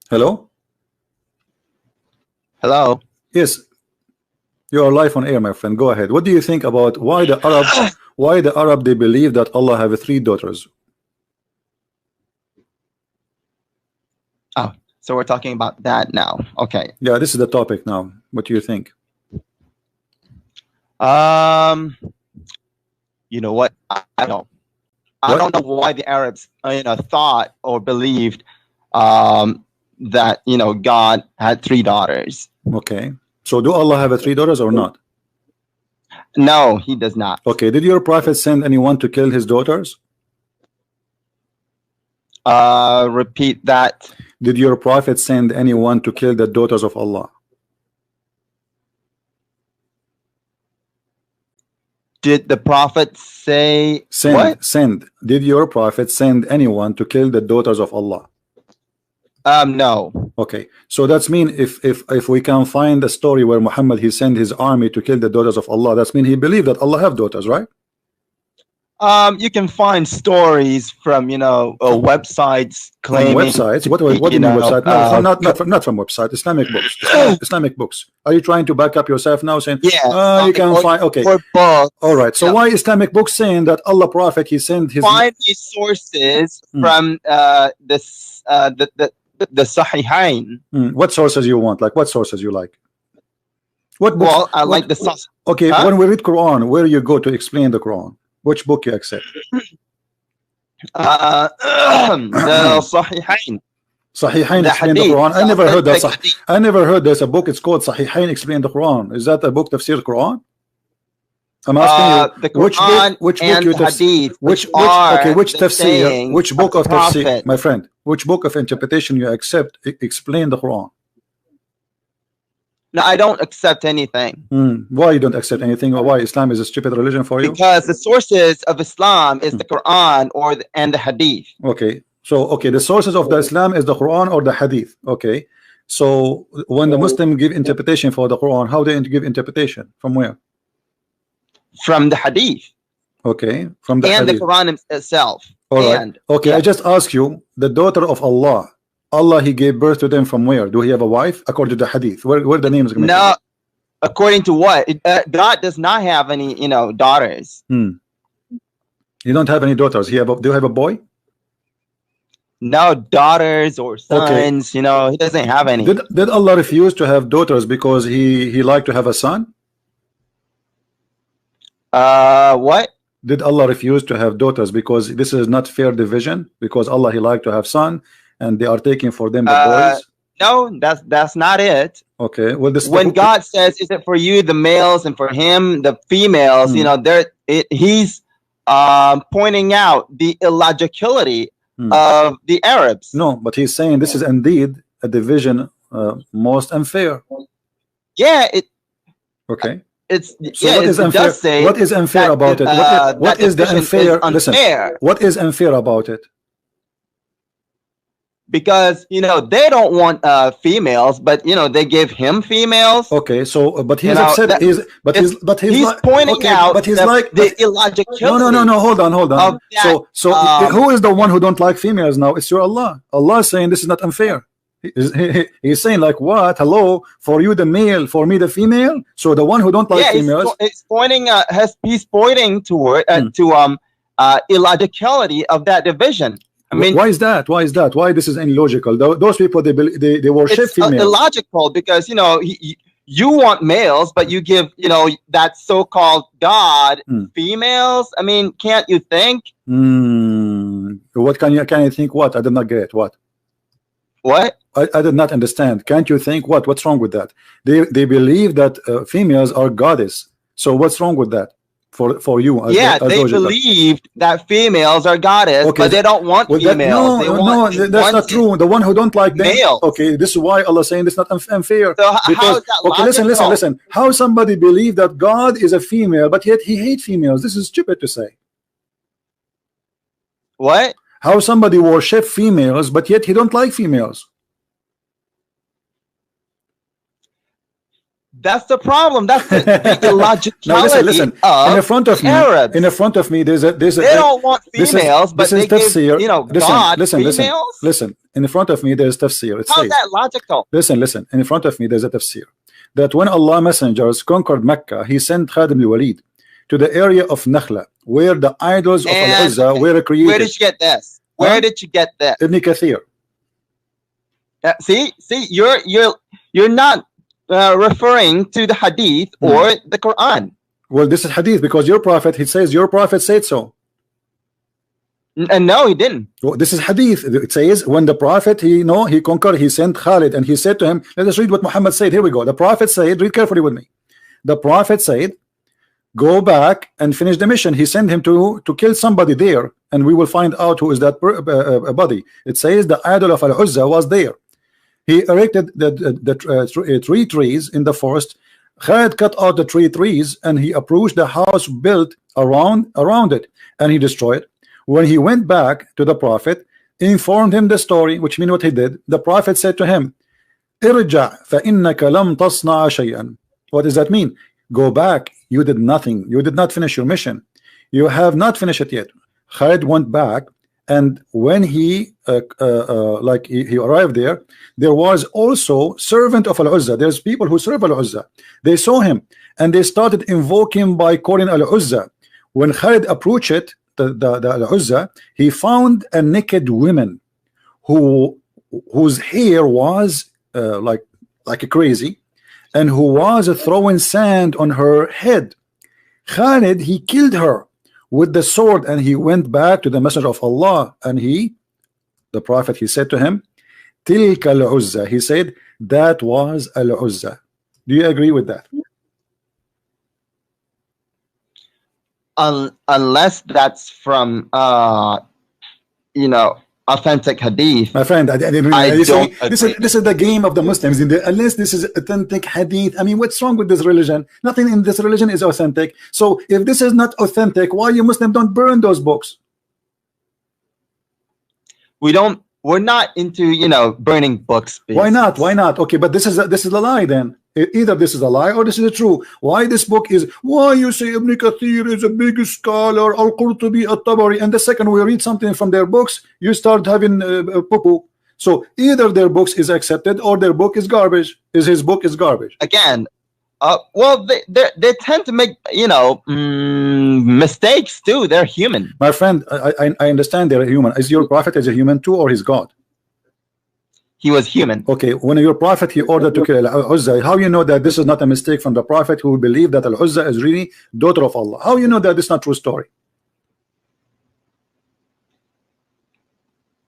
Hello? Hello. Yes, you are live on air, my friend. Go ahead. What do you think about why the Arab they believe that Allah have three daughters? Oh, so we're talking about that now. Okay. Yeah, this is the topic now. What do you think? You know what? I don't know why the Arabs, thought or believed that God had three daughters. Okay. So do Allah have three daughters or not? No, he does not. Okay. Did your prophet send anyone to kill his daughters? Repeat that. Did your prophet send anyone to kill the daughters of Allah? Did the prophet say what? Send. Did your prophet send anyone to kill the daughters of Allah? No. Okay, so that's mean if we can find a story where Muhammad he sent his army to kill the daughters of Allah, that's mean he believed that Allah have daughters, right? You can find stories from websites claiming. From websites? What do you mean website? No, not from website. Islamic books. Islamic books. Are you trying to back up yourself now, saying you can find? Okay, all right. So why Islamic books saying that Allah Prophet he sent his? Find these sources from the Sahihain. What sources you want? Like what sources you like? What books? Well, I like the source. Okay, when we read Quran, where you go to explain the Quran? Which book you accept? The Sahihain. Sahihain explain the Quran. I never heard that. I never heard there's a book. It's called Sahihain explain the Quran. Is that a book tafsir Quran? I'm asking you the Quran which book and you Hadith, which tafsir, which book of tafsir, my friend, which book of interpretation you accept explain the Quran? No, I don't accept anything. Why you don't accept anything? Or why Islam is a stupid religion for you? Because the sources of Islam is the Quran and the Hadith. Okay, so the sources of the Islam is the Quran or the Hadith. Okay, so when the Muslim give interpretation for the Quran, how they give interpretation? From where? From the Hadith. Okay, from the and Hadith. the Quran itself. All right. Okay, I just ask you, the daughter of Allah he gave birth to them from where? Do he have a wife? According to the Hadith, where the name is going to no according to what? God does not have any daughters. You don't have any daughters. Do you have a boy? No daughters or sons. Okay. He doesn't have any. Did Allah refuse to have daughters because he liked to have a son? What? Did Allah refuse to have daughters because this is not fair division? Because Allah he liked to have son and they are taking for them the boys? No, that's not it. Okay. Well, when God says, "Is it for you the males and for him the females?" He's pointing out the illogicality of the Arabs. No, but he's saying this is indeed a division most unfair. Yeah. Okay. What is unfair? What is unfair about it? What is the unfair? Listen, what is unfair about it? Because they don't want females, but they give him females. Okay, so but he's upset. He's pointing out. But he's like the illogicality. No. Hold on. So who is the one who don't like females now? It's your Allah. Allah is saying this is not unfair. He's saying like what? Hello, for you the male, for me the female. So the one who don't like females. It's pointing. He's pointing toward to illogicality of that division. I mean, why is that? Why this is illogical? Those people they worship females. It's illogical because you want males, but you give that so-called God females. I mean, can't you think? What can you think? What I did not get what. What? I did not understand. Can't you think what? What's wrong with that? They believe that females are goddess. So what's wrong with that? For you, they believed that females are goddess, but they don't want females. No, that's not true. The one who don't like them, okay, this is why Allah is saying this is not unfair. So because, listen. How somebody believe that God is a female, but yet he hates females? This is stupid to say. What? How somebody worship females, but yet he don't like females? That's the problem. That's the illogicality now listen. Of in front of me, Arabs. In front of me, there's a. They don't want females, but they give, you know, God females. Listen. In front of me, there's tafsir. It How's says, that logical? Listen. In front of me, there's a tafsir that when Allah messengers conquered Mecca, He sent Khadim al-Walid to the area of Nakhla, where the idols of Al-Uzza were created. Where did you get this? Where did you get this? Ibn Kathir. See, you're not referring to the hadith or the Quran. Well, this is hadith because your prophet, he says your prophet said so. No, he didn't. Well, this is hadith. It says when the prophet he conquered, he sent Khalid and he said to him, let us read what Muhammad said. Here we go. The prophet said, read carefully with me. The prophet said, go back and finish the mission. He sent him to kill somebody there, and we will find out who is that body. It says the idol of Al-Uzza was there. He erected the 3 trees in the forest. Khalid cut out the 3 trees and he approached the house built around it, and he destroyed it. When he went back to the prophet, he informed him the story, which means what he did. The prophet said to him, Irja' fa innaka lam tasna'a shay'an. What does that mean? Go back, you did nothing, you did not finish your mission, you have not finished it yet. Khalid went back, and when he he arrived there, there was also servant of Al-Uzza. There's people who serve Al-Uzza. They saw him and they started invoking by calling Al-Uzza. When Khalid approached it, the Al-Uzza, he found a naked woman whose hair was like crazy, and who was throwing sand on her head. Khalid, he killed her with the sword, and he went back to the messenger of Allah, and the prophet, he said to him, Tilka al-Uzza. He said, that was Al-Uzza. Do you agree with that? Unless that's from authentic hadith. My friend, this is the game of the Muslims. Unless this is authentic hadith, I mean, what's wrong with this religion? Nothing in this religion is authentic. So if this is not authentic, why you Muslims don't burn those books? We're not into burning books. Why not? Okay, but this is a lie then. Either this is a lie or this is true. Why this book is, why you say Ibn Kathir is a big scholar, Al-Qurtubi, At-Tabari, and the second we read something from their books, you start having poo-poo. So either their books is accepted or their book is garbage. His book is garbage. Again, well, they tend to make mistakes too. They're human. My friend, I understand they're human. Is your prophet a human too, or his God? He was human. Okay, when your prophet he ordered to kill Al-Uzza, how you know that this is not a mistake from the prophet who believed that Al-Uzza is really daughter of Allah? How you know that this is not true story?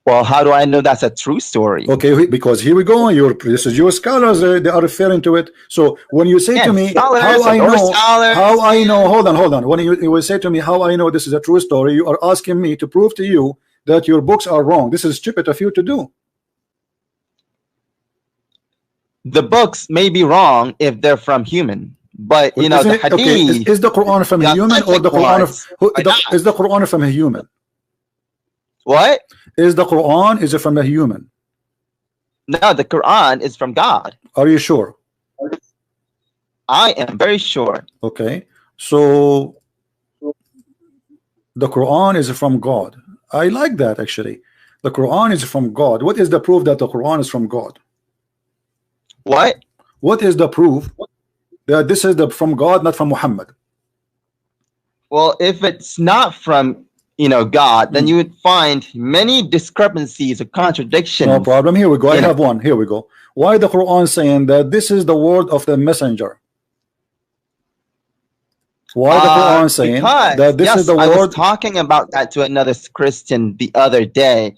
Well, how do I know that's a true story? Okay, because here we go. This is your scholars. They are referring to it. So when you say to me, how I know, hold on. When you will say to me, how I know this is a true story, you are asking me to prove to you that your books are wrong. This is stupid of you to do. The books may be wrong if they're from human, but the hadith. Okay, is the Quran from a human or the Quran is the Quran from a human? What? Is the Quran from a human? No, the Quran is from God. Are you sure? I am very sure. Okay, so the Quran is from God. I like that actually. The Quran is from God. What is the proof that the Quran is from God? What? What is the proof that this is from God, not from Muhammad? Well, if it's not from God, then you would find many discrepancies or contradictions. No problem. Here we go. I have one. Here we go. Why the Quran saying that this is the word of the messenger? Why the Quran saying that this is the word? I was talking about that to another Christian the other day.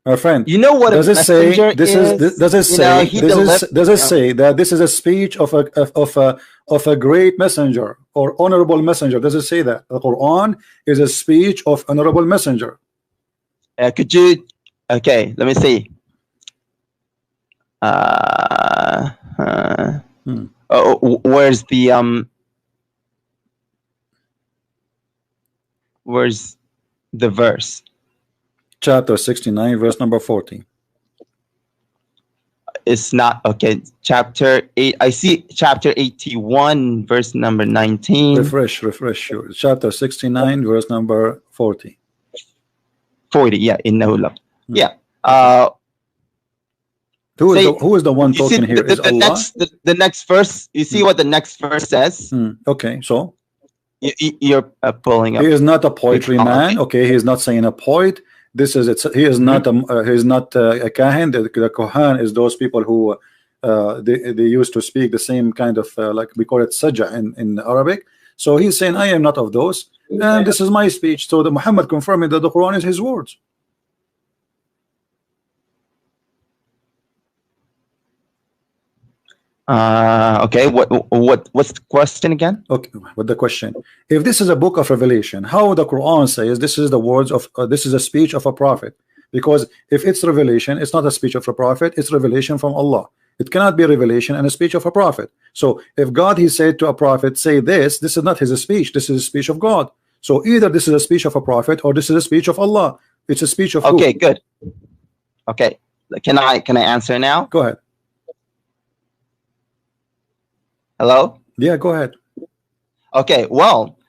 My friend, you know what does it say? Does it say that this is a speech of a great messenger or honorable messenger? Does it say that the Quran is a speech of honorable messenger? Could you? Okay, let me see. Where's the verse? Chapter 69, verse number 40. it's not okay. Chapter 8. I see chapter 81, verse number 19. Refresh you. Chapter 69, verse number 40. 40. Yeah, in Nahula. Yeah. Who is the one talking here? Is Allah? The next verse. You see what the next verse says? Okay, so you're pulling up. He is not a poetry man. Okay, he is not saying a poet. This is it. He is not a kahin. The kohan is those people who they used to speak the same kind of like we call it sajja in Arabic. So he's saying I am not of those, and this is my speech. So the Muhammad confirming that the Quran is his words. Okay, what's the question again? Okay, what the question? If this is a book of revelation, how the Quran says this is the words of this is a speech of a prophet? Because if it's revelation, it's not a speech of a prophet, it's revelation from Allah. It cannot be revelation and a speech of a prophet. So if God he said to a prophet, say this is not his speech, this is a speech of God. So either this is a speech of a prophet or this is a speech of Allah. It's a speech of okay, who? Good. Okay, can I answer now? Go ahead. Hello? Yeah, go ahead. Okay, well,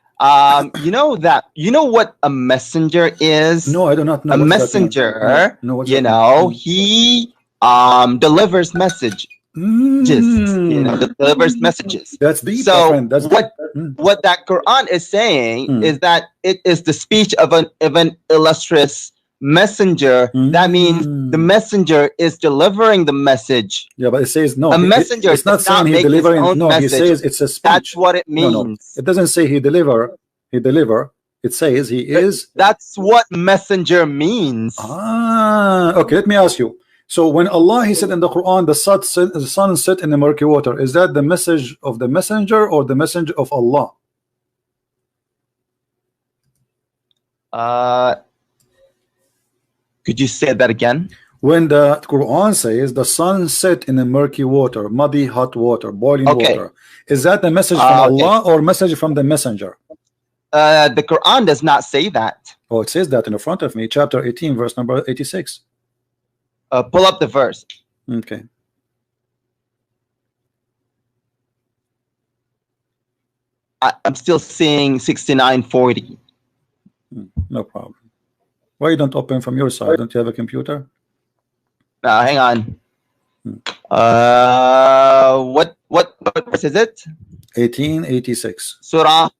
you know what a messenger is? No, I do not know. A messenger, he delivers messages. Delivers messages. That's deep. So what that Quran is saying is that it is the speech of an illustrious messenger. That means the messenger is delivering the message. Yeah, but it says no. A messenger it's not saying he delivering. No, he says it's a speech. That's what it means. No, it doesn't say he deliver. It says he is. That's what messenger means. Okay, let me ask you. So when Allah he said in the Quran, the sun set in the murky water, is that the message of the messenger or the messenger of Allah? Could you say that again? When the Quran says the sun set in the murky water, muddy hot water, boiling water, is that the message from Allah or message from the messenger? The Quran does not say that. Oh, it says that in front of me, chapter 18, verse number 86. Pull up the verse. Okay. I'm still seeing 69:40. No problem. Why you don't open from your side? Don't you have a computer? Hang on. What verse is it? 1886. Surah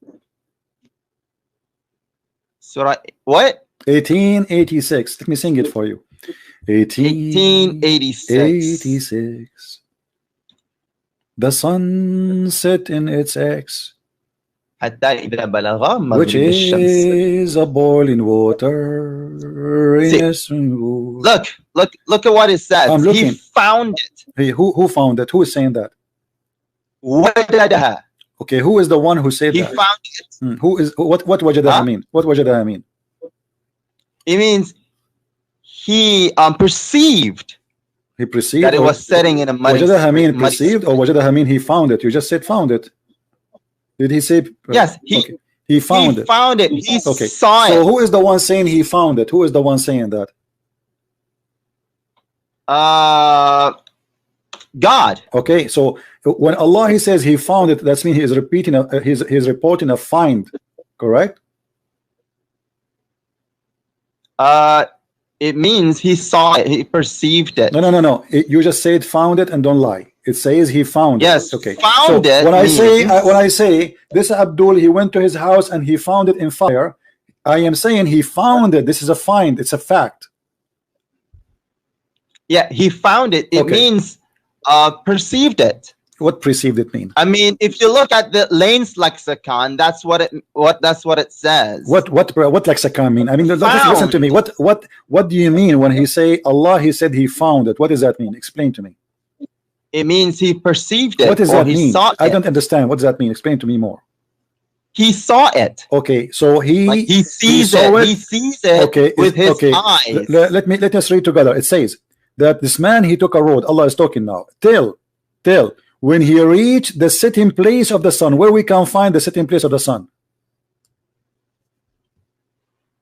what? 1886. Let me sing it for you. 1886. The sun set in its X, which is a boiling water. Look at what it says. He found it. Hey, who found it? Who is saying that? Wajadaha. Okay, who is the one who said he that? He found it. Who is what wajadaha mean? What wajadaha mean? It means he perceived. He perceived that it was setting in a muddy. Wajadaha mean perceived or wajadaha mean he found it? You just said found it. Did he say? Yes, he found it. He found it. He saw it. So who is the one saying he found it? Who is the one saying that? God. Okay, so when Allah he says he found it, that means he is repeating he's reporting a find, correct? It means he saw it, he perceived it. No. You just said found it and don't lie. It says he found it. Okay. Found it. When I say this Abdul, he went to his house and he found it in fire, I am saying he found it. This is a find. It's a fact. Yeah, he found it. It means perceived it. What perceived it mean? I mean, if you look at the Lane's lexicon, that's what it says. What lexicon mean? I mean, listen to me. What do you mean when he say Allah? He said he found it. What does that mean? Explain to me. It means he perceived it. What does that mean? I don't understand. What does that mean? Explain to me more. He saw it. Okay, so he sees it. He sees it. Okay, with his eyes. Let us read together. It says that this man he took a road. Allah is talking now. Till when he reached the sitting place of the sun, where we can find the sitting place of the sun.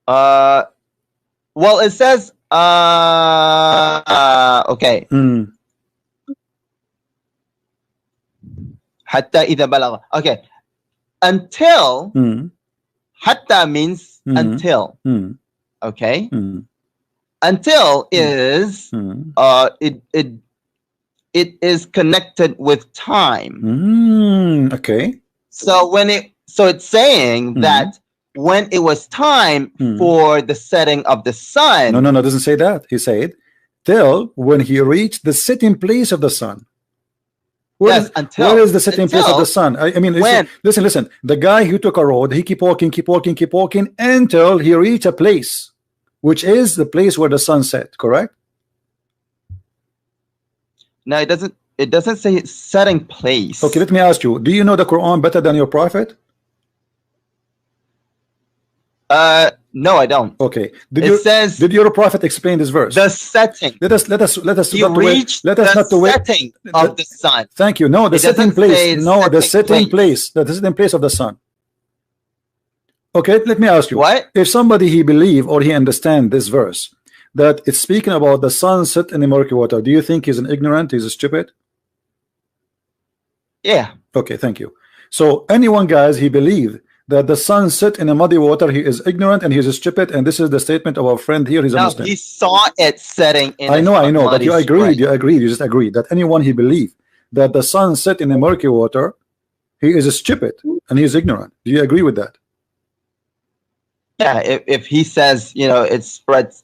Well, it says okay. حتى إذا بلغ. Okay. Until. حتى means until. Okay. Until is it is connected with time. Okay. So it's saying that when it was time for the setting of the sun. No, it doesn't say that. He said till when he reached the setting place of the sun. Where is the setting place of the sun? I mean, listen. The guy who took a road, he keep walking until he reached a place, which is the place where the sun set. Correct? No, it doesn't say setting place. Okay, let me ask you. Do you know the Quran better than your prophet? No, I don't. Okay. Did your prophet explain this verse? The setting. Let us you reach the setting of the sun. Thank you. No, the setting place. No, the setting place. The setting place of the sun. Okay, let me ask you. What? If somebody he believe or he understand this verse that it's speaking about the sunset in the murky water, do you think he's an ignorant? He's a stupid? Yeah. Okay, thank you. So anyone, guys, he believe that the sun set in a muddy water, he is ignorant and he is stupid, and this is the statement of our friend here. He's a Muslim. He saw it setting in I know, but you agreed, you just agreed that anyone he believe that the sun set in a murky water, he is stupid and he is ignorant. Do you agree with that? Yeah, if he says, it spreads,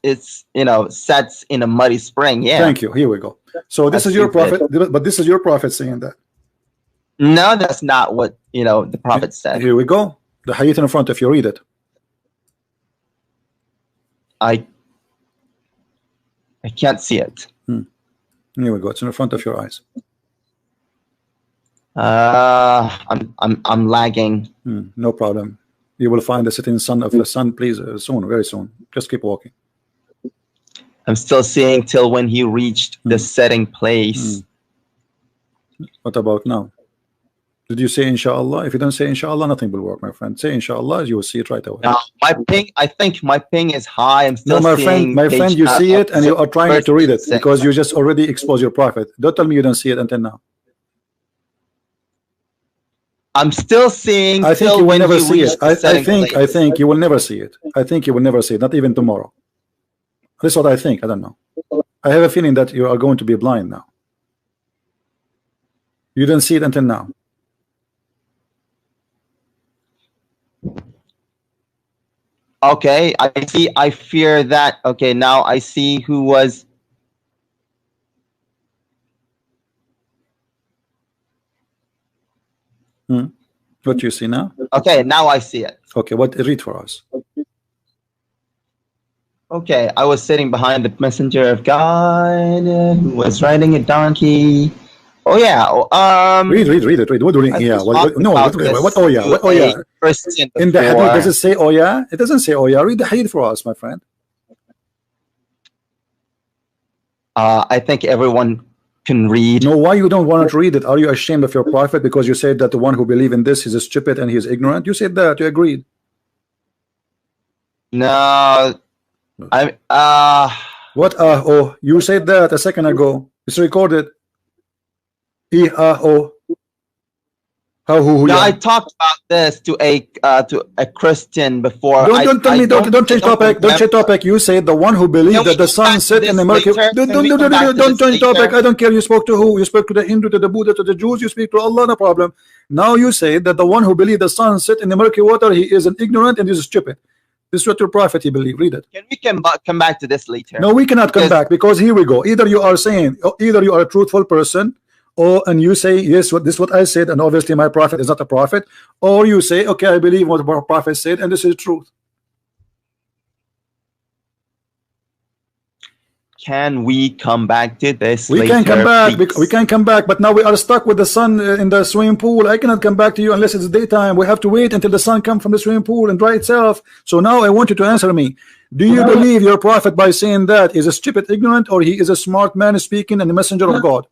sets in a muddy spring, yeah. Thank you. Here we go. So this is your prophet, but this is your prophet saying that. No, that's not what the prophet said. Here we go. The hadith in front, if you read it. I can't see it. Here we go. It's in front of your eyes. I'm lagging. No problem. You will find the setting sun of the sun, please, soon, very soon. Just keep walking. I'm still seeing till when he reached the setting place. What about now? Did you say inshallah? If you don't say inshallah, nothing will work, my friend. Say inshallah, you will see it right away. No, I think my ping is high. I'm still my friend, you see it and you are trying to read it because you just already exposed your prophet. Don't tell me you don't see it until now. I'm still seeing. I think you will never see it. I think you will never see it. I think you will never see it, not even tomorrow. That's what I think. I don't know. I have a feeling that you are going to be blind now. You didn't see it until now. Okay, I see. I fear that. Okay, now I see who was. What you see now? Okay, now I see it. Okay, what read for us? Okay, I was sitting behind the messenger of God who was riding a donkey. Oh yeah. Read it. What do you? Yeah. What? Oh yeah. What? Oh yeah. In the hadith, does it say oh yeah? It doesn't say oh yeah. Read the hadith for us, my friend. I think everyone can read. No, why you don't want to read it? Are you ashamed of your prophet because you said that the one who believes in this is stupid and he is ignorant? You said that. You agreed. No. What? Oh, you said that a second ago. It's recorded. No, I talked about this to a Christian before. Don't tell me. Don't change topic. Don't change topic. You said the one who believes that the sun set in the murky. Don't change topic. I don't care. You spoke to who? You spoke to the Hindu, to the Buddha, to the Jews. You speak to Allah. No problem. Now you say that the one who believes the sun set in the murky water, he is an ignorant and he is stupid. This is what your prophet he believed. Read it. Can we come back to this later? No, we cannot come back because here we go. Either you are saying, either you are a truthful person. And you say yes, this is what I said, and obviously my prophet is not a prophet, or you say okay, I believe what the prophet said, and this is truth. Can we come back to this? We can come back. We can come back, but now we are stuck with the sun in the swimming pool. I cannot come back to you unless it's daytime. We have to wait until the sun comes from the swimming pool and dry itself. So now I want you to answer me. Do you believe your prophet by saying that is a stupid, ignorant, or he is a smart man speaking and the messenger of God?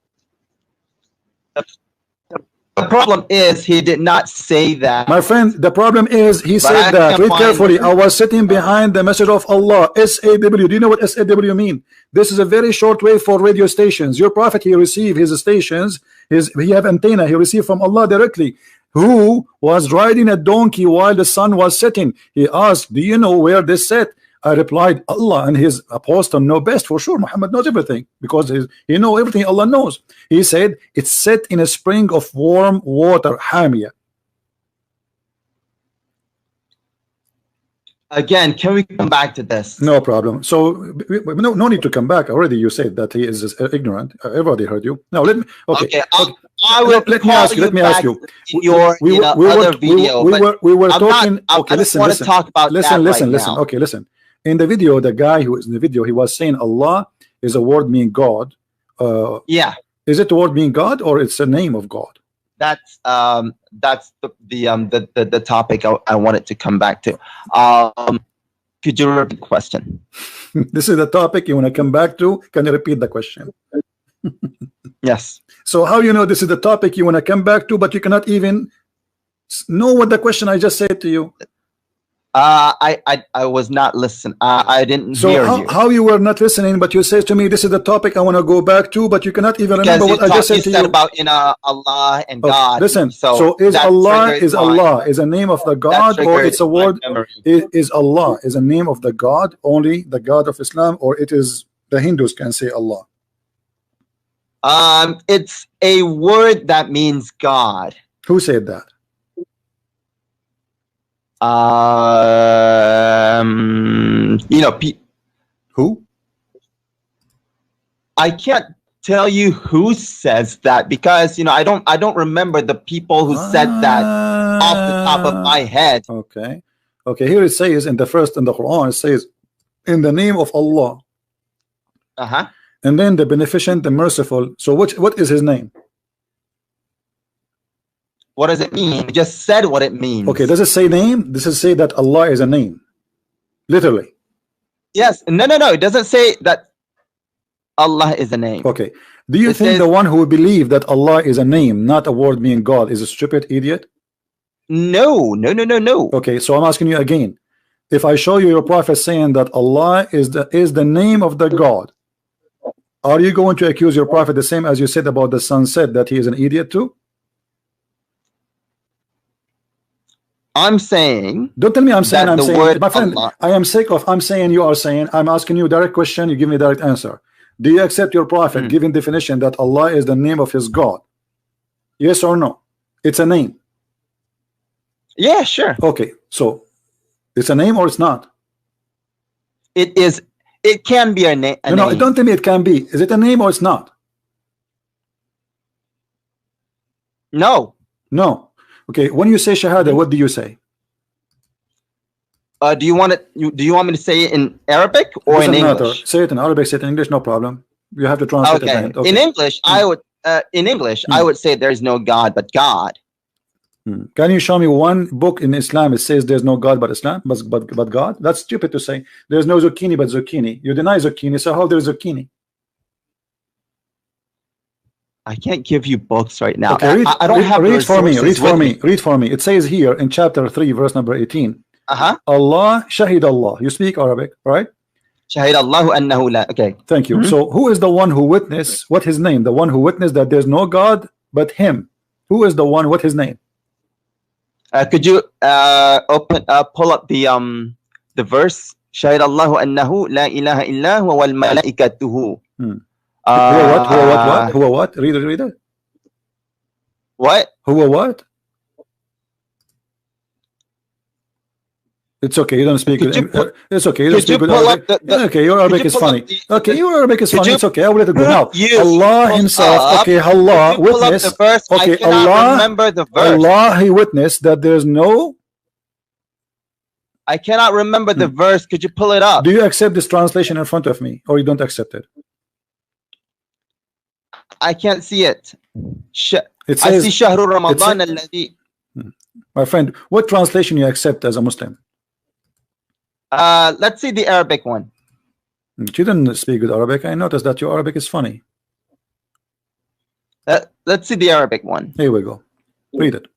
The problem is he did not say that. My friend, the problem is he said that. Read carefully. I was sitting behind the message of Allah. SAW. Do you know what SAW mean? This is a very short way for radio stations. Your prophet, he received his stations, he have antenna, he received from Allah directly. Who was riding a donkey while the sun was setting? He asked, do you know where this set? I replied, Allah and his apostle know best. For sure, Muhammad knows everything, because he know everything Allah knows. He said, it's set in a spring of warm water, Hamia. Again, can we come back to this? No problem. So no need to come back. Already you said that he is ignorant. Everybody heard you. Now let me. Okay. I will let me ask you. Let me ask you. We were talking. Okay, listen. Listen. Right okay, listen. In the video, the guy who is in the video, he was saying Allah is a word meaning God. Yeah. Is it the word meaning God, or it's a name of God? That's the topic I wanted to come back to. Could you repeat the question? This is the topic you want to come back to. Can you repeat the question? Yes. So how you know this is the topic you want to come back to, but you cannot even know what the question I just said to you? I was not listening. I didn't hear you. How you were not listening, but you say to me, this is the topic I want to go back to, but you cannot even remember what I just said to you. About Allah and God. Listen, so is Allah is a name of the God, or it's a word? Is Allah is a name of the God, only the God of Islam, or it is the Hindus can say Allah? It's a word that means God. Who said that? Who? I can't tell you who says that, because I don't remember the people who said that off the top of my head. Okay. Here it says in the Quran, it says, in the name of Allah. And then the beneficent, the merciful. So what is his name? What does it mean? You just said what it means. Okay, does it say name? Does it say that Allah is a name? Literally. Yes. No. It doesn't say that Allah is a name. Okay. Do you think the one who believe that Allah is a name, not a word meaning God, is a stupid idiot? No. Okay, so I'm asking you again. If I show you your prophet saying that Allah is the name of the God, are you going to accuse your prophet the same as you said about the sunset, that he is an idiot too? I'm saying. Don't tell me I'm saying. I'm saying, my friend. Allah. I am sick of. I'm saying you are saying. I'm asking you a direct question. You give me a direct answer. Do you accept your prophet giving definition that Allah is the name of his God? Yes or no? It's a name. Yeah, sure. Okay, so it's a name or it's not? It is. It can be a name. No, don't tell me it can be. Is it a name or it's not? No. Okay, when you say shahada, what do you say? Do you want me to say it in Arabic or in English? Matter. Say it in Arabic, say it in English, no problem. You have to translate it. Okay. In English, I would say there is no God but God. Can you show me one book in Islam it says there's no God but Islam, but God? That's stupid to say. There's no zucchini but zucchini. You deny zucchini, so how there is zucchini? I can't give you books right now. Okay, I don't have. Read for me. It says here in chapter 3, verse number 18. Allah, Shahid Allah. You speak Arabic, right? Shahid Allahu annahu la. Okay. Thank you. So who is the one who witnessed? What his name? The one who witnessed that there's no God but him. Who is the one? What his name? Could you pull up the verse? Shahid Allahu annahu la ilaha illa huwa wal malaikatuhu. Who what? Read it. What? Who what? It's okay. You don't speak. It's okay. You don't speak with Arabic. Okay, your Arabic is funny. Okay, your Arabic is funny. It's okay. I will let it go now. Allah Himself. Okay, Allah witnessed. Okay, Allah. Remember the verse. Allah, He witnessed that there is no. I cannot remember the verse. Could you pull it up? Do you accept this translation in front of me, or you don't accept it? I can't see it. It says, I see Shahru Ramadan alladhi. My friend, what translation you accept as a Muslim? Let's see the Arabic one. You didn't speak good Arabic. I noticed that your Arabic is funny. Let's see the Arabic one. Here we go. Read it.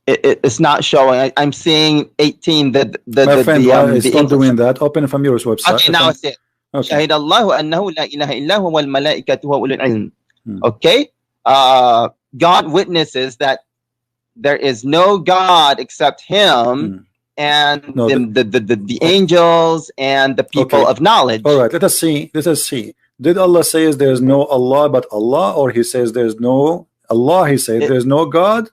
It's not showing. I'm seeing 18. My friend, stop doing that. Open from your website. Okay, now it's it. Okay. Okay. God witnesses that there is no God except Him, and the angels and the people of knowledge. All right. Let us see. Let us see. Did Allah say there is no Allah but Allah, or He says there's no Allah? He says there's no God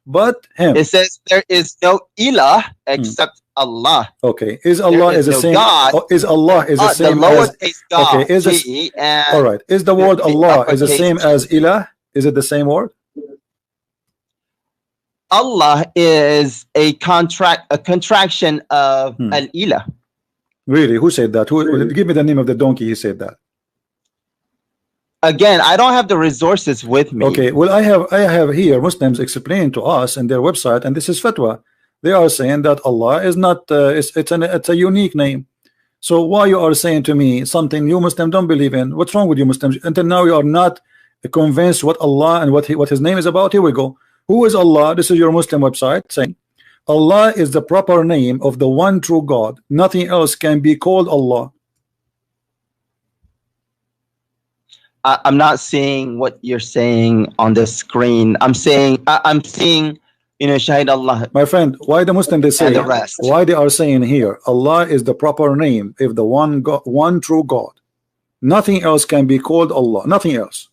but Him. It says there is no ilah except Allah. Okay. Is Allah is the same? God, is Allah is the same the lowercase God? Okay. Is all right. Is the word Allah is the same as ilah? Is it the same word? Allah is a contraction of al-ilah. Really? Who said that? Who? Give me the name of the donkey. He said that. Again, I don't have the resources with me. Okay. Well, I have here Muslims explain to us in their website, and this is fatwa. They are saying that Allah is not. It's a unique name. So why you are saying to me something you Muslims don't believe in? What's wrong with you Muslims? Until now you are not convinced what Allah and what His name is about. Here we go. Who is Allah? This is your Muslim website saying Allah is the proper name of the one true God. Nothing else can be called Allah. I'm not seeing what you're saying on the screen. I'm seeing, you know, Shahid Allah. My friend, why the Muslim they say, the rest. why they are saying here, Allah is the proper name of the one God, one true God. Nothing else can be called Allah. Nothing else.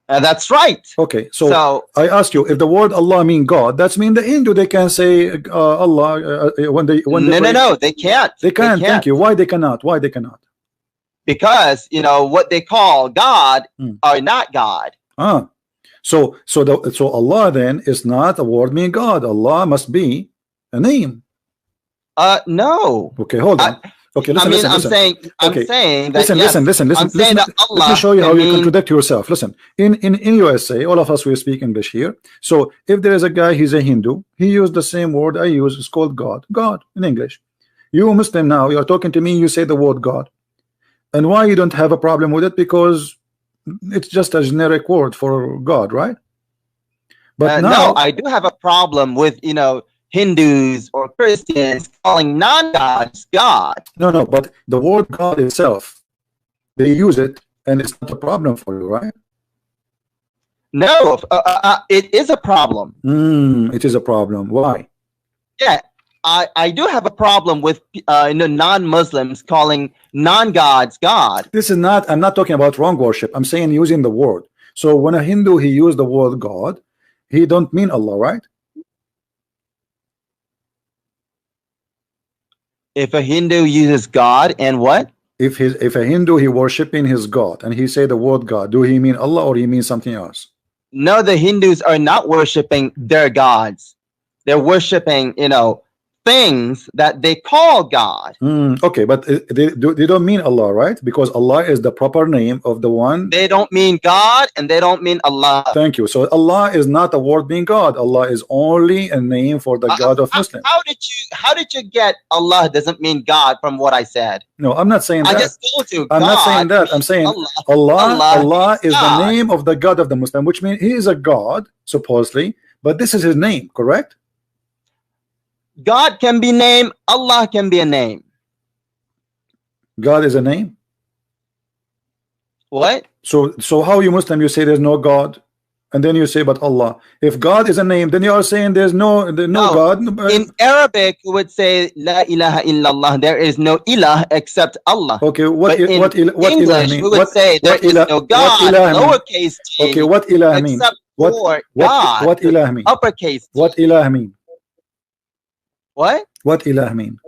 That's right. Okay, so I ask you, if the word Allah mean God, that's mean the Hindu they can say Allah when they no, they can't. They can't. Thank you. Why they cannot? Why they cannot? Because you know what they call God are not God. So Allah then is not a word mean God. Allah must be a name. No. Okay, hold on. Okay, listen, listen. I'm saying that. Listen. Let me show you how you contradict yourself. Listen, in USA, all of us we speak English here. So if there is a guy, he's a Hindu, he used the same word I use. It's called God. God in English. You Muslim now, you are talking to me. You say the word God, and why you don't have a problem with it? Because it's just a generic word for God, right? But now, no, I do have a problem with Hindus or Christians calling non-gods God. No, but the word God itself, they use it, and it's not a problem for you, right? No, it is a problem. It is a problem. Why? Yeah, I do have a problem with non-Muslims calling non-gods God. This is not. I'm not talking about wrong worship. I'm saying using the word. So when a Hindu he used the word God, he don't mean Allah, right? If a Hindu uses God and what? If a Hindu he worshiping his God and he say the word God, do he mean Allah or he means something else? No, the Hindus are not worshiping their gods. They're worshiping, things that they call God. Okay, but they don't mean Allah, right? Because Allah is the proper name of the one. They don't mean God and they don't mean Allah. Thank you. So Allah is not a word mean God. Allah is only a name for the God of Muslims. How did you get Allah doesn't mean God from what I said? No, I'm not saying that. I just told you. I'm not saying that. I'm saying Allah is the name of the God of the Muslim, which means he is a God supposedly, but this is his name, correct? God can be named, Allah can be a name. God is a name? What? So how you Muslim, you say there's no God, and then you say but Allah. If God is a name, then you are saying there's no God. In Arabic, we would say La ilaha illallah. There is no ilah except Allah. Okay, what English, ilah mean? We would say there is no God, lowercase g. Okay, what ilah mean? What ilah mean? Uppercase g. What ilah mean? What? What ilah mean?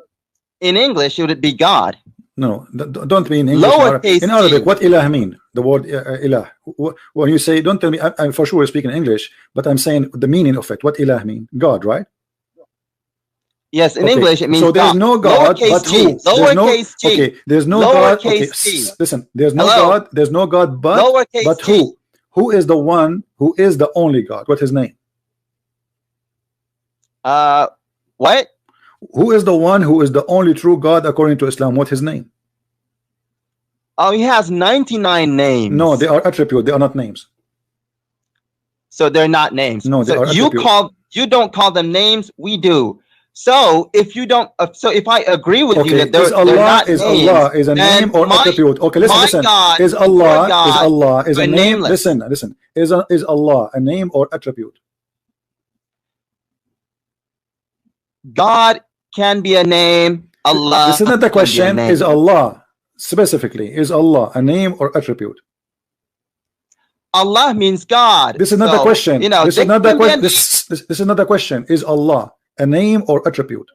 In English, would it be God? No, don't mean in English. Lowercase in Arabic, what ilah mean? The word ilah. When you say, don't tell me, I'm for sure speaking English, but I'm saying the meaning of it. What ilah mean? God, right? Yes, in English it means so there's God. no God, but who? Lowercase g. Okay, there's no God. Okay, listen, there's no God. There's no God, but who? Who is the one who is the only God? What's his name? What? Who is the one who is the only true God according to Islam? What's his name? Oh, he has 99 names. No, they are attributes. They are not names. So they're not names. No, they so are you don't call them names. We do. So if you don't, so if I agree with you that they're not names, Allah is a name or attribute? Okay, listen. God, is Allah is a name? Nameless. Listen. Is Allah a name or attribute? God can be a name. Allah. This is not the question. Is Allah specifically? Is Allah a name or attribute? Allah means God. This is not the question. This is not the question. This is not the question. Is Allah a name or attribute?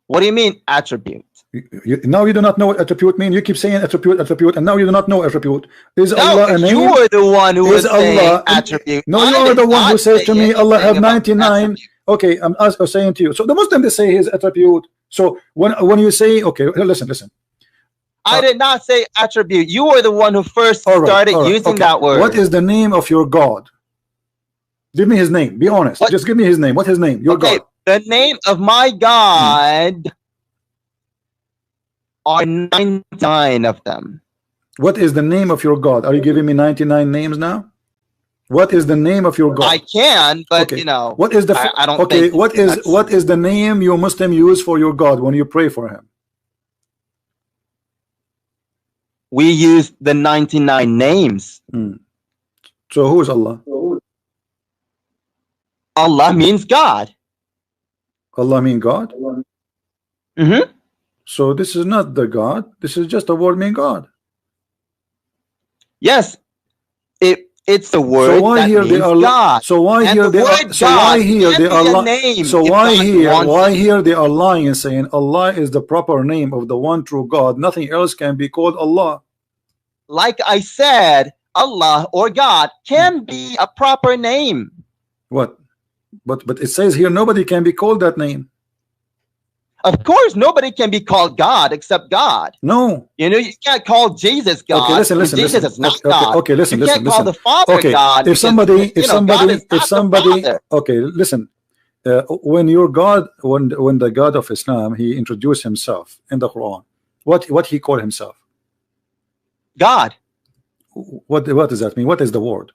What do you mean attribute? Now you do not know what attribute mean. You keep saying attribute, and now you do not know attribute. Is Allah a name? You were the one who was saying attribute. No, you are the one who says to me, Allah have 99. Okay, I'm saying to you. So the Muslim, they say his attribute. So when you say, okay, listen. I did not say attribute. You were the one who first started using that word. What is the name of your God? Give me his name. Be honest. Just give me his name. What's his name? Your God. The name of my God are 99 of them. What is the name of your God? Are you giving me 99 names now? What is the name of your God? I can, but what is the I don't think what is the name you Muslim use for your God when you pray for him? We use the 99 names. So who is Allah? Allah means God. Allah means God? Mm-hmm. So this is not the God. This is just a word mean God. Yes. It's the word. So why here they are God. So why here they are lying? So why here they are lying and saying Allah is the proper name of the one true God. Nothing else can be called Allah. Like I said, Allah or God can be a proper name. What? But it says here nobody can be called that name. Of course, nobody can be called God except God. No. You can't call Jesus God. Okay, listen. Jesus is not God. Okay, listen. You can't call the Father God. If somebody, okay, listen. When your God, when the God of Islam, he introduced himself in the Quran, what he called himself? God. What does that mean? What is the word?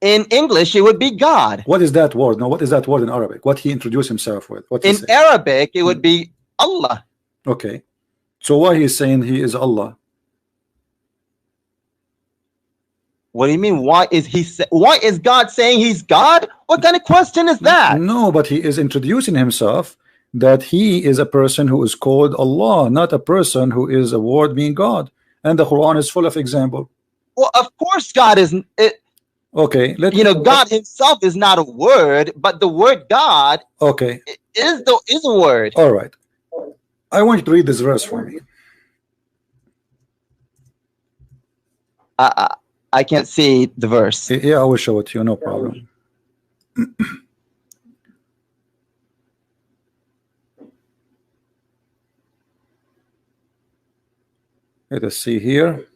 In English, it would be God. What is that word? No, what is that word in Arabic? What he introduced himself with? In Arabic, it would be Allah. Okay. So why he's saying he is Allah? What do you mean? Why is God saying he's God? What kind of question is that? No, but he is introducing himself that he is a person who is called Allah, not a person who is a word meaning God. And the Quran is full of example. Well, of course God is okay. God himself is not a word, but the word God is a word. All right. I want you to read this verse for me. I can't see the verse. Yeah, I will show it to you, no problem. Let us see here.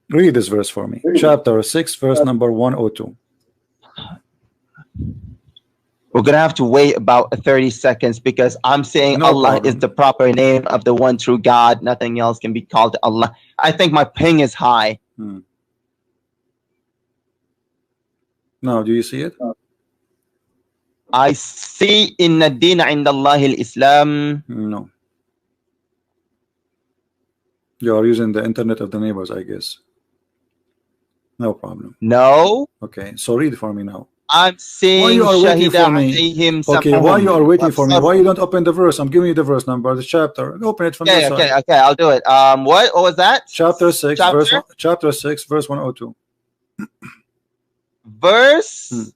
Read this verse for me. Chapter 6, verse number 102. We're going to have to wait about 30 seconds because I'm saying Allah is the proper name of the one true God. Nothing else can be called Allah. I think my ping is high. Now, do you see it? I see inna dina indallahi al-Islam. No. You are using the internet of the neighbors, I guess. No problem. No. Okay, so read for me now. I'm saying why you are waiting for me? Okay, why you are waiting for me? Why you don't open the verse? I'm giving you the verse number, the chapter. Open it from this side. Okay, I'll do it. What was that? Chapter 6, chapter 6, verse 102. Verse?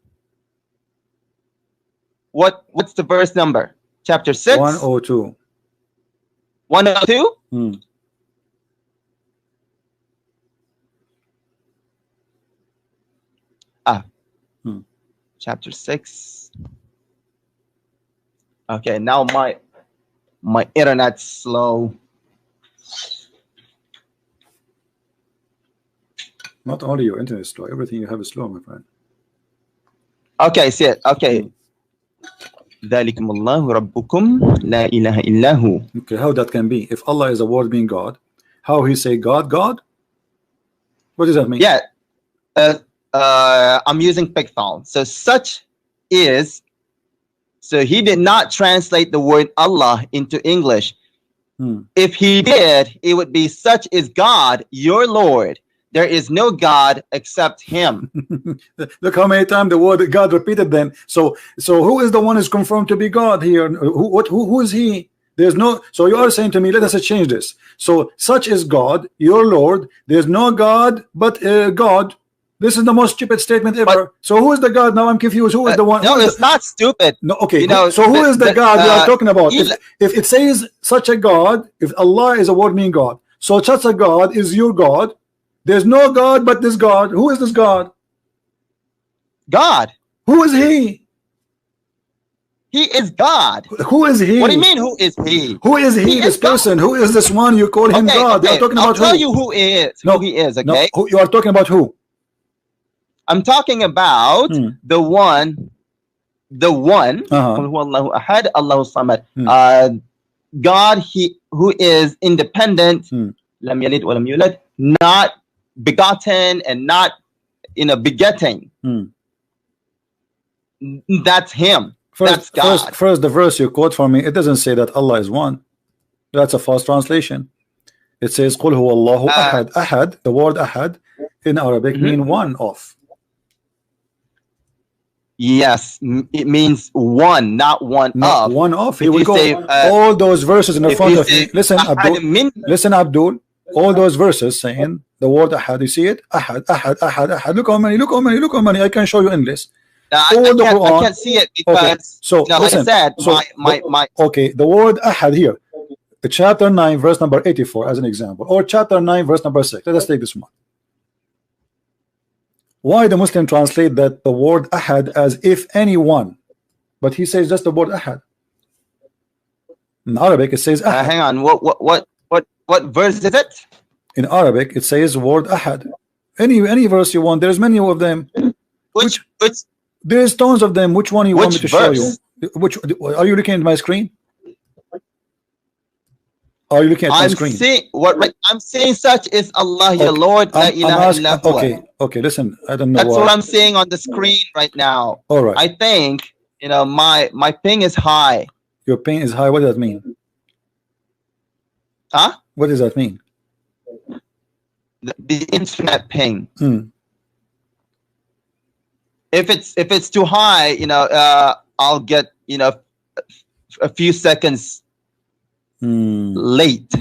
What's the verse number? Chapter 6? 102. 102? Chapter 6. Okay, now my internet's slow. Not only your internet is slow, everything you have is slow, my friend. Okay, see it. Okay. ذلكم الله ربكم لا إله إلا هو. Okay, how that can be? If Allah is a word being God, how he say God, God? What does that mean? Yeah, I'm using Picthal. So such is. So he did not translate the word Allah into English. If he did, it would be such is God, your Lord. There is no God except him. Look how many times the word God repeated then. So who is the one who's confirmed to be God here? Who is he? There's no. So you are saying to me, let us change this. So such is God, your Lord. There's no God but God. This is the most stupid statement ever. So who is the God? Now I'm confused. Who is the one? No, it's not stupid. No, okay. You know, so who is the God we are talking about? If it says such a God, if Allah is a word meaning God, so such a God is your God. There's no God but this God. Who is this God? God. Who is he? He is God. Who is he? What do you mean? Who is he? Who is he? This person. God. Who is this one? You call him God. Okay. You're talking about I'll tell you who is. No, who he is. Okay. No, you are talking about who? I'm talking about the one. God, he who is independent, lam yalid wa lam yulad, not begotten and not begetting. That's him. That's God. First, the verse you quote for me, it doesn't say that Allah is one. That's a false translation. It says قُلْ هُوَ اللَّهُ أَحَدٌ. Ahad, the word ahad in Arabic mean one of. Yes, it means one, not one not of. One of. Here we go. All those verses in the front of you. Listen, Abdul. Listen, Abdul. All those verses saying the word ahad. You see it? Ahad, ahad, ahad, ahad. Look how many. Look how many. Look how many. I can show you endless. I can't see it because okay. So like listen, I said, my okay, the word ahad here, chapter 9 verse number 84 as an example, or chapter 9 verse number 6. Let us take this one. Why the Muslim translate that the word ahad as if anyone, but he says just the word ahad. In Arabic it says ahad. Hang on, what verse is it? In Arabic it says word ahad. Any verse you want, there's many of them. Which there's tons of them. Which one you want me to show you? Which are you looking at my screen? Are you looking at my screen? I'm saying such is Allah, your Lord. Okay, listen. I don't know. That's what I'm saying on the screen right now. All right. I think my ping is high. Your ping is high. What does that mean? Huh? What does that mean? The internet ping. If it's too high, I'll get a few seconds late.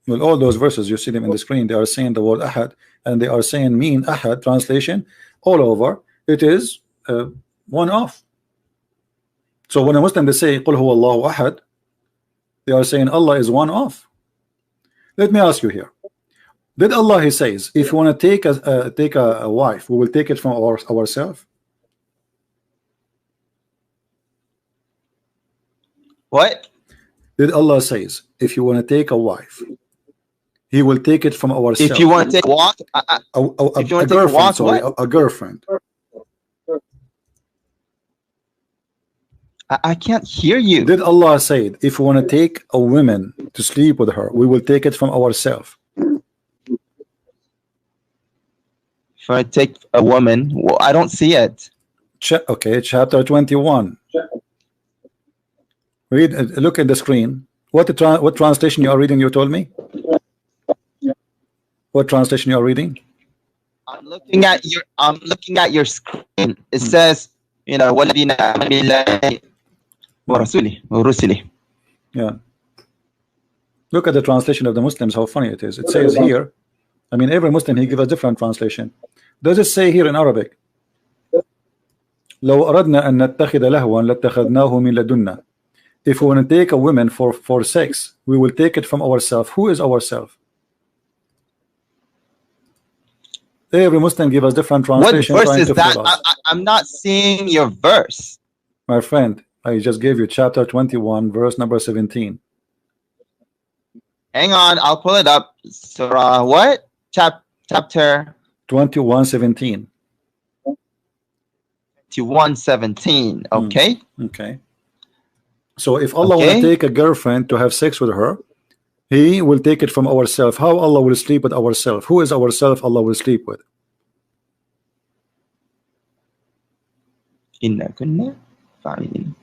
Well, all those verses you see them in the screen, they are saying the word ahad, and they are saying mean ahad translation all over. It is one off. So when a Muslim they say qul huwa Allahu ahad, they are saying Allah is one off. Let me ask you here. Did Allah, he says, if you want to take a wife, we will take it from ourselves? What? Did Allah says, if you want to take a wife, He will take it from ourselves. If you want to take a walk, a girlfriend, sorry, a girlfriend. I can't hear you. Did Allah say, if we want to take a woman to sleep with her, we will take it from ourselves? If I take a woman, well, I don't see it. Okay, chapter 21. Read. Look at the screen. What translation you are reading? You told me. What translation you are reading? I'm looking at your screen. It says, وَالَّذِينَ آمَنُوا بِاللَّهِ وَرَسُولِهِ وَرُسُلِهِ. Yeah. Look at the translation of the Muslims. How funny it is. It says here. I mean, every Muslim he gives a different translation. Does it say here in Arabic? لو أردنا أن نتخذ لهوا لاتخذناه من لدنا. If we want to take a woman for sex, we will take it from ourselves. Who is ourselves? Every Muslim give us different translation. What verse is that? I'm not seeing your verse. My friend, I just gave you chapter 21, verse number 17. Hang on, I'll pull it up. Surah what? Chapter 21:17. 21:17. Okay. Okay. So if Allah will take a girlfriend to have sex with her, He will take it from ourselves. How Allah will sleep with ourselves? Who is ourselves Allah will sleep with? Inna kunna fa'ilin.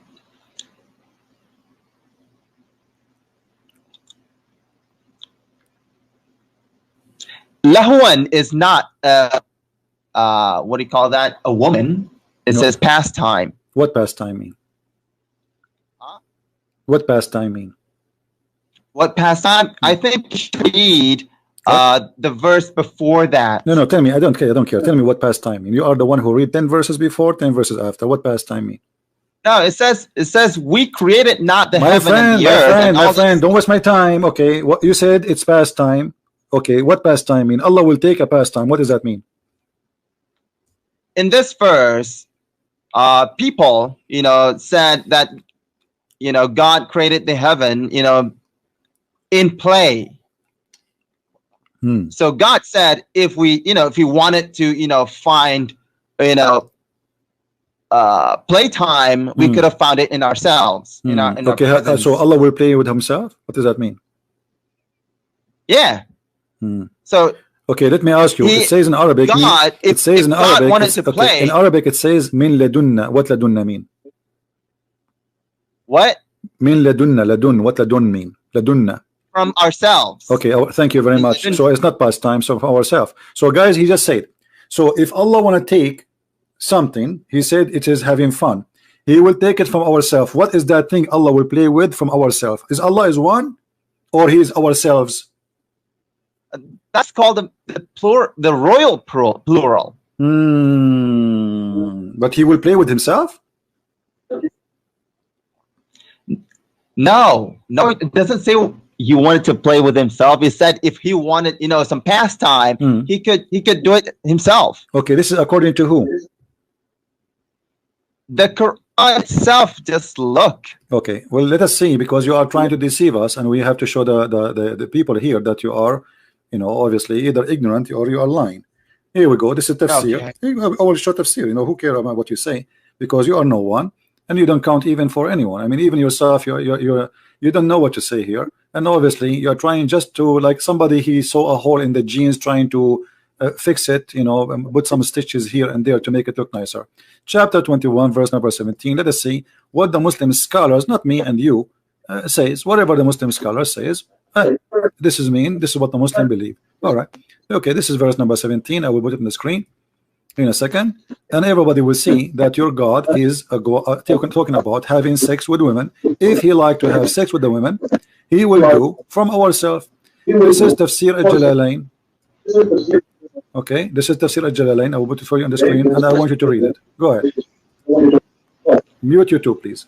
Lahwan is not what do you call that? A woman. It says pastime. What pastime mean? What pastime mean? What pastime? I think we should read the verse before that. No, tell me. I don't care. Tell me what pastime mean. You are the one who read 10 verses before, 10 verses after. What pastime mean? No, it says we created not the heaven and the earth. My friend, don't waste my time. Okay, what you said, it's pastime. Okay, what pastime mean? Allah will take a pastime. What does that mean? In this verse, people, said that, God created the heaven, in play. So God said, if we wanted to, find, playtime, we could have found it in ourselves. Okay, so Allah will play with Himself. What does that mean? Yeah. So okay, let me ask you. It says in Arabic. God, it says in Arabic. God wanted to play. In Arabic, it says min ladunna. What ladunna mean? What? Min ladunna. Ladun. What ladun mean? Ladunna. From ourselves. Okay. Thank you very much. So it's not past time. So from ourselves. So guys, he just said. So if Allah want to take something, He said it is having fun. He will take it from ourselves. What is that thing Allah will play with from ourselves? Is Allah is one, or He is ourselves? That's called the royal plural. But He will play with Himself? No, it doesn't say He wanted to play with Himself. It said if He wanted, some pastime, He could do it Himself. Okay, this is according to who? The Quran itself. Just look. Okay, well, let us see, because you are trying to deceive us, and we have to show the people here that you are, obviously either ignorant or you are lying. Here we go. This is tafsir. Okay. I will show tafsir. Who cares about what you say, because you are no one, and you don't count even for anyone. I mean, even yourself, you don't know what to say here, and obviously you are trying just to, like somebody, he saw a hole in the jeans, trying to fix it, put some stitches here and there to make it look nicer. Chapter 21, verse number 17. Let us see what the Muslim scholars, not me and you, says. Whatever the Muslim scholar says, this is what the Muslim believe. All right. Okay, this is verse number 17. I will put it on the screen in a second, and everybody will see that your God is talking about having sex with women. If He like to have sex with the women, He will do from ourselves. This is Tafsir al-Jalalain. Okay, this is Tafsir al-Jalalain. I will put it for you on the screen, and I want you to read it. Go ahead. Mute YouTube, please.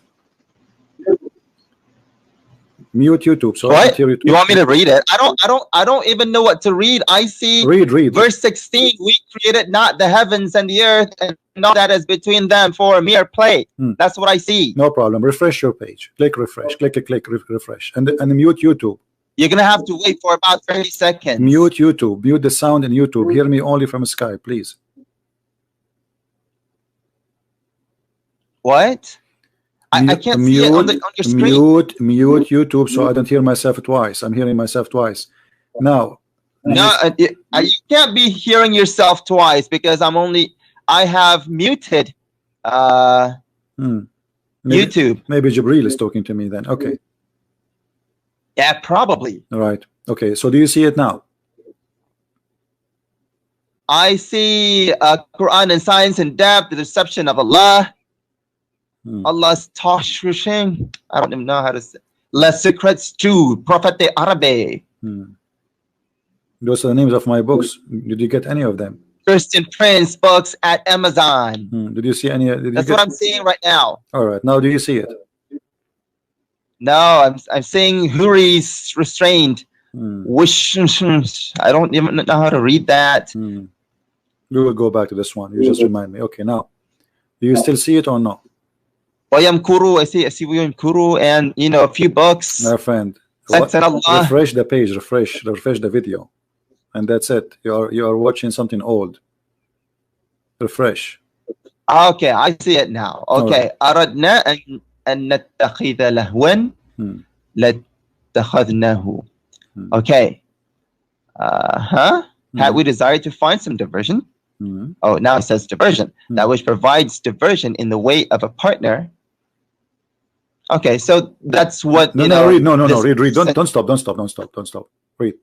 Mute YouTube. So what? You want me to read it? I don't even know what to read. I see. Read. Verse 16. We created not the heavens and the earth, and all that is between them for a mere play. That's what I see. No problem. Refresh your page. Click refresh. Click refresh. And mute YouTube. You're gonna have to wait for about 30 seconds. Mute YouTube. Mute the sound in YouTube. Hear me only from Skype, please. What? I can't see it on your screen. Mute YouTube so I don't hear myself twice. I'm hearing myself twice. Now. No, you can't be hearing yourself twice, because I have muted YouTube. Maybe Jibril is talking to me then. Okay. Yeah, probably. All right. Okay. So do you see it now? I see Quran and Science in Depth, the deception of Allah. Allah's Tashrishin. I don't even know how to say. Les Secrets to Prophet Arabe. Those are the names of my books. Did you get any of them? Christian Prince books at Amazon. Did you see any? That's what I'm seeing right now. All right. Now do you see it? No, I'm seeing Huri's Restrained. Wish. I don't even know how to read that. We will go back to this one. You just remind me. Okay, now do you still see it or no? Wayamkuru, I see Wayamkuru, and a few books. My friend, refresh the page, refresh the video, and that's it. You are watching something old. Refresh. Okay, I see it now. Okay, Aradna and أن نتخذ لهوا لاتخذناه. Okay. Had we desired to find some diversion? Oh, now it says diversion. That which provides diversion in the way of a partner. Okay, so that's what. Read. Read. Don't stop. Read.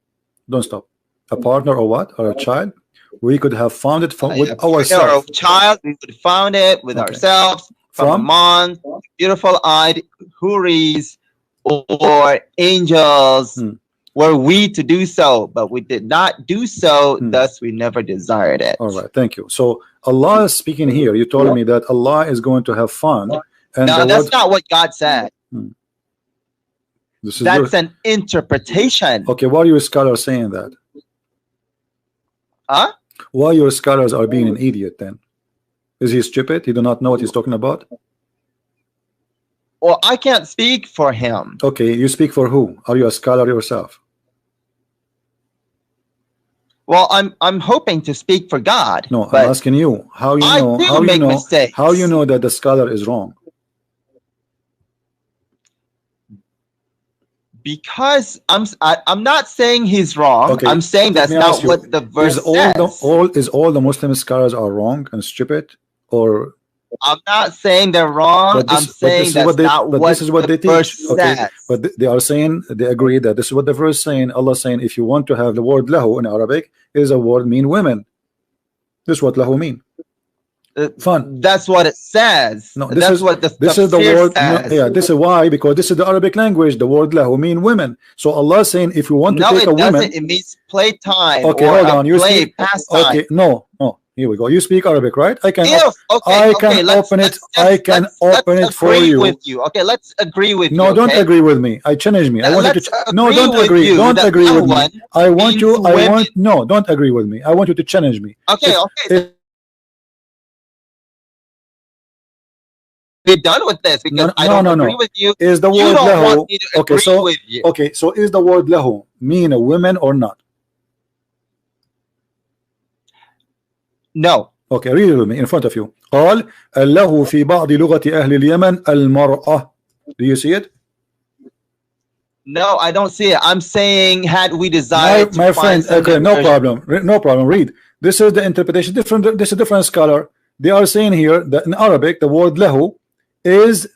Don't stop. A partner or what? Or a child? We could have found it with ourselves. Or a child, we could have found it with ourselves from among beautiful-eyed houris or angels. Were we to do so, but we did not do so, thus we never desired it. All right, thank you. So Allah is speaking here. You told me that Allah is going to have fun. And no, that's not what God said. That's an interpretation. Okay, why are your scholars saying that? Huh? Why your scholars are being an idiot then? Is he stupid? He do not know what he's talking about? Well, I can't speak for him. Okay, you speak for who? Are you a scholar yourself? Well, I'm hoping to speak for God. No, I'm asking you. How you know? How you know that the scholar is wrong? Because I'm not saying he's wrong. Okay. I'm saying that's not what the verse says. All the Muslim scholars are wrong and stupid, or? I'm not saying they're wrong. I'm saying that's not what the verse says. But they are saying, they agree that this is what the verse is saying. Allah is saying, if you want to have the word lahu in Arabic, is a word mean women. This is what lahu mean. Fun. That's what it says. No, this is what this is the word. No, yeah, this is why, because this is the Arabic language. The word lahu mean women. So Allah is saying, if you want to take a woman, it means playtime. Okay, hold on. You speak pastime. Okay, no. Here we go. You speak Arabic, right? I can open it. I can open it for you. Okay, let's agree with you. No, don't agree with me. I challenge me. I want you to. No, don't agree. Don't agree with me. I want you. No, don't agree with me. I want you to challenge me. Okay. We're done with this because I don't agree with you. Is the word lahu? Okay, so is the word lahu mean a woman or not? No. Okay, read it with me in front of you. قال له في بعض لغة أهل اليمن المرأة. Do you see it? No, I don't see it. I'm saying, had we desired my friend, okay, no problem. Read. This is the interpretation. This is a different scholar. They are saying here that in Arabic the word lahu is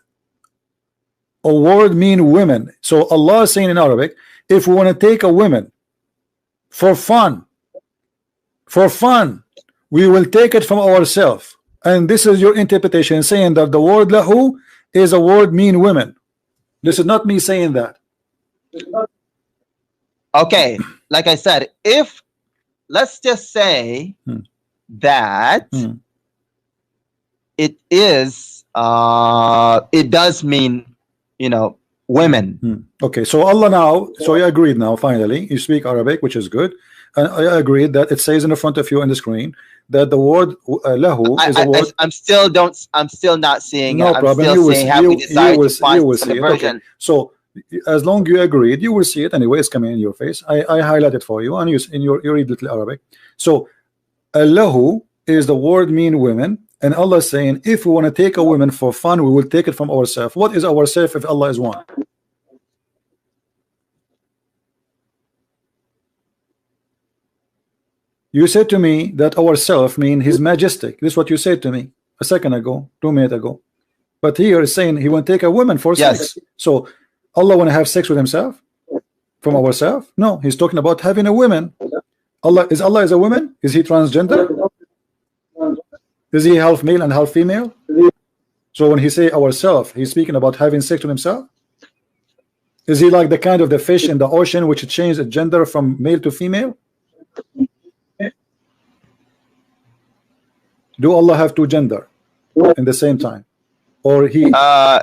a word mean women. So Allah is saying in Arabic, if we want to take a woman for fun, we will take it from ourselves. And this is your interpretation, saying that the word lahu is a word mean women. This is not me saying that. Okay, like I said, if let's just say that it is it does mean, women. Okay, so Allah now, so you agreed now, finally you speak Arabic, which is good, and I agreed that it says in the front of you on the screen that the word lahu is a word. I'm still not seeing no it. problem. I'm still saying have we decided to find some version. Okay. So as long you agreed, you will see it anyway. It's coming in your face. I highlight it for you, and you read little Arabic. So lahu is the word mean women, and Allah is saying, if we want to take a woman for fun, we will take it from ourselves. What is ourself if Allah is one? You said to me that ourself mean His Majestic. This is what you said to me a second ago, 2 minutes ago. But here is saying He want to take a woman for sex. So Allah want to have sex with Himself from ourselves? No, He's talking about having a woman. Allah is a woman? Is He transgender? Is He half male and half female? So when He say ourself, He's speaking about having sex with Himself? Is He like the kind of the fish in the ocean which changed the gender from male to female? Do Allah have two gender in the same time, or He,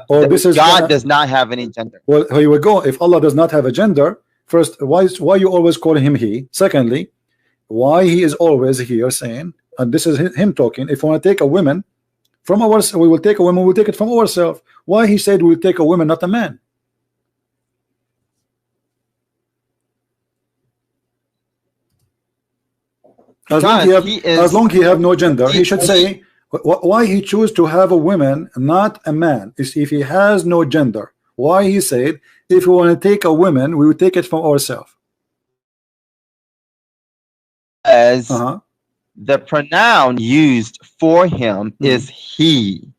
or this is God does not have any gender? Well, here we go. If Allah does not have a gender, first, why you always call Him He? Secondly, why He is always here saying, and this is Him talking, if we want to take a woman from ourselves, we will take a woman. We'll take it from ourselves. Why He said we'll take a woman, not a man? As long he have no gender, he should say Why he choose to have a woman, not a man? Is if he has no gender. Why he said, if we want to take a woman, we will take it from ourselves. As the pronoun used for him is he.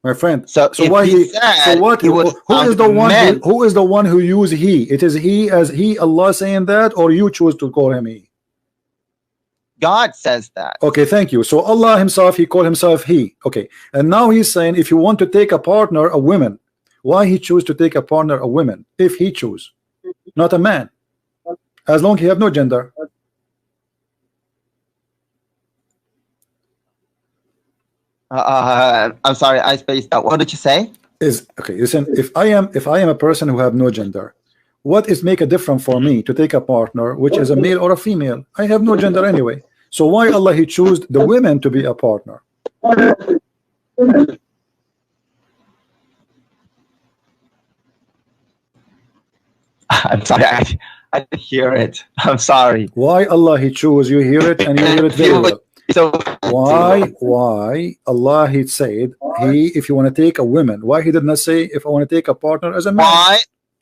My friend. So why he said, so what? Who is the one? Who is the one who use he? It is he as he, Allah saying that, or you choose to call him he? God says that. Okay, thank you. So Allah himself, he called himself he. Okay, and now he's saying, if you want to take a partner, a woman, why he choose to take a partner, a woman? If he choose, not a man, as long he have no gender. I'm sorry, I spaced out. What did you say? Is okay. Listen, if I am a person who have no gender, what is make a difference for me to take a partner which is a male or a female? I have no gender anyway. So why Allah he choose the women to be a partner? I'm sorry, I didn't hear it. I'm sorry. Why Allah he choose? You hear it and you hear it very well. So why Allah he said he, if you want to take a woman, why he did not say if I want to take a partner as a man? Why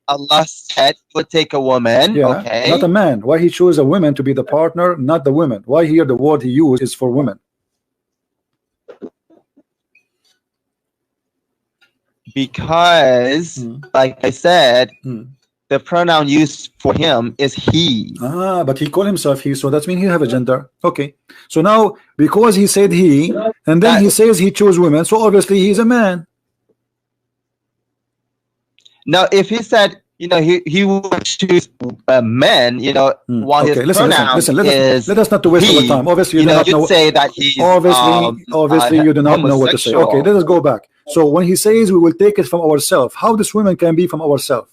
Allah said would take a woman, okay, not a man. Why he chose a woman to be the partner, not the women? Why here the word he used is for women? Because like I said, the pronoun used for him is he. But he called himself he, so that means he have a gender. Okay, so now because he said he, and then he says he chose women, so obviously he's a man. Now, if he said, you know, he would choose men, you know, while his pronoun is let us not to waste our time. Obviously, you do not know. Say that he's obviously you do not know what to say. Okay, let us go back. So when he says we will take it from ourselves, how this women can be from ourselves?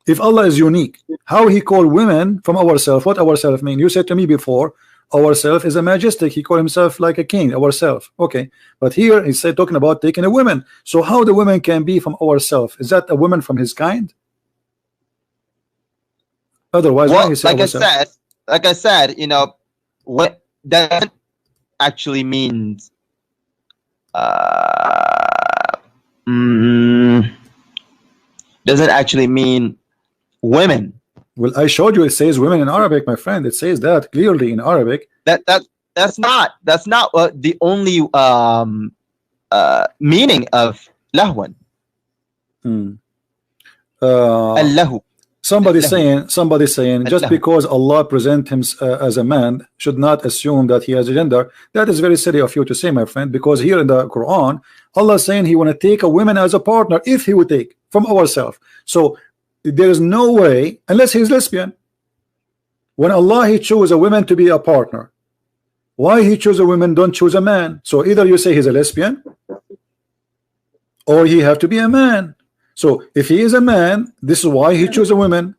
If Allah is unique, how he called women from ourselves? What ourselves mean? You said to me before, ourself is a majestic. He called himself like a king, ourself. Okay, but here he said talking about taking a woman. So how the women can be from ourself? Is that a woman from his kind? Otherwise, well, why he said like I said, you know, what that actually means. Doesn't actually mean women. Well, I showed you it says women in Arabic, my friend. It says that clearly in Arabic. That's not what the only meaning of lahwan. Allahu. Somebody saying just because Allah present him as a man should not assume that he has a gender. That is very silly of you to say, my friend, because here in the Quran, Allah is saying he want to take a woman as a partner if he would take from ourselves. So there is no way, unless he's lesbian. When Allah he chose a woman to be a partner, why he chose a woman, don't choose a man? So either you say he's a lesbian, or he have to be a man. So if he is a man, this is why he chose a woman.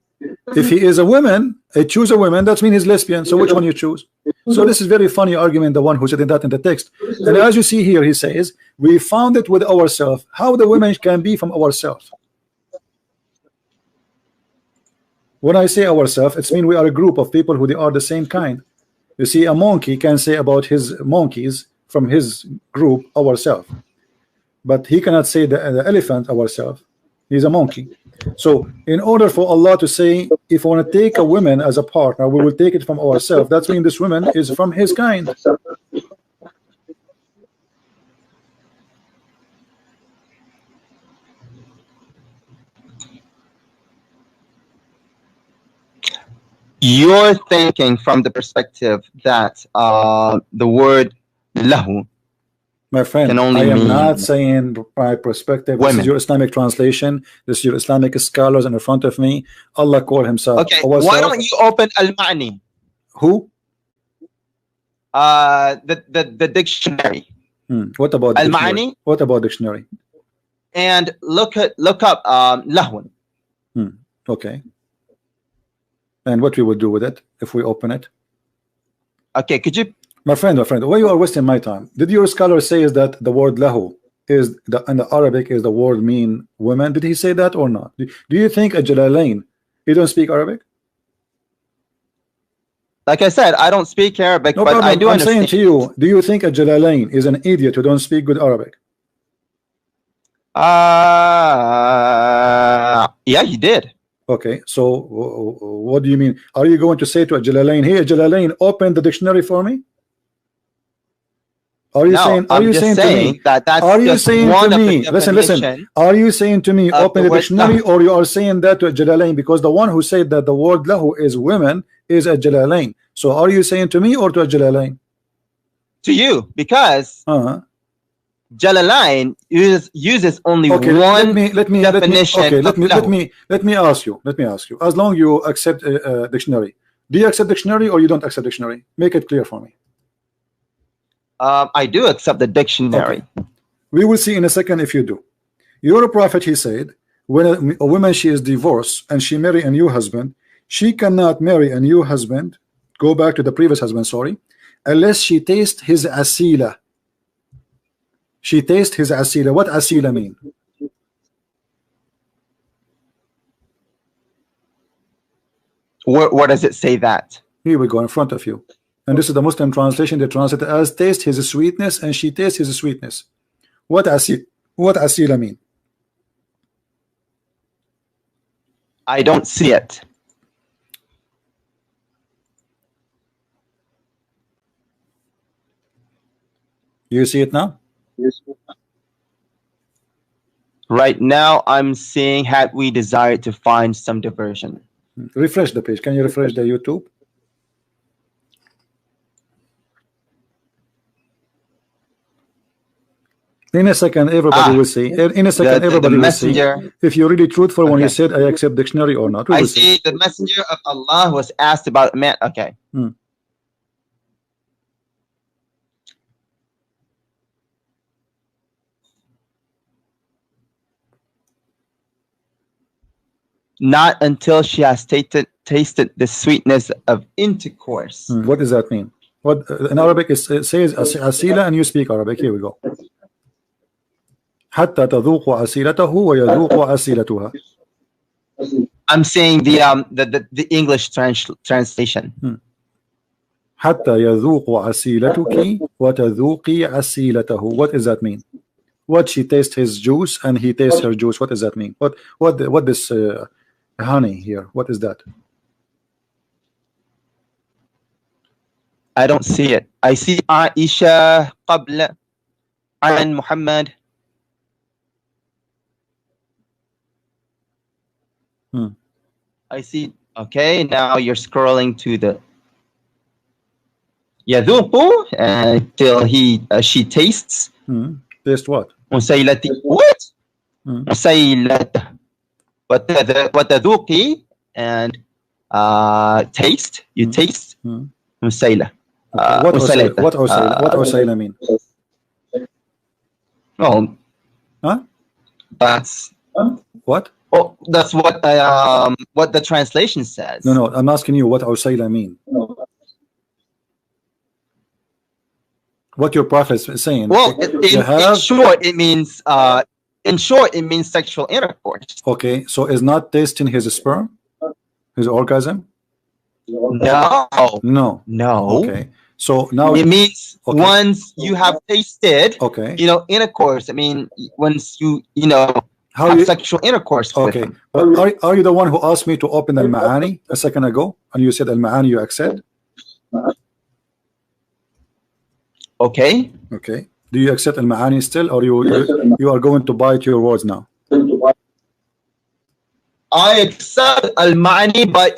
If he is a woman, he choose a woman, that means he's lesbian. So which one you choose? So this is very funny argument, the one who said that in the text. And as you see here, he says, we found it with ourselves. How the women can be from ourselves? When I say ourselves, it means we are a group of people who they are the same kind. You see, a monkey can say about his monkeys from his group ourselves, but he cannot say the elephant ourselves. He's a monkey. So in order for Allah to say, if I want to take a woman as a partner, we will take it from ourselves. That means this woman is from his kind. You're thinking from the perspective that the word lahu, my friend, I am not saying my perspective. This is your Islamic translation. This is your Islamic scholars in front of me. Allah called himself. Okay, why don't you open Al-Ma'ni? Who? The dictionary. What about Al-Ma'ni? What about dictionary? And look up lahun. Okay. And what we would do with it if we open it? Okay, could you? My friend, why you are wasting my time? Did your scholar say is that the word lahu is in the Arabic is the word mean women? Did he say that or not? Do you think a Jalalain, he don't speak Arabic? like I said, I don't speak Arabic, no but problem. I do I'm understand. saying to you, do you think a Jalalain is an idiot who don't speak good Arabic? Yeah, he did. Okay, so what do you mean? Are you going to say to a Jalalain, hey, Jalalain, open the dictionary for me? Are you saying? Are you saying to me? That's are you saying one to of me? the Listen. Are you saying to me, open the dictionary, or you are saying that to a Jalalain? Because the one who said that the word lahu is women is a Jalalain. So are you saying to me or to a Jalalain? To you, because Jalalain uses only one definition. Okay, let me ask you. As long you accept dictionary, do you accept dictionary or you don't accept dictionary? Make it clear for me. I do accept the dictionary. Okay. We will see in a second if you do. Your prophet, he said, when a woman she is divorced and she marry a new husband, she cannot marry a new husband, go back to the previous husband, sorry, unless she tastes his asila. She tastes his asila. What asila mean? Where does it say that? Here we go in front of you. And this is the Muslim translation. They translate it as taste his sweetness, and she tastes his sweetness. What asila mean? I don't see it. You see it now? Yes. Right now, I'm seeing had we desired to find some diversion. Refresh the page. Can you refresh the YouTube? In a second, everybody will see. In a second, everybody will see if you're really truthful when you said I accept dictionary or not. I see the messenger of Allah was asked about a man. Okay. Not until she has tasted the sweetness of intercourse. What does that mean? What in Arabic it says asila, and you speak Arabic. Here we go. حتى تذوق أسيلته ويذوق أسيلتها. I'm saying the English translation. حتى يذوق أسيلتك وتذوقي أسيلته. What does that mean? What she tastes his juice and he tastes her juice. What does that mean? What this honey here? What is that? I don't see it. I see Aisha قبل عن Muhammad. I see. Okay, now you're scrolling to the يذوق until she tastes. Taste what? مسيلتي. What? مسيلته. وتذوقي and taste. You taste. مسيلة. What usayla mean? Oh. Huh? That's what? Oh, that's what the translation says. No, I'm asking you what usayla mean. What your prophet is saying. Well, in short, it means sexual intercourse. Okay, so is not tasting his sperm, his orgasm? No. Okay, so now it means once you have tasted, intercourse. I mean, once you have sexual intercourse. Okay, are you the one who asked me to open al-Ma'ani a second ago, and you said al-Ma'ani you accept? Okay. Do you accept al-Ma'ani still, or you are going to bite your words now? I accept al-Ma'ani, but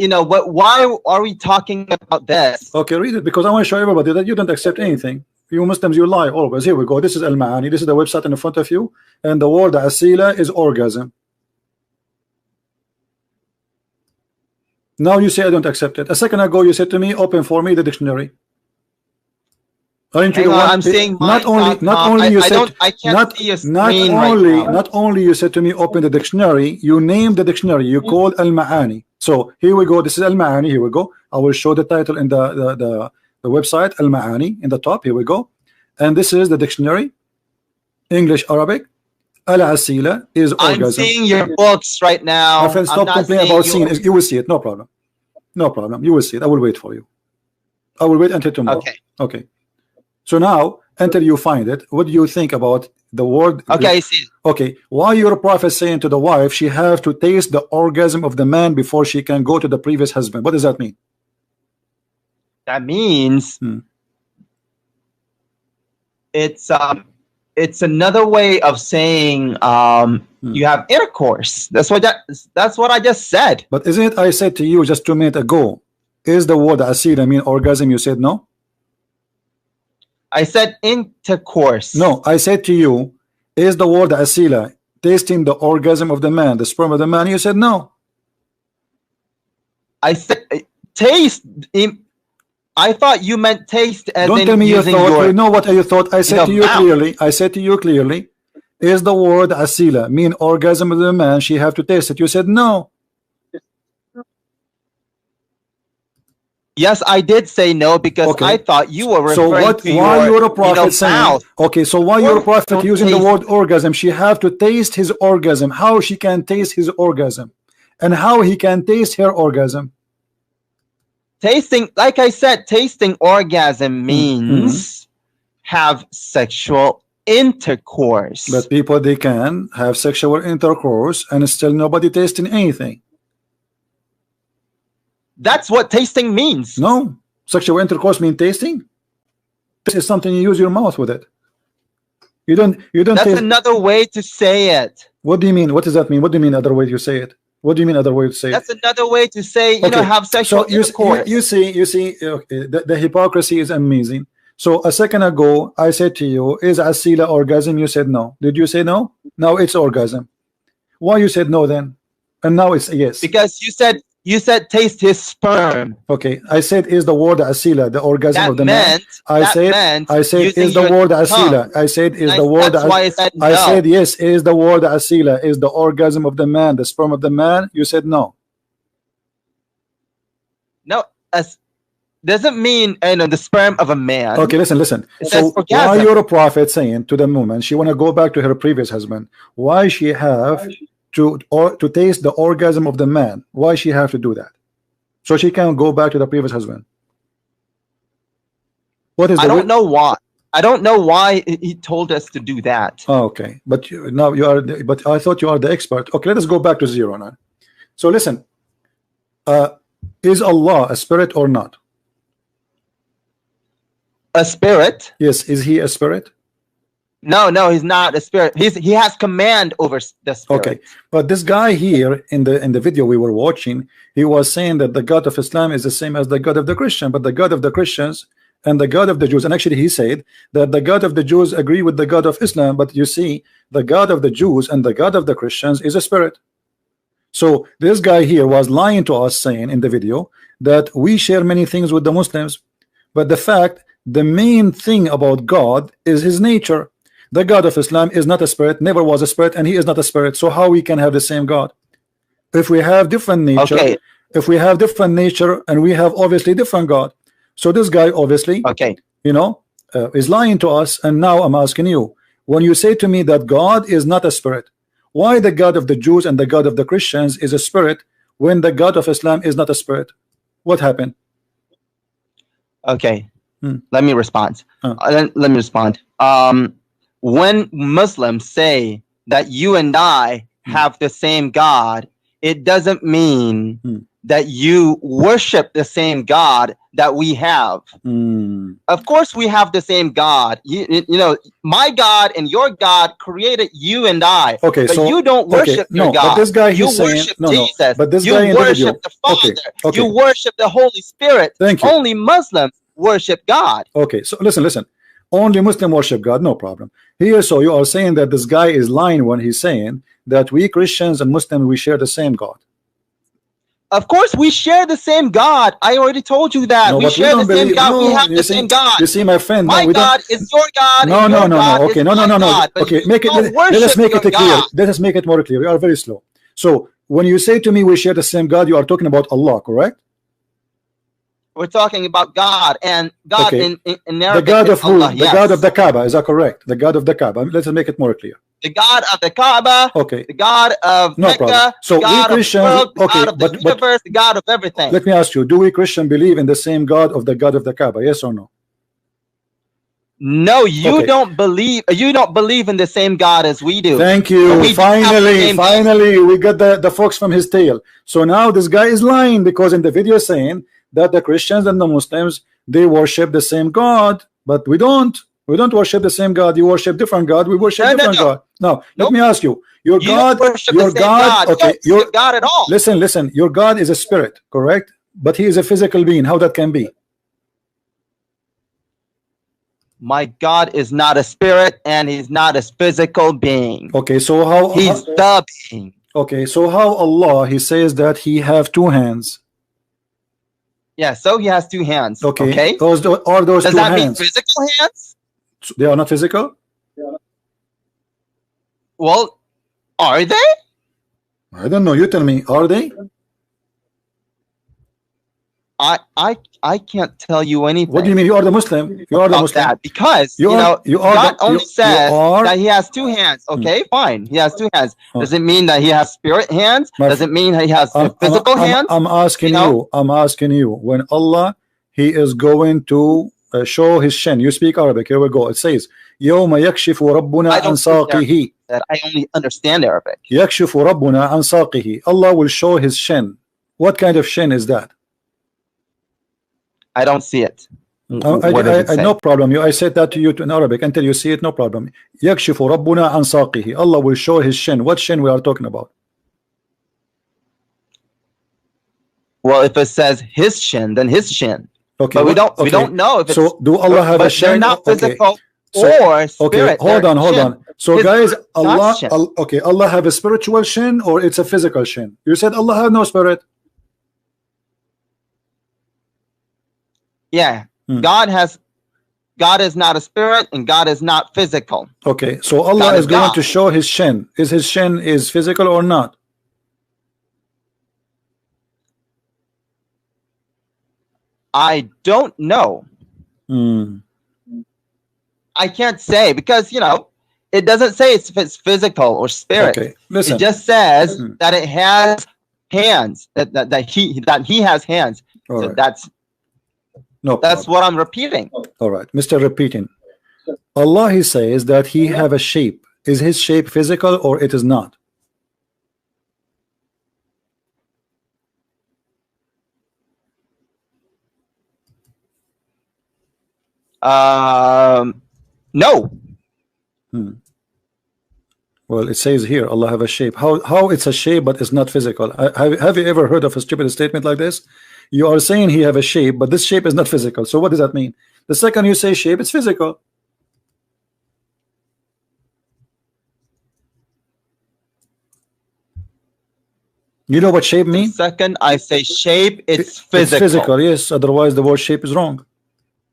why are we talking about this? Okay, read it, because I want to show everybody that you don't accept anything. You Muslims, you lie always. Here we go. This is al-Ma'ani. This is the website in front of you, and the word asila is orgasm. Now you say I don't accept it. A second ago you said to me, open for me the dictionary. Aren't you the one? I'm saying not only you said to me open the dictionary, you named the dictionary, you called al-Ma'ani. So here we go. This is al-Ma'ani. Here we go. I will show the title in the website, al-Ma'ani, in the top. Here we go. And this is the dictionary, English, Arabic. Al-Asila is orgasm. I'm seeing your books right now. My friend, stop complaining about seeing. You will see it. No problem. You will see it. I will wait for you. I will wait until tomorrow. Okay. Okay. So now, until you find it, what do you think about the word? Okay, I see. Okay. Why your prophet saying to the wife she have to taste the orgasm of the man before she can go to the previous husband? What does that mean? That means it's another way of saying you have intercourse. That's what I just said. But isn't it I said to you just 2 minutes ago, is the word asila mean orgasm? You said no. I said intercourse. No, I said to you, is the word asila tasting the orgasm of the man, the sperm of the man? You said no. I said taste. I thought you meant taste as don't in tell me you thought. You know what you thought. I said to you clearly. I said to you clearly, is the word asila mean orgasm of the man? She have to taste it. You said no. Yes, I did say no because I thought you were referring to why your, a prophet saying, mouth. Okay, so why your prophet using the word orgasm? She have to taste his orgasm. How she can taste his orgasm, and how he can taste her orgasm? Tasting, like I said, tasting orgasm means have sexual intercourse. But people, they can have sexual intercourse and still nobody tasting anything. That's what tasting means. No, sexual intercourse mean tasting. This is something you use your mouth with it. You don't. That's another way to say it. What do you mean? What does that mean? What do you mean other way you say it? What do you mean other way to say That's another way to say, you know, have sexual intercourse. You see, okay, the hypocrisy is amazing. So a second ago, I said to you, is asila orgasm? You said no. Did you say no? Now it's orgasm. Why you said no then? And now it's yes. Because you said taste his sperm. Okay, I said is the word asila the orgasm that of the meant, man? I said is the word asila. I said is the word. That's why I said no. I said yes. Is the word asila is the orgasm of the man, the sperm of the man? You said no. No, doesn't mean the sperm of a man. Okay, listen. So why you're a prophet saying to the woman she want to go back to her previous husband? Why she have to taste the orgasm of the man? Why she have to do that? So she can go back to the previous husband. What is? I don't know why. I don't know why he told us to do that. Oh, okay, but now you are. But I thought you are the expert. Okay, let us go back to zero now. So listen, is Allah a spirit or not? A spirit? Yes. Is he a spirit? No, he's not a spirit. He has command over the spirit. Okay, but this guy here in the video we were watching, he was saying that the God of Islam is the same as the God of the Christian, but the God of the Christians and the God of the Jews, and actually he said that the God of the Jews agree with the God of Islam, but you see, the God of the Jews and the God of the Christians is a spirit. So this guy here was lying to us, saying in the video that we share many things with the Muslims, but the main thing about God is his nature. The God of Islam is not a spirit, never was a spirit, and he is not a spirit. So how we can have the same God? If we have different nature, if we have different nature, and we have obviously different God. So this guy obviously, is lying to us. And now I'm asking you, when you say to me that God is not a spirit, why the God of the Jews and the God of the Christians is a spirit when the God of Islam is not a spirit? What happened? Okay, let me respond. Let me respond. When Muslims say that you and I have the same God, it doesn't mean that you worship the same God that we have. Of course we have the same God. You know, my God and your God created you and I. Okay, but so you don't worship your God. But this guy, he's you saying, worship Jesus. But this you guy worship the Father. You worship the Holy Spirit. Thank you. Only Muslims worship God. Okay, so listen. Only Muslim worship God, no problem. Here, so you are saying that this guy is lying when he's saying that we Christians and Muslims, we share the same God. Of course, we share the same God. I already told you that. We share the same God. We have the same God. You see, my friend. My God is your God. No. Okay, no. Okay, let us make it clear. Let us make it more clear. You are very slow. So when you say to me we share the same God, you are talking about Allah, correct? We're talking about God, and God in Arabic the God of who? Allah, The God of the Kaaba, is that correct? The God of the Kaaba. Let's make it more clear. the God of the Kaaba, okay, the God of no Mecca, problem. So the God we Christians, of the world, the okay, God of the universe, the God of everything. Let me ask you, do we Christian believe in the same God of the Kaaba? Yes or no? No, you don't believe. You don't believe in the same God as we do. Thank you. Finally, we got the fox from his tail. So now this guy is lying, because in the video saying that the Christians and the Muslims, they worship the same God, but we don't. We don't worship the same God. You worship different God. We worship different God. Now, let me ask you, your God, okay, your God at all. Listen. Your God is a spirit, correct? But he is a physical being. How that can be? My God is not a spirit, and he's not a physical being. Okay, so how he's the being? Okay, so how Allah, he says that he have two hands? Yeah, so he has two hands. Okay, those Does two that hands mean physical hands? They are not physical? Well, are they? I don't know. You tell me. Are they? I can't tell you anything. What do you mean? You are the Muslim. You are the Muslim. That because God only says that he has two hands. Okay, fine. He has two hands. Does it mean that he has spirit hands? Does it mean that he has physical hands? I'm asking you. I'm asking you. When Allah, he is going to show his shin. You speak Arabic. Here we go. It says, يوم يكشف ربنا عن ساقه. I only understand Arabic. يكشف ربنا عن ساقه. Allah will show his shin. What kind of shin is that? I don't see it. I no problem. I said that to you in Arabic. Until you see it, no problem. يكشف ربنا عن ساقه. Allah will show his shin. What shin we are talking about? Well, if it says his shin, then his shin. Okay, but we don't know if it's, so do Allah have a shin? They're not physical or spirit. Okay, hold on. So guys, Allah have a spiritual shin, or it's a physical shin? You said Allah have no spirit. Yeah, God is not a spirit, and God is not physical. Okay, so Allah is going to show his shin. Is his shin is physical or not? I don't know. I can't say, because it doesn't say if it's physical or spirit. Okay, listen. It just says that it has hands. That he has hands. All so right. That's what I'm repeating. All right, Mr. Repeating. Allah, he says that he have a shape. Is his shape physical or it is not? No. Well, it says here Allah have a shape. How it's a shape but it's not physical? Have you ever heard of a stupid statement like this? You are saying he have a shape, but this shape is not physical. So what does that mean? The second you say shape, it's physical. You know what shape means? Second I say shape, it's physical. It's physical, yes. Otherwise the word shape is wrong.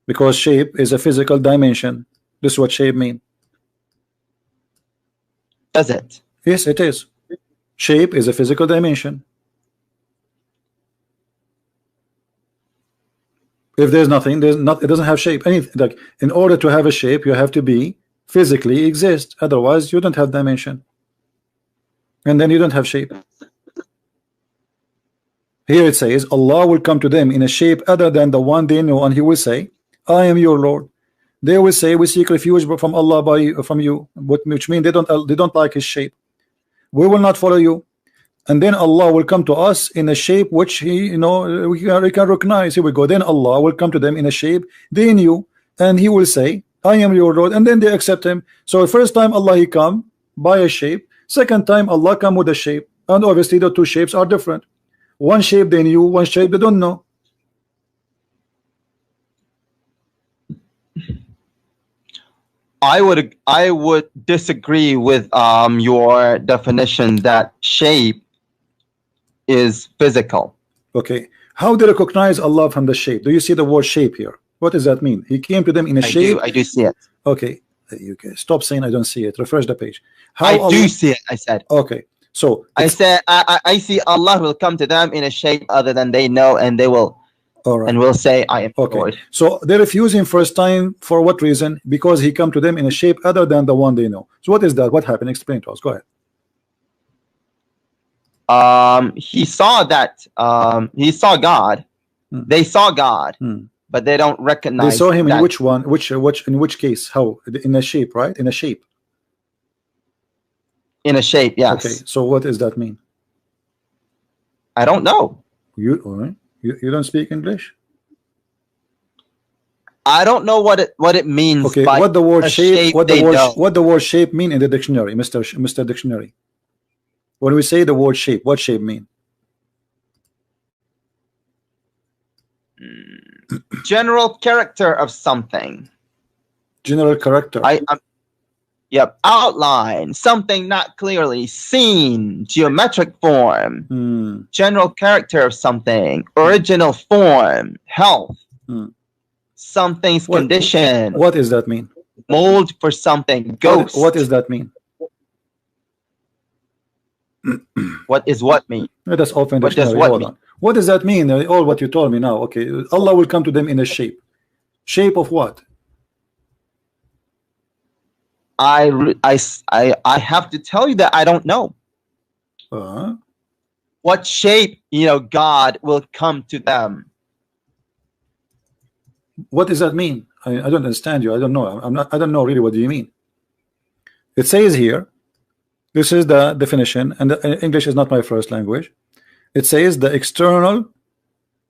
Because shape is a physical dimension. This is what shape means. Does it? Yes, it is. Shape is a physical dimension. If there's nothing, it doesn't have shape. Anything like, in order to have a shape, you have to be physically exist. Otherwise, you don't have dimension. And then you don't have shape. Here it says, Allah will come to them in a shape other than the one they know, and he will say, I am your Lord. They will say, we seek refuge from Allah from you, which means they don't like his shape. We will not follow you. And then Allah will come to us in a shape which we can recognize. Here we go. Then Allah will come to them in a shape they knew, and he will say, I am your Lord, and then they accept him. So the first time Allah he come by a shape, second time Allah come with a shape, and obviously the two shapes are different. One shape they knew, one shape they don't know. I would disagree with your definition that shape is physical. Okay, how do you recognize Allah from the shape? Do you see the word shape here? What does that mean? He came to them in a shape. I do see it. Okay, you can stop saying I don't see it. Refresh the page. I do see it. I said. Okay, so I said I see Allah will come to them in a shape other than they know, and they will All right. and will say, I am okay. Lord. So they refuse him first time for what reason? Because he come to them in a shape other than the one they know. So what is that? What happened? Explain to us. Go ahead. He saw that he saw God. They saw God, but they don't recognize. They saw him that. in which one? In which case? How? In a shape, right? In a shape. In a shape, yes. Okay. So what does that mean? I don't know. You don't speak English? I don't know what it means. Okay. What the word shape? What the word shape mean in the dictionary, Mr. Dictionary? When we say the word shape, what shape mean? General character of something. General character. Yep. Outline. Something not clearly seen. Geometric form. General character of something. Original form. Health. Something's condition. What does that mean? Mold for something. Ghost. What does that mean? What is what mean? Let us open the dictionary. What does that mean? All what you told me now. Okay, Allah will come to them in a shape. Shape of what? I have to tell you that I don't know. What shape, God will come to them. What does that mean? I don't understand you. I don't know. I don't know really what do you mean. It says here, this is the definition, and English is not my first language. It says the external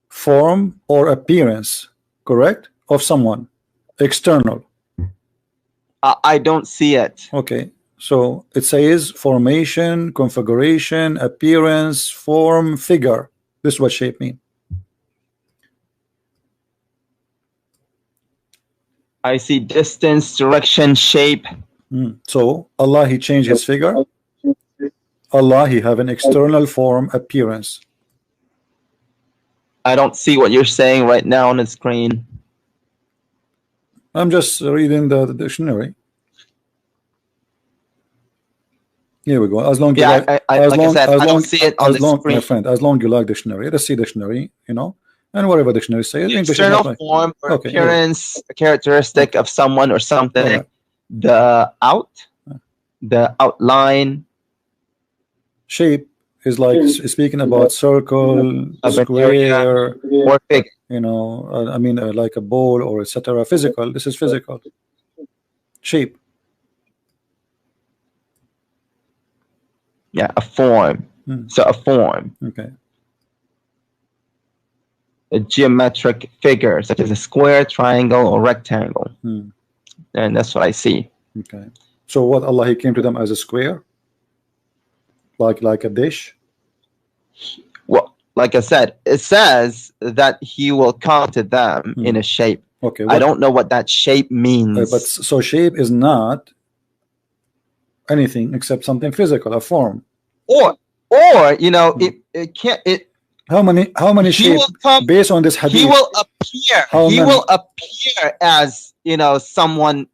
form or appearance, correct, of someone. External. I don't see it. Okay, so it says formation, configuration, appearance, form, figure. This is what shape mean. I see distance, direction, shape. So Allah, he changed his figure. Allah, he have an external form, appearance. I don't see what you're saying right now on the screen. I'm just reading the dictionary. Here we go. As long I don't see it on the screen. My friend, as long you like dictionary, let's see dictionary, and whatever dictionary says. The external form or appearance, a characteristic of someone or something. The outline. Shape is like speaking about circle, square, or figure. Like a ball or etc. Physical. This is physical. Shape. Yeah, a form. So a form. Okay. A geometric figure, such as a square, triangle, or rectangle. And that's what I see. Okay. So what, Allah, he came to them as a square? Like a dish? Well, like I said, it says that he will come to them in a shape. Okay. I don't know what that shape means. But so shape is not anything except something physical, a form. Or it can't. How many shapes based on this hadith? He will appear. Will appear as someone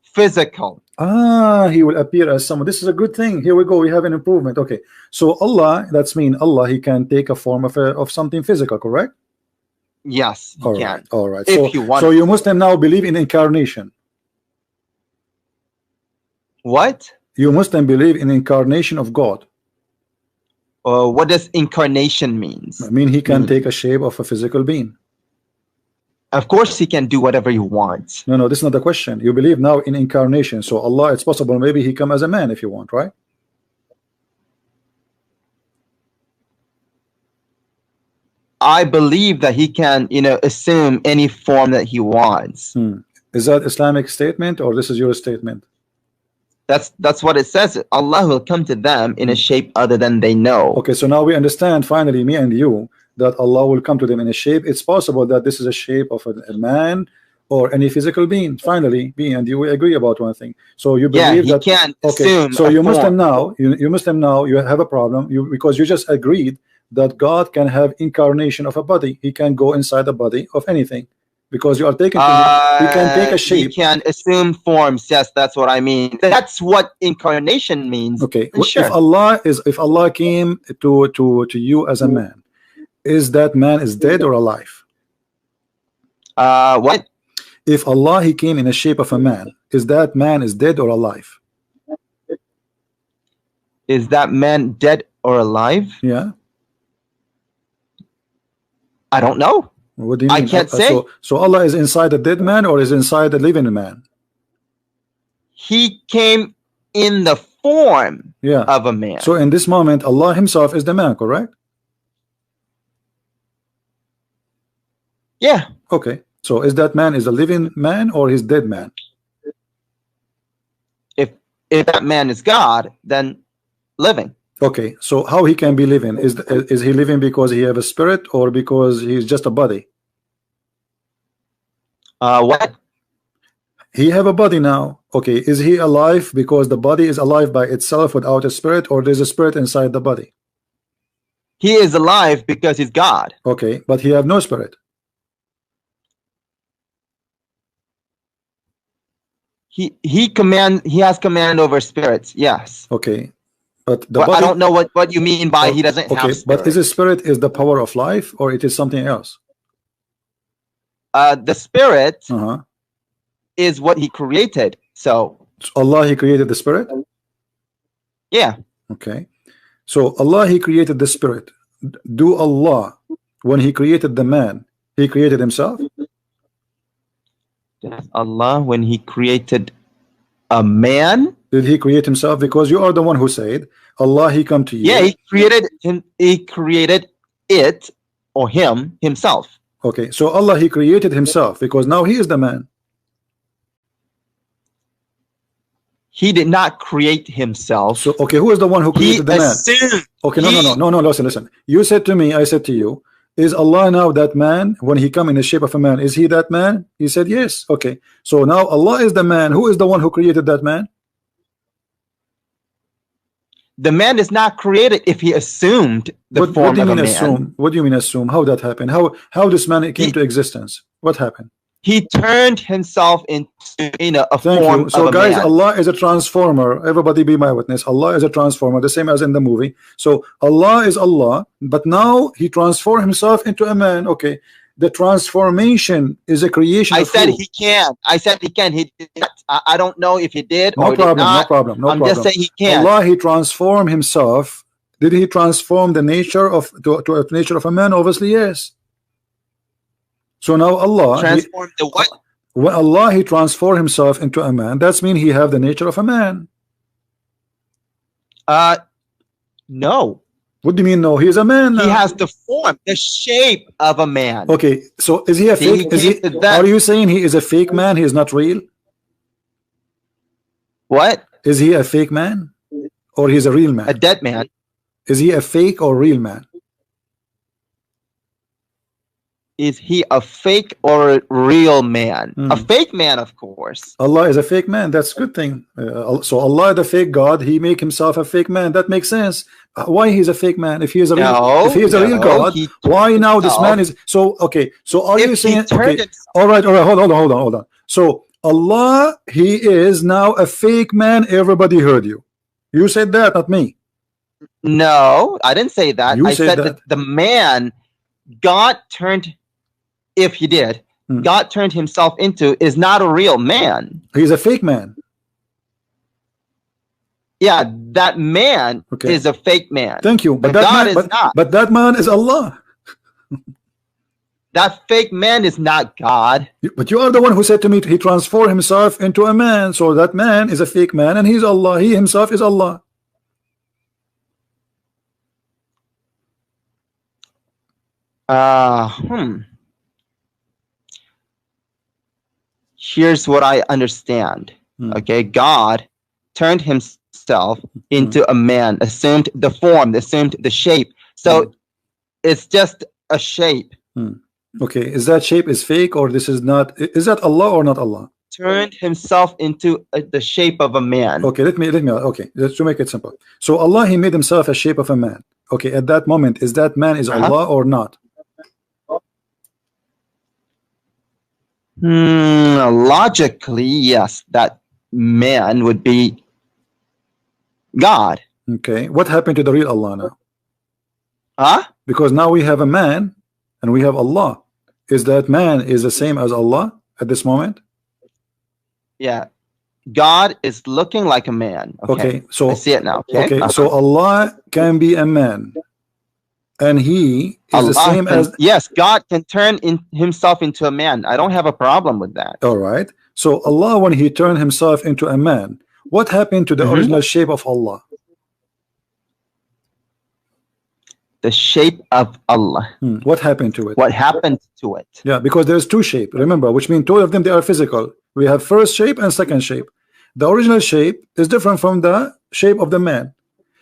physical. He will appear as someone. This is a good thing. Here we go. We have an improvement. Okay, so Allah, that's mean Allah, he can take a form of something physical, correct? Yes, he can. All right. If you want. So you Muslim now believe in incarnation. What? You Muslim believe in incarnation of God. What does incarnation means? I mean, he can take a shape of a physical being. Of course, he can do whatever he wants. No, this is not the question. You believe now in incarnation. So Allah, it's possible maybe he come as a man if you want, right? I believe that he can, assume any form that he wants. Is that Islamic statement or this is your statement? That's what it says. Allah will come to them in a shape other than they know. Okay, so now we understand finally, me and you, that Allah will come to them in a shape. It's possible that this is a shape of a man or any physical being. Finally, me and you, we agree about one thing. So you believe that can okay. So you Muslim now, you Muslim now, you have a problem. Because you just agreed that God can have incarnation of a body. He can go inside the body of anything. Because you are taking, he can take a shape. He can assume forms. Yes, that's what I mean. That's what incarnation means. Okay, sure. If Allah came to you as a man, is that man is dead or alive? What? If Allah he came in the shape of a man, is that man is dead or alive? Is that man dead or alive? Yeah. I don't know. What do you mean? I can't say. So Allah is inside a dead man or is inside a living man? He came in the form Yeah. of a man. So in this moment, Allah himself is the man, correct? Yeah. Okay. So is that man is a living man or is dead man? If that man is God, then living. Okay. So how he can be living? Is he living because he have a spirit or because he's just a body? What? He have a body now. Okay. Is he alive because the body is alive by itself without a spirit, or there's a spirit inside the body? He is alive because he's God. Okay. But he have no spirit. He has command over spirits. Yes. Okay. But the But body, I don't know what you mean by he doesn't have spirit. But is a spirit is the power of life or it is something else? The spirit Uh-huh. is what he created. So Allah he created the spirit? yeah. Okay. So Allah he created the spirit. Do Allah, when he created the man, he created himself? Allah, when he created a man, did he create himself? Because you are the one who said Allah he come to you. Yeah, he created him. He created it or himself. Okay, so Allah he created himself because now he is the man. He did not create himself. So okay, who is the one who created the man? Okay, no, listen. You said to me, I said to you, is Allah now that man when he come in the shape of a man? Is he that man? He said yes. Okay, so now Allah is the man. Who is the one who created that man? The man is not created if he assumed the form what do you of mean a man. assume? What do you mean assume? How that happened? How this man came to existence? What happened? He turned himself into a Thank form you. So of a guys, man. Allah is a transformer. Everybody be my witness. Allah is a transformer, the same as in the movie. So Allah is Allah, but now he transformed himself into a man. Okay, the transformation is a creation. I said who? he can. I said he can. He did not. I don't know if he did No or problem. did not. No problem. No I'm problem. just saying he can. Allah he transformed himself. Did he transform the nature of to a nature of a man? Obviously yes. So now Allah transformed the what? When Allah he transformed himself into a man, that's mean he have the nature of a man. No. What do you mean no? He is a man now. He has the form, the shape of a man. Okay, so is he a See, fake? Are you saying he is a fake man? He is not real? What? Is he a fake man? Or he's a real man? A dead man. Is he a fake or real man? Is he a fake or a real man? A fake man, of course. Allah is a fake man. That's a good thing. So Allah, the fake God, he make himself a fake man. That makes sense. Why he's a fake man? If he is a real God, why now this man is so? Okay, so are you saying? Okay, all right. Hold on. So Allah, he is now a fake man. Everybody heard you. You said that, not me. No, I didn't say that. You I said that the man God turned. If he did, God turned himself into is not a real man. He's a fake man. Yeah, that man is a fake man. Thank you. But that man is not. But that man is Allah. That fake man is not God. But you are the one who said to me he transformed himself into a man. So that man is a fake man and he's Allah. He himself is Allah. Here's what I understand. Okay, God turned himself into a man, assumed the form, assumed the shape. So it's just a shape. Okay, is that shape is fake or this is not? Is that Allah or not Allah? Turned himself into the shape of a man. Okay, let me okay, to make it simple. So Allah he made himself a shape of a man. Okay, at that moment, is that man is Allah or not? Logically, yes, that man would be God. Okay, what happened to the real Allah now? Huh? Because now we have a man and we have Allah. is that man is the same as Allah at this moment? Yeah. God is looking like a man. Okay, so I see it now. Okay, so Allah can be a man, and He is the same as. Yes, God can turn himself into a man. I don't have a problem with that. All right. So Allah, when He turned Himself into a man, what happened to the original shape of Allah? The shape of Allah. What happened to it? What happened to it? Yeah, because there's two shapes. Remember, which means two of them, they are physical. We have first shape and second shape. The original shape is different from the shape of the man.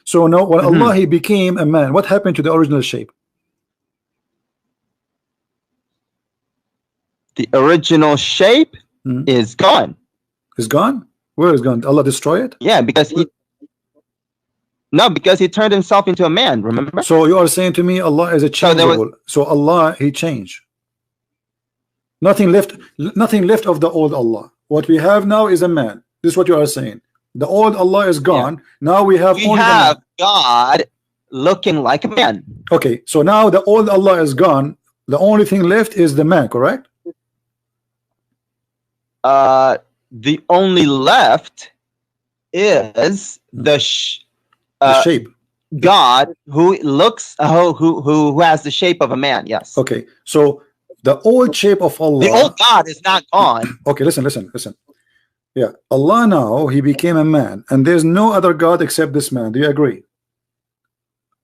So now when Allah He became a man, what happened to the original shape? The original shape is gone. Is gone? Where is gone? Allah destroy it? Yeah, because He turned himself into a man, remember? So you are saying to me Allah is a changeable. So Allah He changed. Nothing left of the old Allah. What we have now is a man. This is what you are saying. The old Allah is gone. Yeah. Now we have God looking like a man. Okay, so now the old Allah is gone. The only thing left is the man, correct? The only left is the shape. God who looks who has the shape of a man. Yes. Okay, so the old shape of Allah. The old God is not gone. Okay, listen. Yeah, Allah now He became a man, and there's no other God except this man. Do you agree?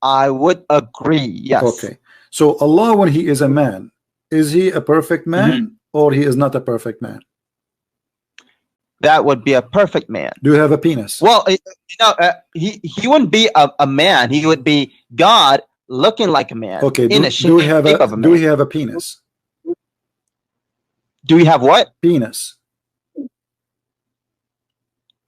I would agree. Yes. Okay, so Allah, when He is a man, is He a perfect man or He is not a perfect man? That would be a perfect man. Do you have a penis? Well, he wouldn't be a man. He would be God looking like a man. Okay. Do we have a penis? Do we have what? Penis.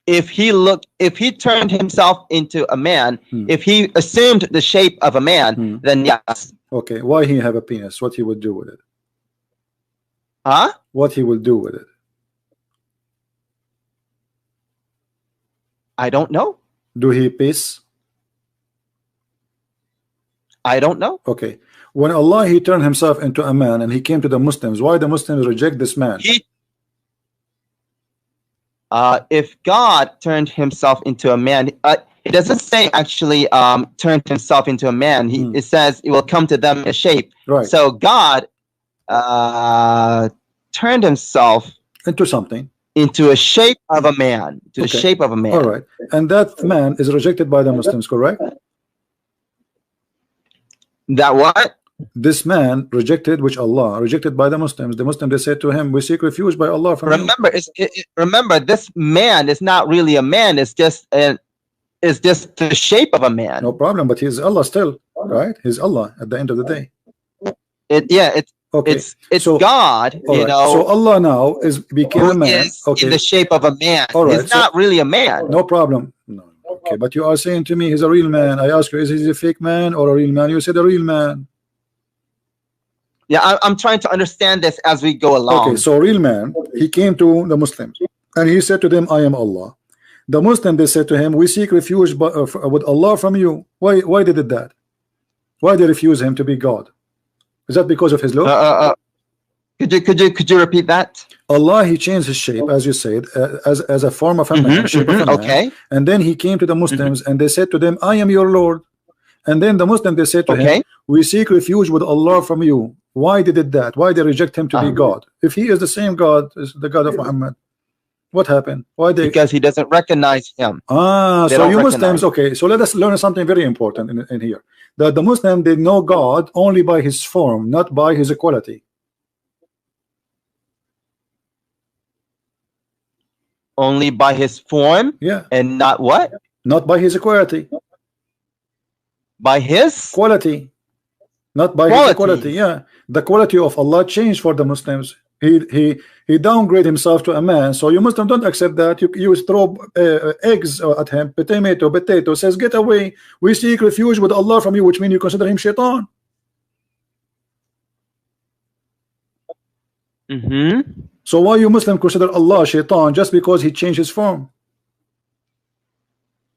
If he turned himself into a man, if he assumed the shape of a man, then yes. Okay. Why he have a penis? What he would do with it? Huh? What he will do with it? I don't know. Do he piss? I don't know. Okay. When Allah He turned Himself into a man and He came to the Muslims, why the Muslims reject this man? If God turned Himself into a man, it doesn't say actually turned Himself into a man. It says it will come to them in a shape. Right. So God turned Himself into something. Into a shape of a man. To the shape of a man. All right. And that man is rejected by the Muslims, correct? That what? This man rejected, which Allah rejected by the Muslims. The Muslims, they said to him, we seek refuge by Allah from remember, this man is not really a man. It's just the shape of a man. No problem, but he's Allah still, right? He's Allah at the end of the day. Okay. It's God, right. So Allah now became a man. In the shape of a man. All right. He's not really a man. No problem. No. Okay, but you are saying to me he's a real man. I ask you, is he a fake man or a real man? You said a real man. Yeah, I'm trying to understand this as we go along. Okay, so real man, he came to the Muslims and he said to them, I am Allah. The Muslims, they said to him, we seek refuge with Allah from you. Why they did that? Why they refuse him to be God? Is that because of his look? Could you repeat that? Allah, He changed His shape, as you said, as a form of a man, shape of a man. Okay. And then He came to the Muslims and they said to them, I am your Lord. And then the Muslims, they said to him, we seek refuge with Allah from you. Why they did that? Why they reject him to be God? If he is the same God as the God of Muhammad, what happened? Why they? Because he doesn't recognize him. So you Muslims, okay. So let us learn something very important in here. That the Muslim, they know God only by His form, not by His equality. Only by His form? Yeah. And not what? Not by His equality. By His quality, not by His equality. Yeah, the quality of Allah changed for the Muslims. He downgraded Himself to a man. So you Muslims don't accept that. You throw eggs at him, potato says, get away. We seek refuge with Allah from you, which means you consider him shaitan. So why you Muslim consider Allah shaitan just because he changed his form?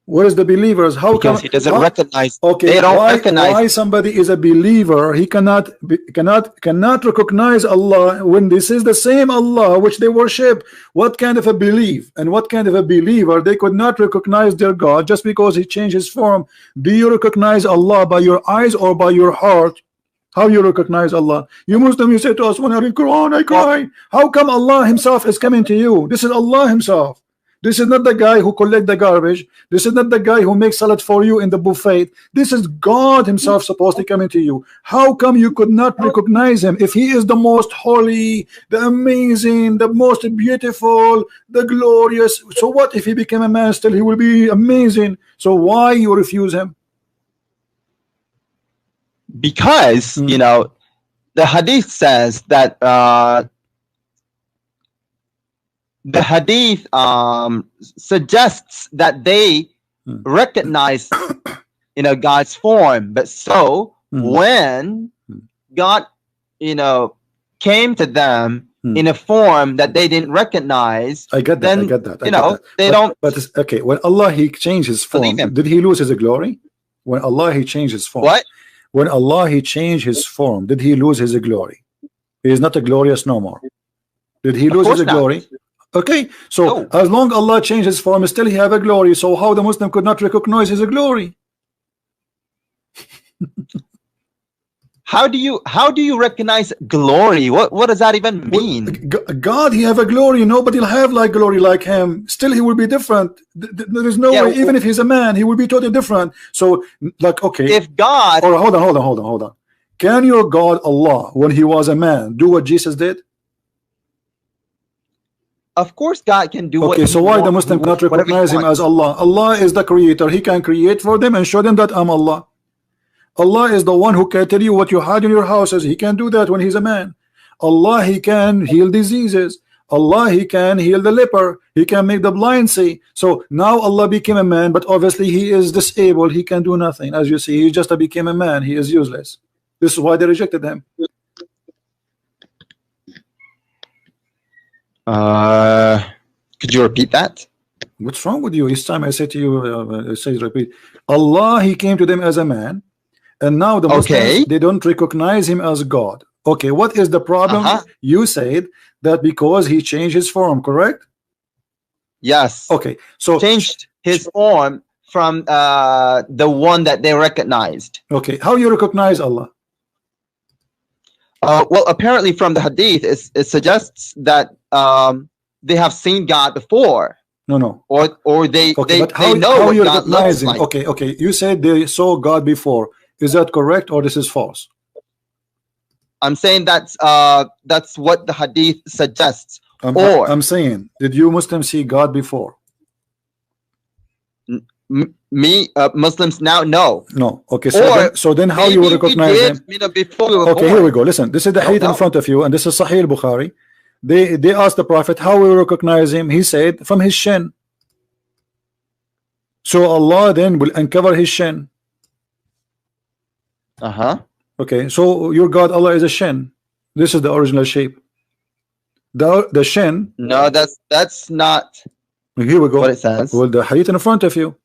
What is the believers? How because come he doesn't recognize? Okay, they don't recognize why somebody is a believer, he cannot recognize Allah when this is the same Allah which they worship? What kind of a belief and what kind of a believer they could not recognize their God just because he changed his form? Do you recognize Allah by your eyes or by your heart? How you recognize Allah? You Muslim, you say to us, when I read Quran I cry. How come Allah himself is coming to you? This is Allah himself. This is not the guy who collect the garbage. This is not the guy who makes salad for you in the buffet. This is God himself supposedly coming to you. How come you could not recognize him if he is the most holy, the amazing, the most beautiful, the glorious? So what if he became a man? Still he will be amazing. So why you refuse him? Because you know, the hadith says that the hadith suggests that they recognize, you know, God's form. But so when God, you know, came to them in a form that they didn't recognize, I get that. then, I get that. you know, they don't. But it's, okay, when Allah he changed his form, did he lose his glory? When Allah he changed his form. What? When Allah he changed his form, did he lose his glory? He is not a glorious no more. Did he lose his glory? Okay, so as long Allah changed his form, still he have a glory. So how the Muslim could not recognize his glory? How do you recognize glory? What does that even mean? God, he have a glory. Nobody will have like glory like him. Still, he will be different. There is no way. Even if he's a man, he will be totally different. So, like, okay. If God, or hold on. Can your God Allah, when he was a man, do what Jesus did? Of course, God can do. Okay, so why the Muslim cannot recognize him as Allah? Allah is the creator. He can create for them and show them that I'm Allah. Allah is the one who can tell you what you had in your houses. He can do that when he's a man. Allah, he can heal diseases. Allah, he can heal the leper. He can make the blind see. So now Allah became a man, but obviously he is disabled. He can do nothing. As you see, he just became a man. He is useless. This is why they rejected him. Could you repeat that? What's wrong with you? Each time I say to you, say repeat. Allah, he came to them as a man. And now the Muslims, they don't recognize him as God. Okay, what is the problem? You said that because he changed his form, correct? Yes. Okay, so changed his form from the one that they recognized. Okay, how you recognize Allah? Well, apparently from the hadith, it suggests that they have seen God before. No. Or they but they know what God looks like. Okay. You said they saw God before. Is that correct or this is false? I'm saying that's what the hadith suggests. I'm saying, did you Muslims see God before? Muslims now, no. Okay, so then how you recognize him? Okay, here we go. Listen, this is the hadith in front of you, and this is Sahih Bukhari. They asked the Prophet how we recognize him. He said from his shin. So Allah then will uncover his shin. Okay, so your God Allah is a shin. This is the original shape. The shin. No, that's not. Here we go. What it says. Well, the hadith in front of you.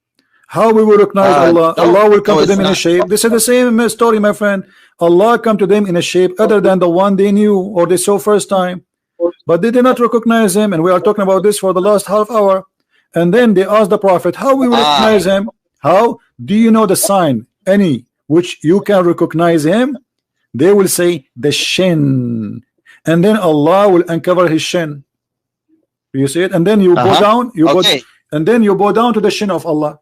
How we will recognize Allah? Allah will come to them in a shape. This is the same story, my friend. Allah come to them in a shape other than the one they knew or they saw first time. But they did not recognize him, and we are talking about this for the last half hour. And then they asked the Prophet, how we will recognize him? How? Do you know the sign? Any which you can recognize him? They will say the shin, and then Allah will uncover his shin. You see it, and then you go down. And then you bow down to the shin of Allah.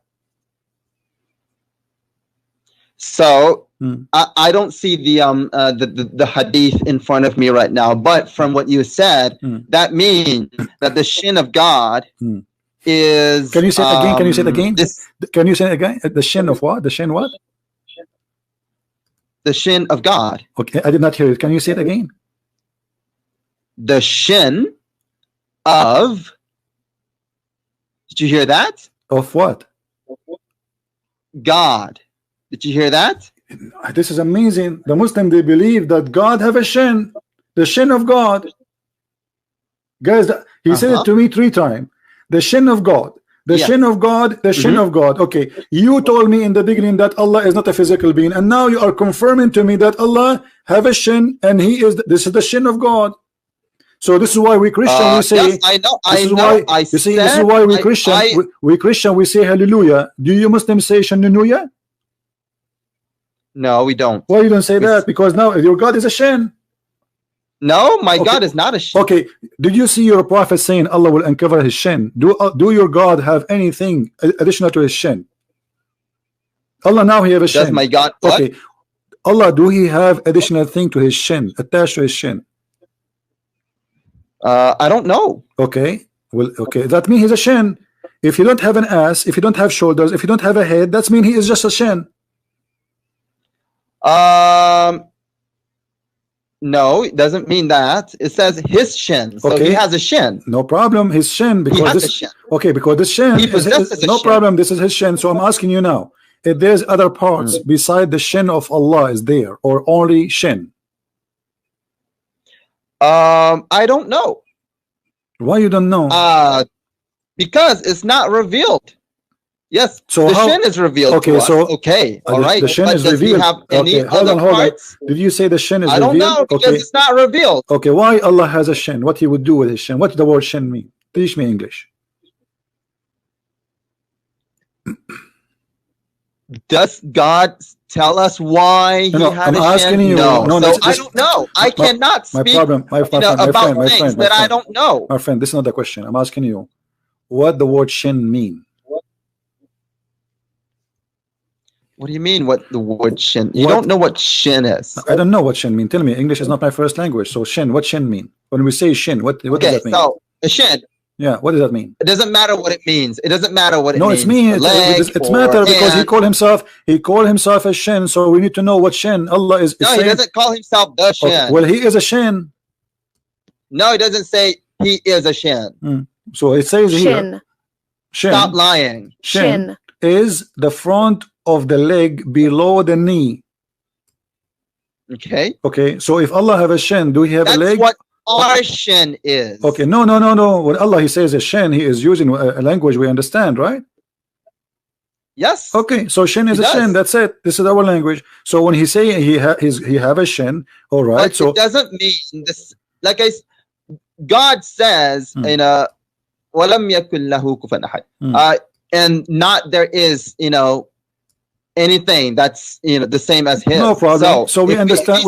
So I don't see the hadith in front of me right now, but from what you said, that means that the shin of God is. Can you say it again? Can you say it again? Can you say it again? The shin of what? The shin what? The shin of God. Okay, I did not hear it. Can you say it again? The shin of. Did you hear that? Of what? God. Did you hear that? This is amazing. The Muslim, they believe that God have a shin, the shin of God. Guys, he said it to me 3 times. The shin of God. The shin of God, the shin of God. Okay, you told me in the beginning that Allah is not a physical being, and now you are confirming to me that Allah have a shin, and He is. This is the shin of God. So this is why we Christian we say. Yes, I know. I know. Why, you see, this is why we Christian. We Christian we say hallelujah. Do you Muslims say shannuya? No, we don't. Why you don't say that? Because now your God is a shin. No, my God is not a shin. Okay, did you see your prophet saying Allah will uncover his shin? Do your God have anything additional to his shin? Allah now he have a shin. Does my God what? Okay, Allah, do he have additional thing to his shin, attached to his shin? I don't know. Okay, well, okay, that means he's a shin. If you don't have an ass, if you don't have shoulders, if you don't have a head, that's mean he is just a shin. No, it doesn't mean that. It says his shin, so he has a shin. No problem, his shin, because he has this a shin. Okay, because this shin is no problem. This is his shin. So I'm asking you now, if there's other parts beside the shin of Allah is there, or only shin? I don't know. Why you don't know? Because it's not revealed. Yes, so the shin is revealed. Okay, to us. so okay, all right. The shin is revealed. Okay, hold on. Did you say the shin is revealed? I don't know, because it's not revealed. Okay, why Allah has a shin? What He would do with his shin? What does the word shin mean? Teach me English. Does God tell us why He had a shin? You. No, so I don't know. I cannot speak about things that I don't know. My friend, this is not the question. I'm asking you, what the word shin mean? What do you mean, what the word shin? You don't know what shin is. I don't know what shin mean. Tell me, English is not my first language. So shin, what shin mean? When we say shin, what does that mean? So a shin. Yeah, what does that mean? It doesn't matter what it means. It doesn't matter what it means. No, it's me. It's matter because he called himself a shin. So we need to know what shin Allah is. No, he doesn't call himself the shin. Okay. Well, he is a shin. No, he doesn't say he is a shin. So it says shin. Here. Shin. Stop lying. Shin is the front of the leg below the knee. Okay. Okay. So if Allah have a shin, do He have a leg? That's what our shin is. Okay. No. When Allah He says a shin, He is using a language we understand, right? Yes. Okay. So shin is a shin. That's it. This is our language. So when He say he have a shin, all right. But so it doesn't mean this. Like God says in a وَلَمْ يَكُنْ لَهُ كُفُوًا أَحَدٌ. And not there is, anything that's the same as his. No problem. So we understand.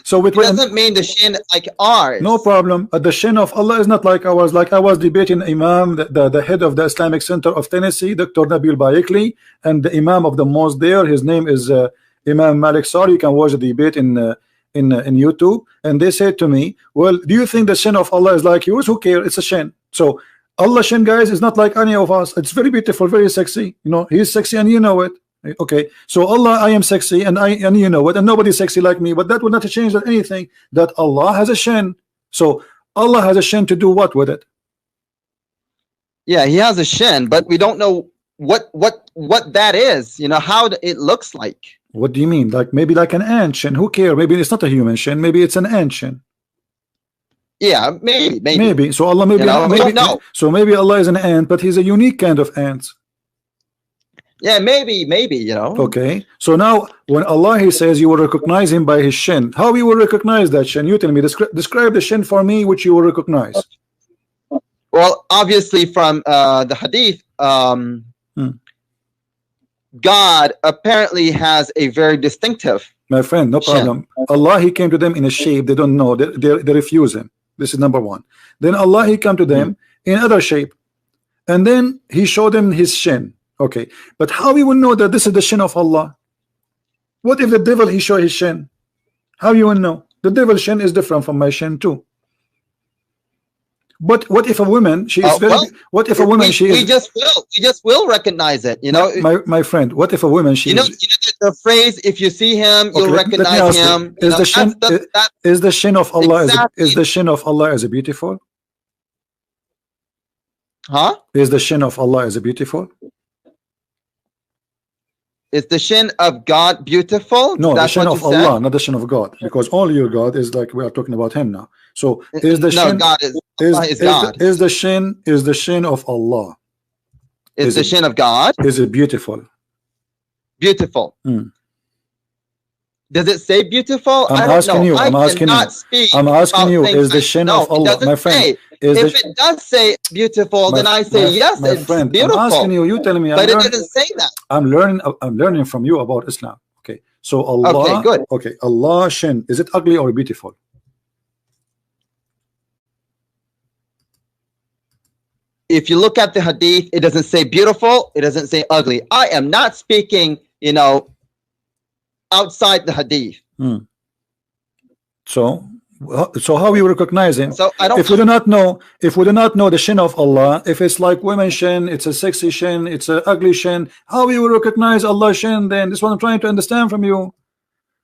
So it doesn't mean the shin like ours. No problem. The shin of Allah is not like ours. Like I was debating Imam, the head of the Islamic Center of Tennessee, Dr. Nabil Bayekli, and the Imam of the mosque there. His name is Imam Malik Sari. You can watch the debate in YouTube. And they said to me, "Well, do you think the shin of Allah is like yours? Who cares? It's a shin." So Allah shin, guys, is not like any of us. It's very beautiful, very sexy. He's sexy and you know it. Okay, so Allah, I am sexy and you know it, and nobody's sexy like me, but that will not change anything that Allah has a shin. So Allah has a shin to do what with it? Yeah, He has a shin, but we don't know what that is. How it looks like. What do you mean? Like maybe like an ant shin? Who cares? Maybe it's not a human shin. Maybe it's an ant shin. Yeah, maybe. So Allah maybe no. So maybe Allah is an ant, but He's a unique kind of ant. Yeah, maybe. Okay. So now when Allah He says you will recognize Him by His shin, how you will recognize that shin? You tell me. Describe the shin for me, which you will recognize. Well, obviously from the hadith, God apparently has a very distinctive. My friend, no problem. Allah He came to them in a shape they don't know. They refuse Him. This is number one. Then Allah He come to them in other shape, and then He showed them His shin. Okay, but how we will know that this is the shin of Allah? What if the devil He show his shin? How you will know? The devil's shin is different from my shin too. But what if a woman she is very? What if a woman she is? We just will recognize it. My friend. What if a woman she? The phrase, if you see him, you'll recognize him. Is the shin? Is the shin of Allah? Is the shin of Allah as beautiful? Huh? Is the shin of Allah as beautiful? Is the shin of God beautiful? No, the shin of Allah, not the shin of God, because only your God is like we are talking about Him now. So is the shin? God is God. Is the shin of Allah? Is the shin of God? Is it beautiful? Beautiful. Does it say beautiful? I'm asking you. I'm asking you. Is the shin of Allah, my friend? If it does say beautiful, then I say yes, it's beautiful. I'm asking you. You tell me. But it doesn't say that. I'm learning from you about Islam. Okay. So Allah. Okay, good. Okay. Allah shin. Is it ugly or beautiful? If you look at the hadith, it doesn't say beautiful. It doesn't say ugly. I am not speaking, outside the hadith. So how we recognize him? So I don't. If we do not know the shin of Allah, if it's like women shin, it's a sexy shin, it's a ugly shin, how we will recognize Allah's shin then? This is what I'm trying to understand from you.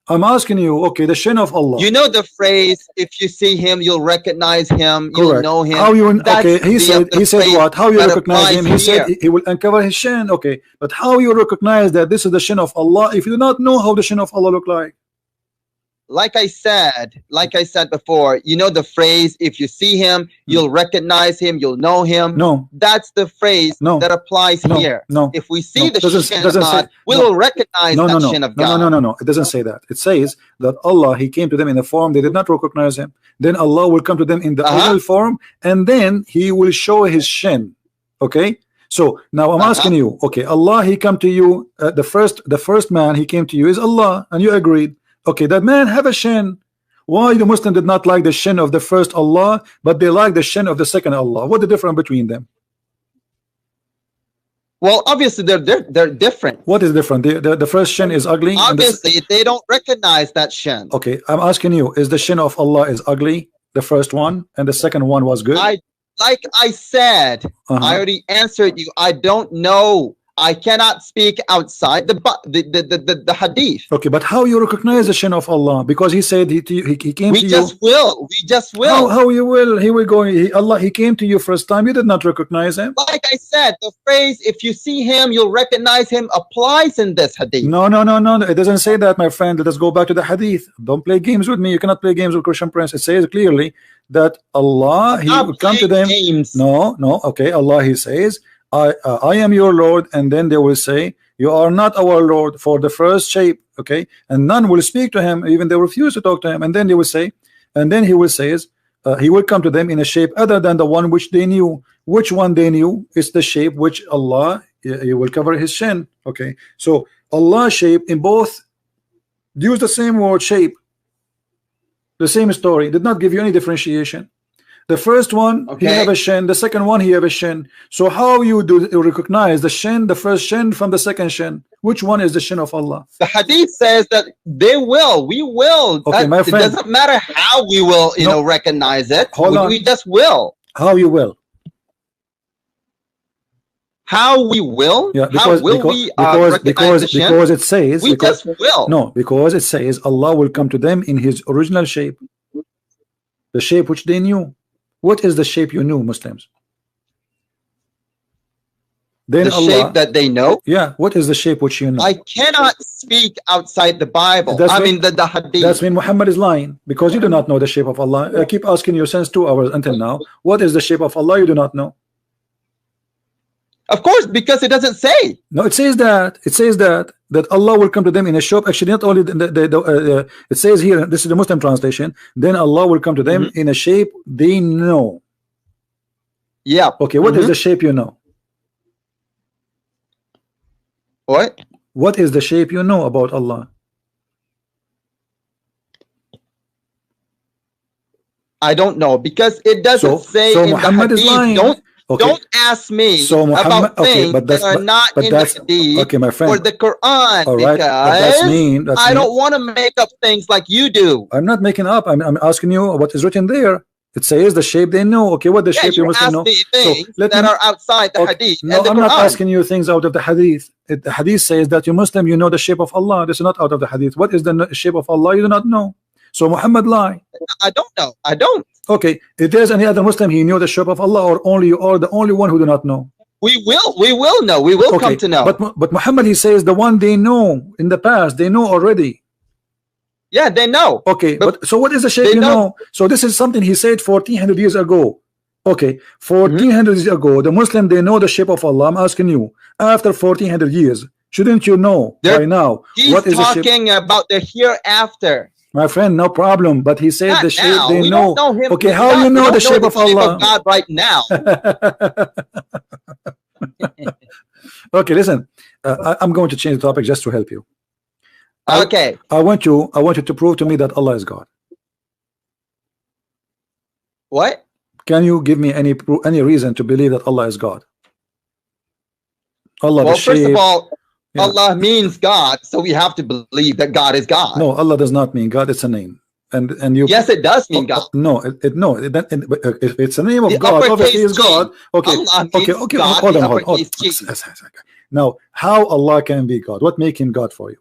I'm asking you, okay, the shin of Allah. You know the phrase, if you see him, you'll recognize him, Correct. You'll know him. How you okay, he said what? How you recognize him? He said he will uncover his shin. Okay, but how you recognize that this is the shin of Allah if you do not know how the shin of Allah look like? Like I said before, you know the phrase, if you see him, you'll recognize him, you'll know him. No. That's the phrase that applies here. No. If we see the shin of God, we will recognize that shin of God. No. It doesn't say that. It says that Allah, He came to them in a form, they did not recognize Him. Then Allah will come to them in the original form, and then He will show His shin. Okay? So now I'm asking you, okay, Allah, He come to you, the first man He came to you is Allah, and you agreed. Okay, that man have a shin. Why the Muslim did not like the shin of the first Allah, but they like the shin of the second Allah? What the difference between them? Well, obviously they're different. What is different? The first shin is ugly. Obviously, they don't recognize that shin. Okay, I'm asking you: is the shin of Allah is ugly? The first one, and the second one was good. Like I said, I already answered you. I don't know. I cannot speak outside the hadith. Okay, but how you recognize the shin of Allah? Because He said He came to you. We just will. How you will? He will go. Allah, He came to you first time. You did not recognize Him. Like I said, the phrase "if you see Him, you'll recognize Him" applies in this hadith. No. It doesn't say that, my friend. Let us go back to the hadith. Don't play games with me. You cannot play games with Christian Prince. It says clearly that Allah, He will come to them. Games. No. Okay, Allah, He says, I am your Lord, and then they will say, you are not our Lord, for the first shape. Okay, and none will speak to Him, even they refuse to talk to Him. And then they will say, and then He will say, He will come to them in a shape other than the one which they knew. Which one they knew? It's the shape which Allah, He will cover His shin. Okay, so Allah shape in both use the same word, shape, the same story, did not give you any differentiation. The first one, He have a shin. The second one, He have a shin. So how you recognize the shin, the first shin from the second shin? Which one is the shin of Allah? The hadith says that we will. Okay, my friend. It doesn't matter how we will, recognize it. Hold on. We just will. How you will? How we will? Yeah, because it says we just will. No, because it says Allah will come to them in His original shape, the shape which they knew. What is the shape you knew, Muslims? Then the Allah, shape that they know? Yeah, what is the shape which you know? I cannot speak outside the Bible. The hadith. That's when Muhammad is lying, because you do not know the shape of Allah. I keep asking you since 2 hours until now, what is the shape of Allah? You do not know. Of course, because it doesn't say. No, it says that Allah will come to them in a shape. Actually, not only it says here. This is the Muslim translation. Then Allah will come to them in a shape they know. Yeah. Okay. What is the shape you know? What? What is the shape you know about Allah? I don't know, because it doesn't say. So in Muhammad the is hadith. lying. Don't ask me about things that are not in the hadith okay, my friend. or the Quran, all right, because I don't want to make up things like you do. I'm not making up. I'm asking you what is written there. It says the shape they know. Okay, what the shape you must know? Things that are outside the hadith. No, I'm not asking you things out of the hadith. The hadith says that you Muslim, you know the shape of Allah. This is not out of the hadith. What is the shape of Allah? You do not know. So Muhammad lie. I don't know. I don't. Okay, if there's any other Muslim, he knew the shape of Allah, or only you are the only one who do not know? We will know. We will come to know. But Muhammad, he says the one they know in the past, they know already. Yeah, they know. Okay, but so what is the shape you know? So this is something he said 1400 years ago. Okay, 1400 years ago, the Muslim, they know the shape of Allah. I'm asking you, after 1400 years, shouldn't you know by now what is the shape? He's talking about the hereafter. My friend, no problem. But he said Not the shape now. they We know. don't know him. Okay, how you know the shape of Allah? God right now. Okay, listen. I'm going to change the topic just to help you. Okay. I want you to prove to me that Allah is God. What? Can you give me any reason to believe that Allah is God? Allah, well, first of all, yeah. Allah means God, so we have to believe that God is God. No, Allah does not mean God. It's a name, and you. Yes, it does mean God. No, it's a name of God. Obviously, is God. Okay, okay. God, hold on. Now, how Allah can be God? What make him God for you?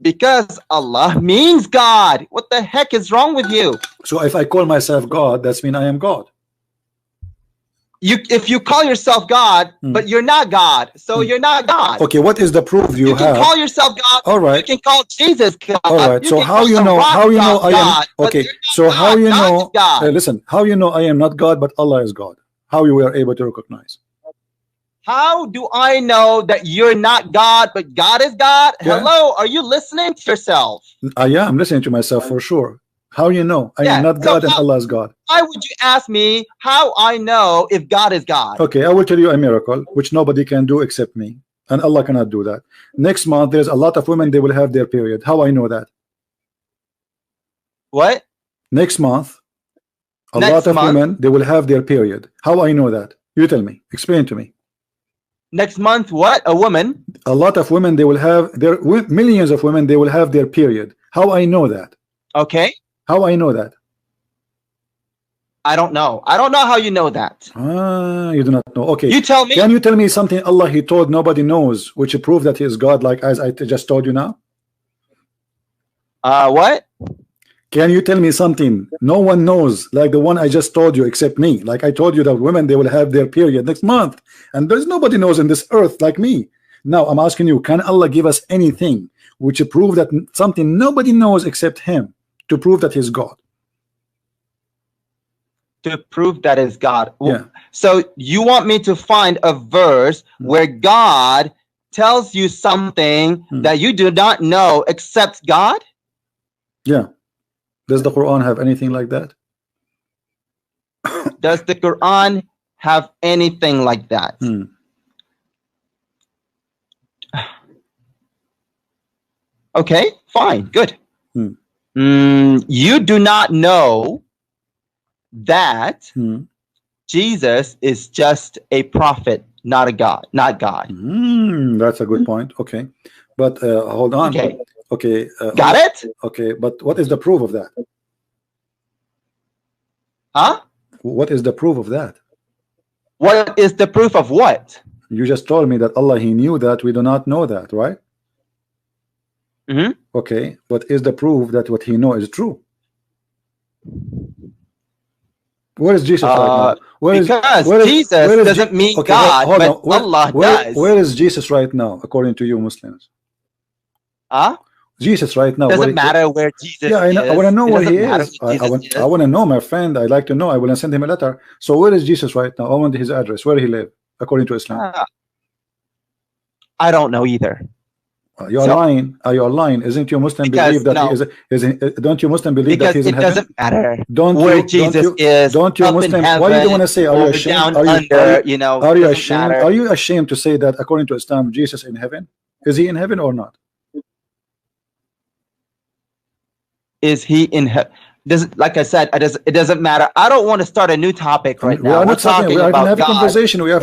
Because Allah means God. What the heck is wrong with you? So if I call myself God, that's mean I am God. If you call yourself God, but you're not God, so you're not God. Okay, what is the proof you have? You can call yourself God. All right. You can call Jesus God. All right. So how you know? How you know I am? Okay. So how you know? Listen. How you know I am not God, but Allah is God? How you were able to recognize? How do I know that you're not God, but God is God? Yeah. Hello, are you listening to yourself? Yeah, I'm listening to myself for sure. How you know I am not God and Allah is God? Why would you ask me how I know if God is God? Okay, I will tell you a miracle which nobody can do except me, and Allah cannot do that. Next month, there's a lot of women, they will have their period. How I know that? What? Next month, a lot of women, they will have their period. How I know that? You tell me. Explain to me. Next month, what? A woman? A lot of women, they will have their millions of women, they will have their period. How I know that? Okay. How I know that? I don't know. I don't know how you know that. You do not know. Okay. You tell me. Can you tell me something Allah he told nobody knows, which prove that he is God, like as I just told you now? What? Can you tell me something no one knows, like the one I just told you except me? Like I told you that women, they will have their period next month, and there's nobody knows in this earth like me. Now I'm asking you, can Allah give us anything which prove that something nobody knows except him, to prove that he's God? To prove that is God. Yeah. So you want me to find a verse where God tells you something that you do not know except God? Yeah. Does the Quran have anything like that? Does the Quran have anything like that? Okay, fine, good. You do not know that Jesus is just a prophet, not a God, not God. That's a good point. Okay, but hold on. Okay, got it? Okay, but what is the proof of that? Huh? What is the proof of that? What is the proof of what? You just told me that Allah, he knew that. We do not know that, right? Okay, but is the proof that what he know is true? Where is Jesus right now? Because Jesus doesn't mean God, but Allah does. Where is Jesus right now, according to you Muslims? Jesus right now. Doesn't matter where Jesus is. I want to know where he is. I want to know, my friend. I'd like to know. I will send him a letter. So where is Jesus right now? I want his address. Where he live, according to Islam. I don't know either. You're lying. You're lying. Isn't your Muslim believe that he is? Don't you Muslim believe that he's in heaven? Because it doesn't matter where Jesus is. Don't you Muslim? Why you don't want to say? Are you ashamed? Are you ashamed? Are you ashamed to say that according to Islam, Jesus in heaven? Is he in heaven or not? Is he in heaven? Like I said, it doesn't matter. I don't want to start a new topic right now. We're talking about have a conversation. We have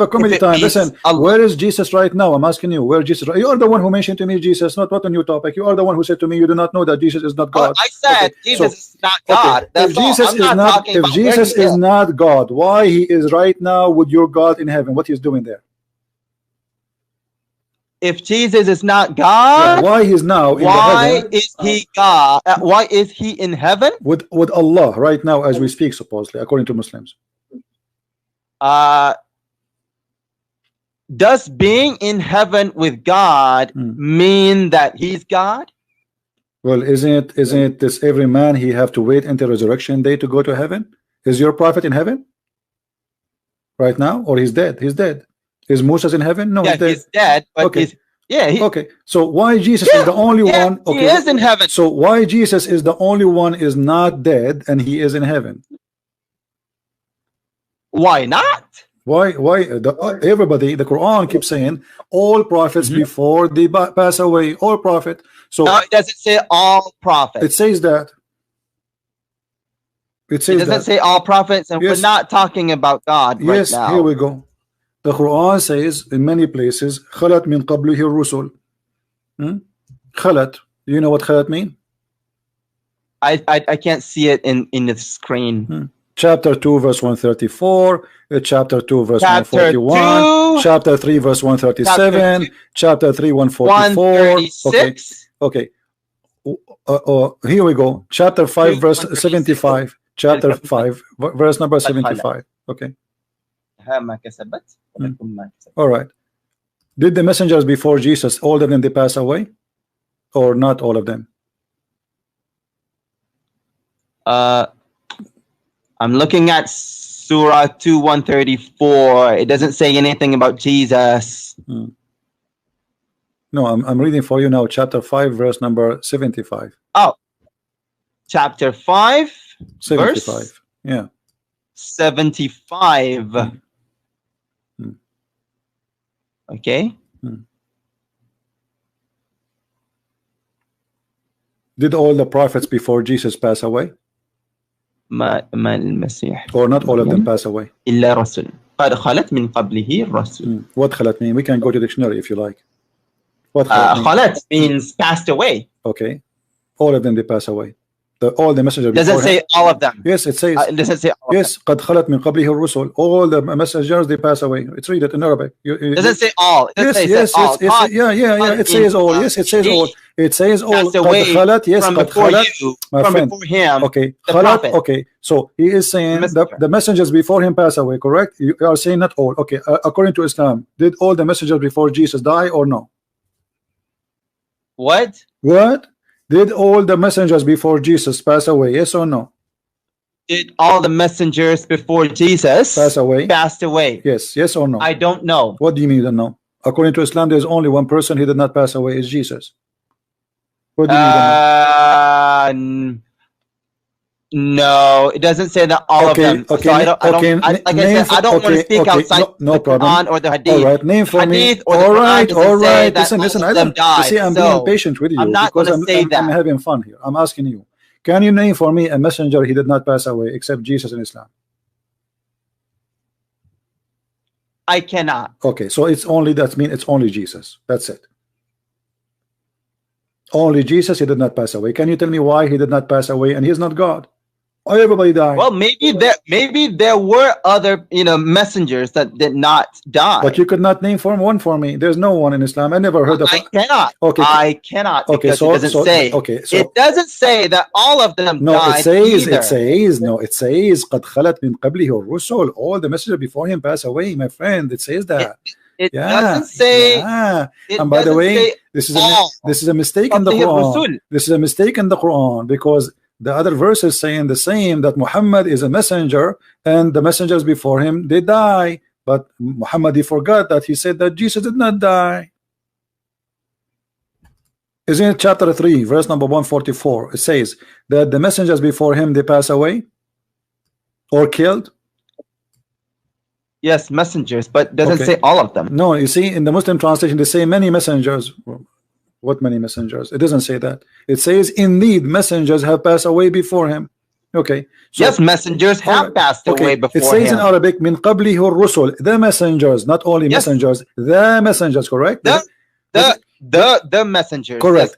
a comedy time. Listen, where is Jesus right now? I'm asking you, where is Jesus? You are the one who mentioned to me Jesus, not what a new topic. You are the one who said to me you do not know that Jesus is not God. I said Jesus is not God. If Jesus is not God, why he is right now with your God in heaven? What he's doing there? If Jesus is not God, why he's now in why is he God? Why is he in heaven with Allah right now as we speak, supposedly, according to Muslims? Does being in heaven with God mean that he's God? Well, isn't this every man he have to wait until resurrection day to go to heaven? Is your prophet in heaven right now, or he's dead? He's dead. Is Moses in heaven? No, he's dead. But okay. Okay. So why Jesus is the only one? Okay. He is in heaven. So why Jesus is the only one is not dead and he is in heaven? Why not? Why? Everybody, the Quran keeps saying all prophets before they pass away. All prophet. So no, it doesn't say all prophets. It says that. It doesn't say all prophets, and we're not talking about God right now. Here we go. The Quran says in many places, "Khalat min qablihi rusul." Khalat. Do you know what khalat mean? I can't see it in the screen. Chapter 2 verse 134, chapter 2 verse 141, chapter 3 verse 137, chapter 3 144. Okay. Here we go. Chapter 5 verse 75. Chapter 5 verse number 75. Okay. All right. Did the messengers before Jesus, all of them, they pass away, or not all of them? I'm looking at Surah 2 134. It doesn't say anything about Jesus. No, I'm reading for you now. Chapter 5 verse number 75. Oh, chapter 5 75. Verse? Yeah. 75. Okay. Did all the prophets before Jesus pass away? Or not all of them pass away? What khalat mean? We can go to the dictionary if you like. What khalat means passed away. Okay. All of them, they pass away. All the messengers. Doesn't say all of them. Yes, it says. It doesn't say all yes, قد خلت من قبله الرسل. All the messengers, they pass away. It's read it in Arabic. It doesn't say all. It yes, all. Yeah. It says all. Yes, it says all. It says all. قد خلت. Yes, قد خلت. My friend. Before him. Okay. خلت. Okay. So he is saying the messengers before him pass away. Correct? You are saying not all. Okay. According to Islam, did all the messengers before Jesus die or no? What? Did all the messengers before Jesus pass away? Yes or no? Did all the messengers before Jesus passed away? Yes or no? I don't know. What do you mean you don't know? According to Islam, there's only one person who did not pass away, is Jesus. What do you mean you don't know? No, it doesn't say that all of them. Okay, so I don't want to speak outside the Quran or the Hadith. All right, name for me. All right. Listen. I'm being patient with you. I'm not going to say that. I'm having fun here. I'm asking you. Can you name for me a messenger he did not pass away except Jesus in Islam? I cannot. Okay, so it's only it's only Jesus. That's it. Only Jesus, he did not pass away. Can you tell me why he did not pass away and he is not God? Everybody died. Well, maybe there were other messengers that did not die. But you could not name one for me. There's no one in Islam. I never heard of. I cannot. Okay. I cannot. Okay. So it doesn't say. Okay. So it doesn't say that all of them died. It says. قد خلت من قبله الرسل. All the messengers before him pass away, my friend. It says that. It doesn't say. And by the way, this is a mistake in the Quran. This is a mistake in the Quran because the other verses saying the same, that Muhammad is a messenger and the messengers before him, they die. But Muhammad, he forgot that he said that Jesus did not die. Isn't it chapter 3 verse number 144? It says that the messengers before him, they pass away or killed. Yes, messengers, but doesn't say all of them. No, you see, in the Muslim translation, they say many messengers. What many messengers? It doesn't say that. It says, indeed, messengers have passed away before him. Okay. So, yes, messengers have passed away before him. It says in Arabic, min qablihi rusul, the messengers, not only messengers, the messengers, correct? The messengers. Correct.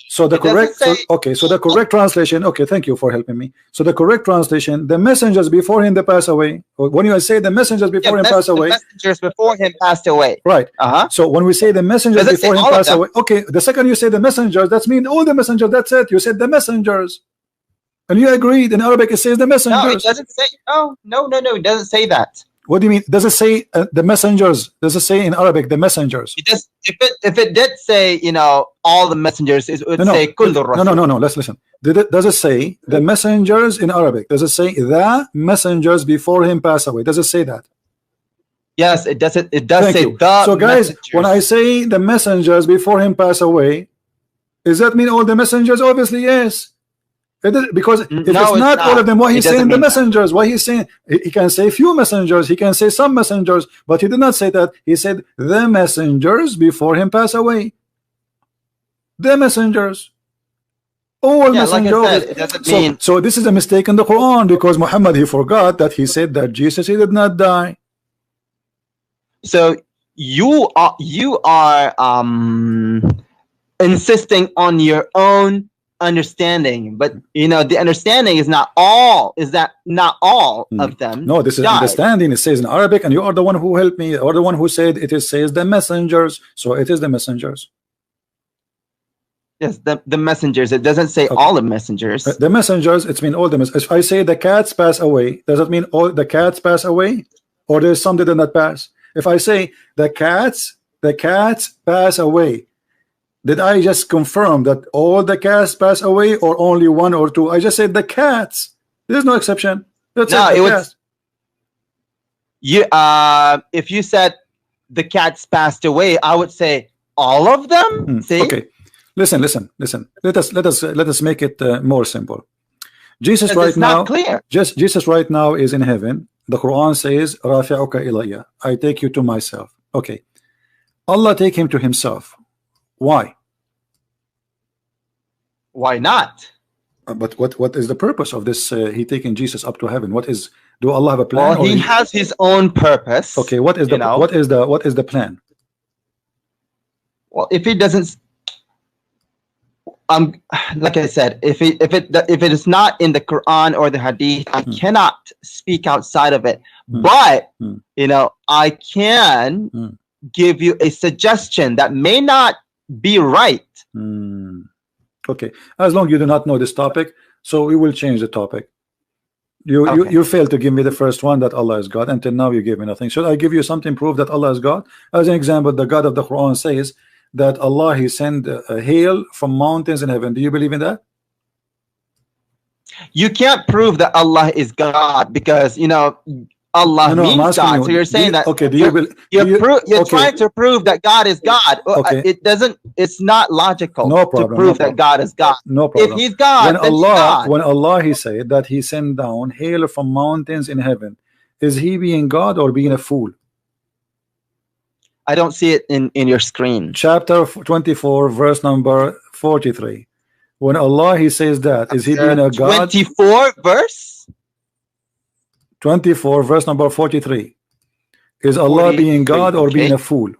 So the correct. So the correct translation. Okay, thank you for helping me. So the correct translation: the messengers before him, they pass away. When you say the messengers before him pass away, the messengers before him passed away. Right. So when we say the messengers before him pass away, okay. The second you say the messengers, that means all the messengers. That's it. You said the messengers, and you agreed. In Arabic, it says the messengers. No, it doesn't say. No. It doesn't say that. What do you mean? Does it say the messengers? Does it say in Arabic the messengers? It does. If it did say, you know, all the messengers, it would say kullu rasul. No. Let's listen. Does it say the messengers in Arabic? Does it say the messengers before him pass away? Does it say that? Yes, it does. It does Thank say you. the. So guys, messengers. when I say the messengers before him pass away, does that mean all the messengers? Obviously, yes. Because if it's not all of them, why he's saying the messengers? Why he's saying he can say few messengers, he can say some messengers, but he did not say that. He said the messengers before him pass away. The messengers. All messengers. Like I said, it doesn't mean. So this is a mistake in the Quran, because Muhammad, he forgot that he said that Jesus, he did not die. So you are insisting on your own understanding, but you know the understanding is not all. Is that not all of them? No, this is understanding. It says in Arabic, and you are the one who helped me, or the one who said it says the messengers. So it is the messengers. Yes, the messengers. It doesn't say all the messengers. The messengers, it's mean all the messengers. If I say the cats pass away, does it mean all the cats pass away, or there's some that did not pass? If I say the cats pass away, did I just confirm that all the cats pass away, or only one or two? I just said the cats. There's no exception. That's no, it. It was you. If you said the cats passed away, I would say all of them. See? Okay. Listen. Let us make it more simple. Jesus right now. Clear. Jesus right now is in heaven. The Quran says, "Rafi'uka ilayya." I take you to myself. Okay. Allah take him to himself. Why? Why not? But what is the purpose of this? He taking Jesus up to heaven. What is? Do Allah have a plan? Well, he has his own purpose. Okay. What is the plan? Well, if he doesn't, like I said, if it is not in the Quran or the Hadith, I cannot speak outside of it. But you know, I can give you a suggestion that may not be right. Okay, as long as you do not know this topic, so we will change the topic. You failed to give me the first one, that Allah is God. Until now you gave me nothing. Should I give you something proof that Allah is God? As an example, the God of the Quran says that Allah, he sent hail from mountains in heaven. Do you believe in that? You can't prove that Allah is God, because you know Allah means God. So you're saying that. Okay. You're trying to prove that God is God. Okay. It doesn't. It's not logical. No problem, to prove that God is God. No problem. If He's God, when Allah he said that he sent down hail from mountains in heaven, is he being God or being a fool? I don't see it in your screen. Chapter 24, verse number 43. When Allah he says that, is he being a God? 24 verse. 24 verse number 43. Is Allah being God or being a fool?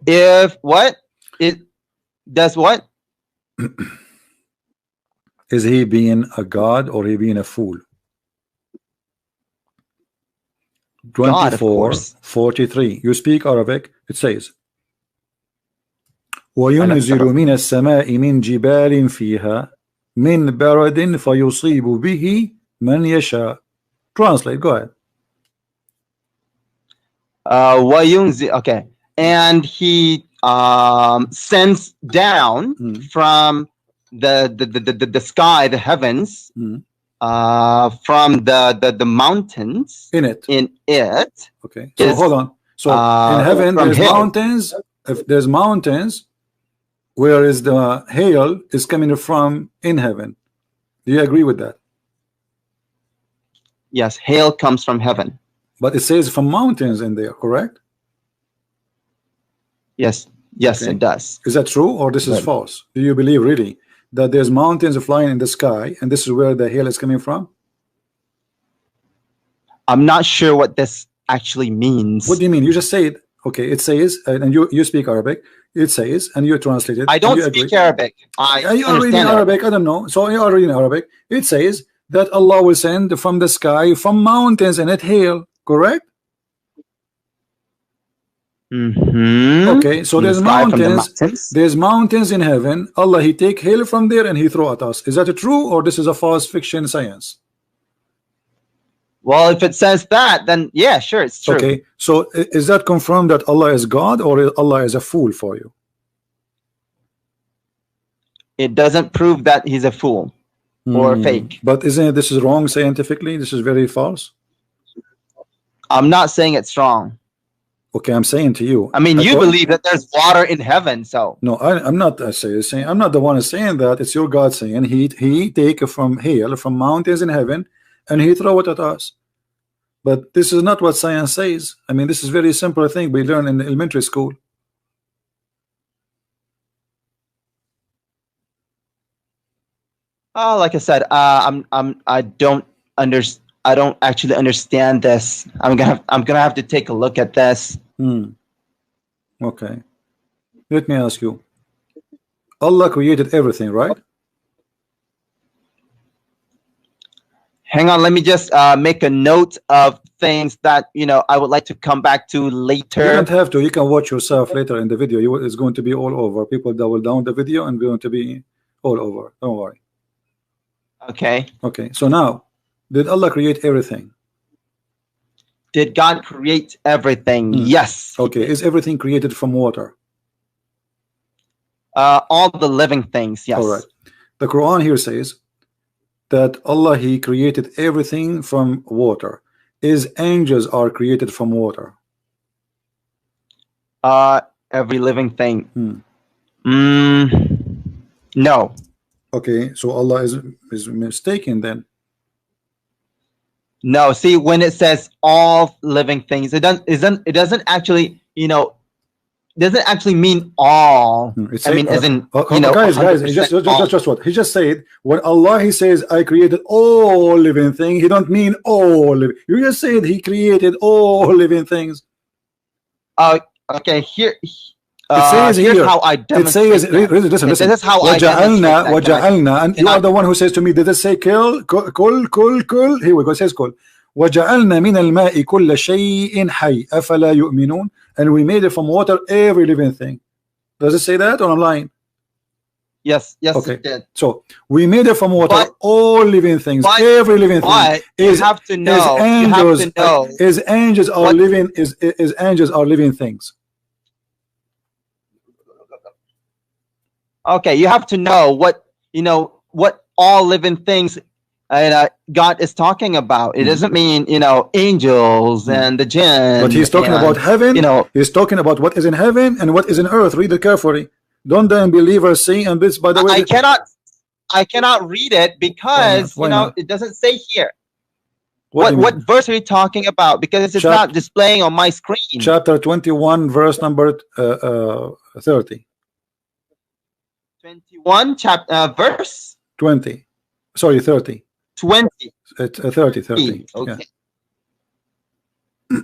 If what? It does what? Is he being a God or he being a fool? 24 43. You speak Arabic. It says وَيُنْزِلُ مِنَ السَّمَاءِ مِنْ جِبَالٍ فِيهَا مِنْ بَرَدٍ فَيُصِيبُ بِهِ مَنْ يَشَاءُ. Translate, go ahead. Okay. And he sends down from the sky, the heavens, from the mountains in it. Okay. So hold on. So in heaven there's mountains. If there's mountains, where is the hail is coming from in heaven? Do you agree with that? Yes, hail comes from heaven. But it says from mountains in there, correct? Yes, okay. It does. Is that true or this is false? Do you believe really that there's mountains flying in the sky and this is where the hail is coming from? I'm not sure what this actually means. What do you mean? You just say it. Okay, it says, and you speak Arabic. It says, and you translate it. I don't speak Arabic. You are reading Arabic. I don't know. So you are reading Arabic. It says that Allah will send from the sky, from mountains, and it hail. Correct? Okay, so there's mountains. There's mountains in heaven. Allah, he take hail from there and he throw at us. Is that a true or this is a false fiction science? I'm not sure what this actually means. I don't speak Arabic. I understand it. So you are reading Arabic. It says that Allah will send from the sky, from mountains, and it hail. Correct? Okay, so there's mountains. There's mountains in heaven. Allah, he take hail from there and he throw at us. Is that a true or this is a false fiction science? Well, if it says that, then yeah, sure, it's true. Okay, so is that confirmed that Allah is God, or Allah is a fool for you? It doesn't prove that he's a fool or fake. But isn't this is wrong scientifically? This is very false. I'm not saying it's wrong. Okay, I'm saying to you. I mean, you believe that there's water in heaven, so. No, I'm not saying. I'm not the one saying that. It's your God saying he take from hail from mountains in heaven, and he throw it at us. But this is not what science says. I mean, this is very simple thing we learn in elementary school. Like I said, I don't actually understand this. I'm gonna have to take a look at this. Okay. Let me ask you. Allah created everything, right? Hang on, let me just make a note of things that I would like to come back to later. You don't have to. You can watch yourself later in the video. It's going to be all over. People double down the video and going to be all over. Don't worry. Okay. Okay. So now, did Allah create everything? Did God create everything? Yes. Okay. Is everything created from water? All the living things, yes. All right. The Quran here says that Allah, he created everything from water. Is angels are created from water? Every living thing. No. Okay, so Allah is mistaken then. No, see, when it says all living things, it doesn't actually, doesn't actually mean all. I mean, as in, guys, just what he just said. When Allah he says, "I created all living things," he don't mean all living. You just said he created all living things. Okay, here. It says here's here. How I demonstrate. It says, listen. This is how I demonstrate. And you are the one who says to me, did it say kill? Kul? Here we go. It says kul. وَجَعَلْنَا مِنَ الْمَاءِ كُلَّ شَيْءٍ حَيٍّ أَفَلَا يُؤْمِنُونَ. And we made it from water every living thing. Does it say that or I'm lying? Yes, okay. It did. So we made it from water, all living things, every living thing. You have to know. Is angels are living? Is angels are living things? Okay, you have to know what all living things God is talking about. It doesn't mean angels and the jinn. But he's talking about heaven. He's talking about what is in heaven and what is in earth. Read it carefully. Don't the unbelievers see? And this, by the way, I cannot read it because it doesn't say here. What verse are you talking about? Because it's not displaying on my screen. Chapter 21, verse number 30. 21 verse 20. Sorry, 30. 20. It's 30. Okay. Yeah.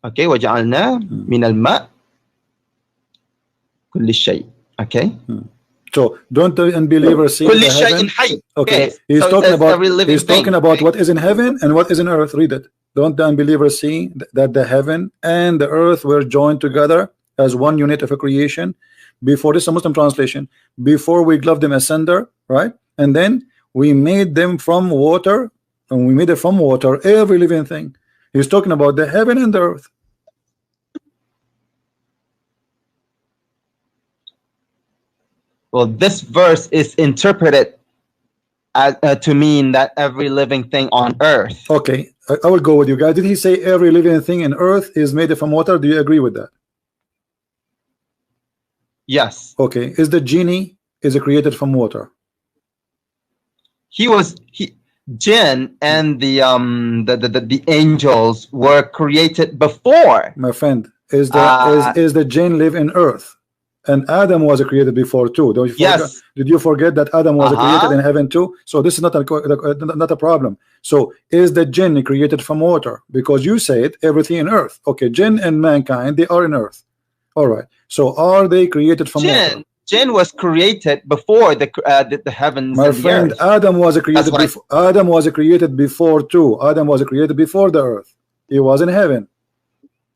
Okay, وجعلنا من الماء كل شيء. Okay. So don't the unbelievers see كل the شيء heaven? حي. Okay. So He's talking talking about what is in heaven and what is in earth. Read it. Don't the unbelievers see that the heaven and the earth were joined together as one unit of a creation? Before this is a Muslim translation. Before we gloved them asunder, right? And then we made them from water, and we made it from water every living thing. He's talking about the heaven and the earth. Well, this verse is interpreted to mean that every living thing on earth. Okay, I will go with you guys. Did he say every living thing in earth is made from water? Do you agree with that? Yes. Okay, is the genie created from water? Jinn and the angels were created before. My friend, is the jinn live in earth? And Adam was created before too. Don't you forget? Yes. Did you forget that Adam was created in heaven too? So this is not a problem. So is the jinn created from water? Because you said everything in earth. Okay, jinn and mankind, they are in earth. All right. So are they created from water? Jinn was created before the heavens. My friend, the earth. Adam was created before. Adam was created before too. Adam was created before the earth. He was in heaven.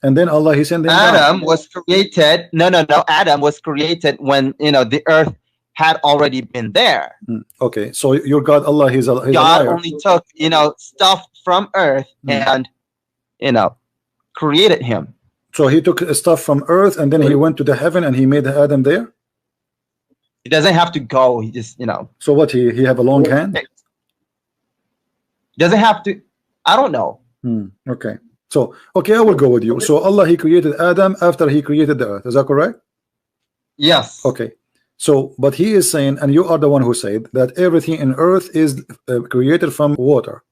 And then Allah, he sent him Adam down. was created. No. Adam was created when the earth had already been there. Okay, so your God Allah, he's God a liar. only took stuff from earth and created him. So he took stuff from earth and then he went to the heaven and he made Adam there. He doesn't have to go. He just So what? He have a long hand? Doesn't have to. I don't know. Okay. So okay, I will go with you. So Allah, he created Adam after he created the earth. Is that correct? Yes. Okay. So, but he is saying, and you are the one who said that everything in earth is created from water,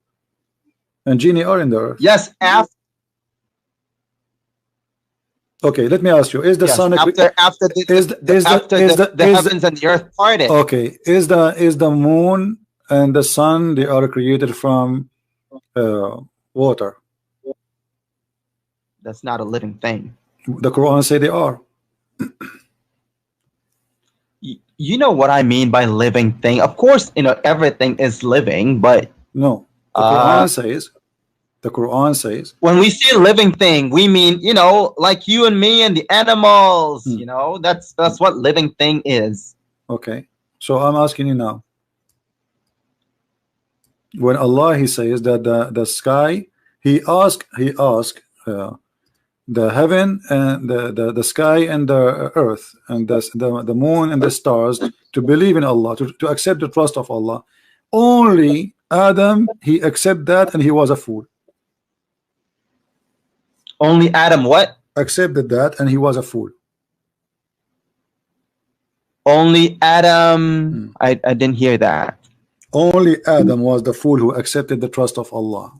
and genie are in the earth. Yes. Okay, let me ask you: is the sun after the heavens and the earth parted? Okay, is the moon and the sun, they are created from water? That's not a living thing. The Quran say they are. You know what I mean by living thing. Of course, everything is living, but no. The Quran says when we say living thing, we mean like you and me and the animals. That's what living thing is. Okay, so I'm asking you now. When Allah, he says that the sky, he asked the heaven and the sky and the earth and the moon and the stars to believe in Allah, to accept the trust of Allah. Only Adam, he accept that, and he was a fool. Only Adam what? Accepted that, and he was a fool. Only Adam. I didn't hear that. Only Adam was the fool who accepted the trust of Allah.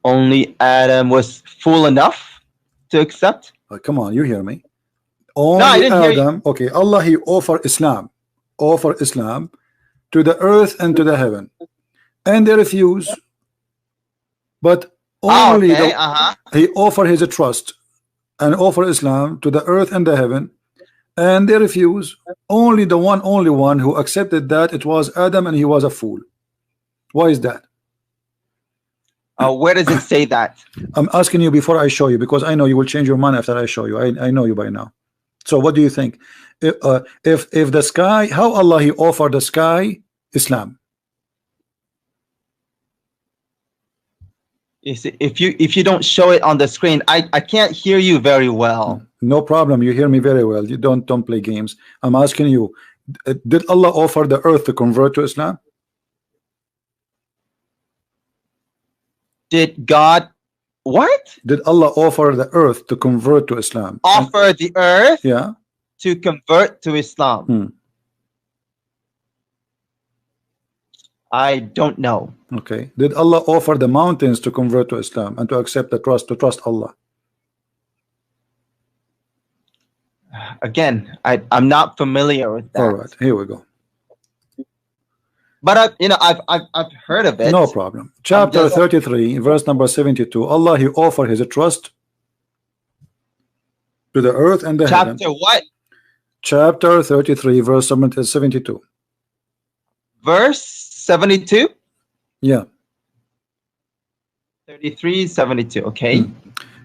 Only Adam was fool enough to accept. Come on, you hear me? Only no, I didn't Adam. Hear you. Okay, Allah, he offered Islam to the earth and to the heaven, and they refuse. But only he offered his trust and offered Islam to the earth and the heaven, and they refuse. Only one who accepted that, it was Adam, and he was a fool. Why is that? Where does it say that? I'm asking you before I show you, because I know you will change your mind after I show you. I know you by now. So what do you think? If the sky, how Allah, he offered the sky Islam? If you don't show it on the screen, I can't hear you very well. No problem, you hear me very well. You don't play games. I'm asking you, did Allah offer the earth to convert to Islam? Did God what? Did Allah offer the earth to convert to Islam? Offer the earth to convert to Islam? I don't know. Okay. Did Allah offer the mountains to convert to Islam and to accept the trust, to trust Allah? Again, I'm not familiar with that. All right, here we go. But I've heard of it. No problem. Chapter 33, verse number 72. Allah, he offered his trust to the earth and the heaven. Chapter what? Chapter 33, verse 72. Verse 72? Yeah. 33, 72. Okay.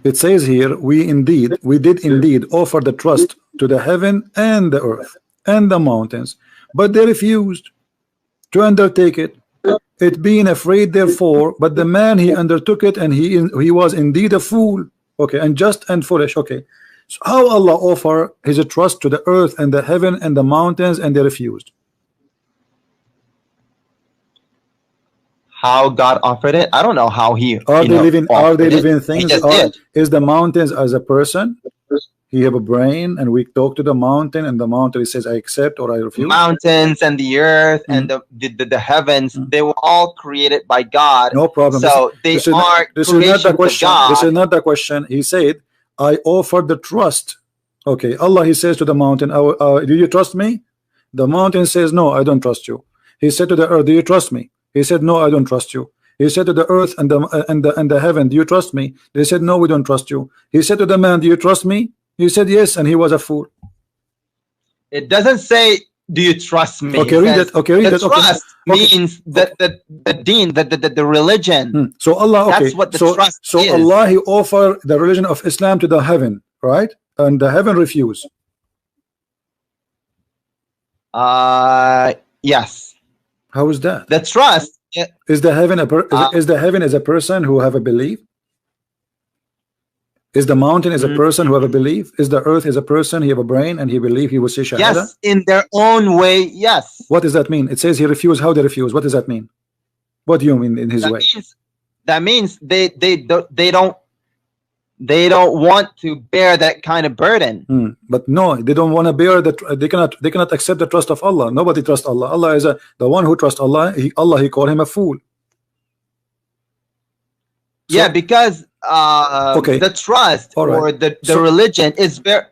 It says here, we did indeed offer the trust to the heaven and the earth and the mountains, but they refused to undertake it, being afraid therefore. But the man, he undertook it, and he was indeed a fool. Okay, unjust and foolish. Okay, so how Allah offer his trust to the earth and the heaven and the mountains, and they refused? How God offered it? I don't know how he. Are they living things? Is the mountains as a person? He have a brain, and we talk to the mountain, and the mountain says, I accept or I refuse. Mountains and the earth and the heavens, they were all created by God. No problem. So this is not the question. This is not the question. He said, I offered the trust. Okay, Allah, he says to the mountain, do you trust me? The mountain says, no, I don't trust you. He said to the earth, do you trust me? He said, no, I don't trust you. He said to the earth and the heaven, do you trust me? They said, no, we don't trust you. He said to the man, do you trust me? He said yes, and he was a fool. It doesn't say do you trust me? Okay, read it. Okay, read it. Trust means that the deen, the religion. So Allah, okay. That's what the trust is. So Allah, He offered the religion of Islam to the heaven, right? And the heaven refused. Yes. How is that? The trust is the heaven is the heaven as a person who have a belief? Is the mountain is a person who have a belief? Is the earth is a person, he have a brain and he believe he will say shahada? Yes, in their own way, yes. What does that mean? It says he refused. How they refuse? What does that mean? What do you mean in his way? That means they don't want to bear that kind of burden. But no, they don't want to bear that. They cannot accept the trust of Allah. Nobody trusts Allah. Allah is the one who trusts Allah. He called him a fool. So, yeah, because the trust or the religion is very.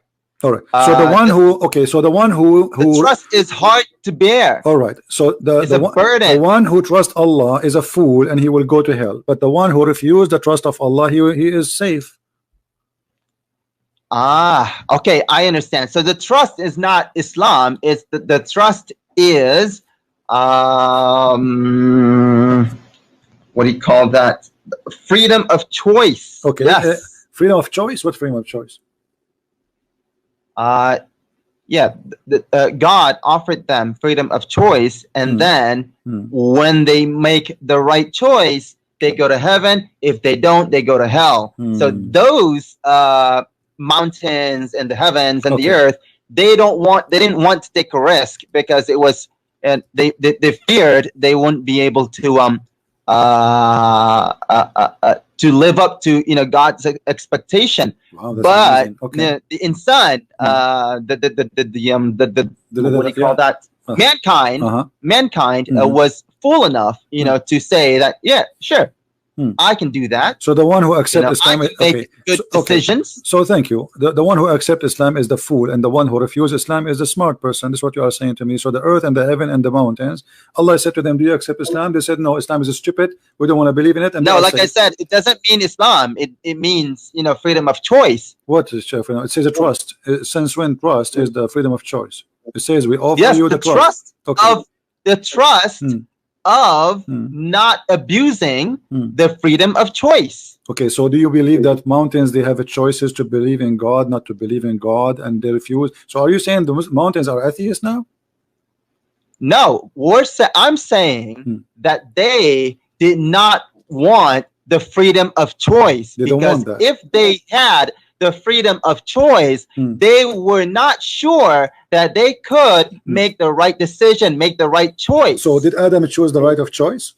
All right. So the one who so the one who the trust is hard to bear. All right. So the one who trusts Allah is a fool and he will go to hell. But the one who refused the trust of Allah, he is safe. Okay, I understand. So the trust is not Islam. It's the trust is what do you call that? Freedom of choice. Okay. Yes. Freedom of choice. What freedom of choice? Yeah, God offered them freedom of choice, and then when they make the right choice, they go to heaven. If they don't, they go to hell. So those mountains and the heavens and the earth, they didn't want to take a risk because it was, and they feared they wouldn't be able to live up to God's expectation. Wow, but the insan, what do you call that? Mankind was fool enough, to say that sure, I can do that. So the one who accepts Islam, I can make good decisions. So thank you. The one who accepts Islam is the fool, and the one who refuses Islam is the smart person. This is what you are saying to me. So the earth and the heaven and the mountains, Allah said to them, do you accept Islam? They said, no, Islam is stupid. We don't want to believe in it. And no, like I said, it doesn't mean Islam. It means, freedom of choice. What is freedom? It says a trust. Since when trust is the freedom of choice? It says we offer you the trust. Of the trust of not abusing the freedom of choice. Okay, so do you believe that mountains, they have a choices to believe in God, not to believe in God, and they refuse? So are you saying the mountains are atheists now? No, I'm saying that they did not want the freedom of choice, because if they had the freedom of choice, they were not sure that they could make the right decision, make the right choice. So did Adam choose the right of choice?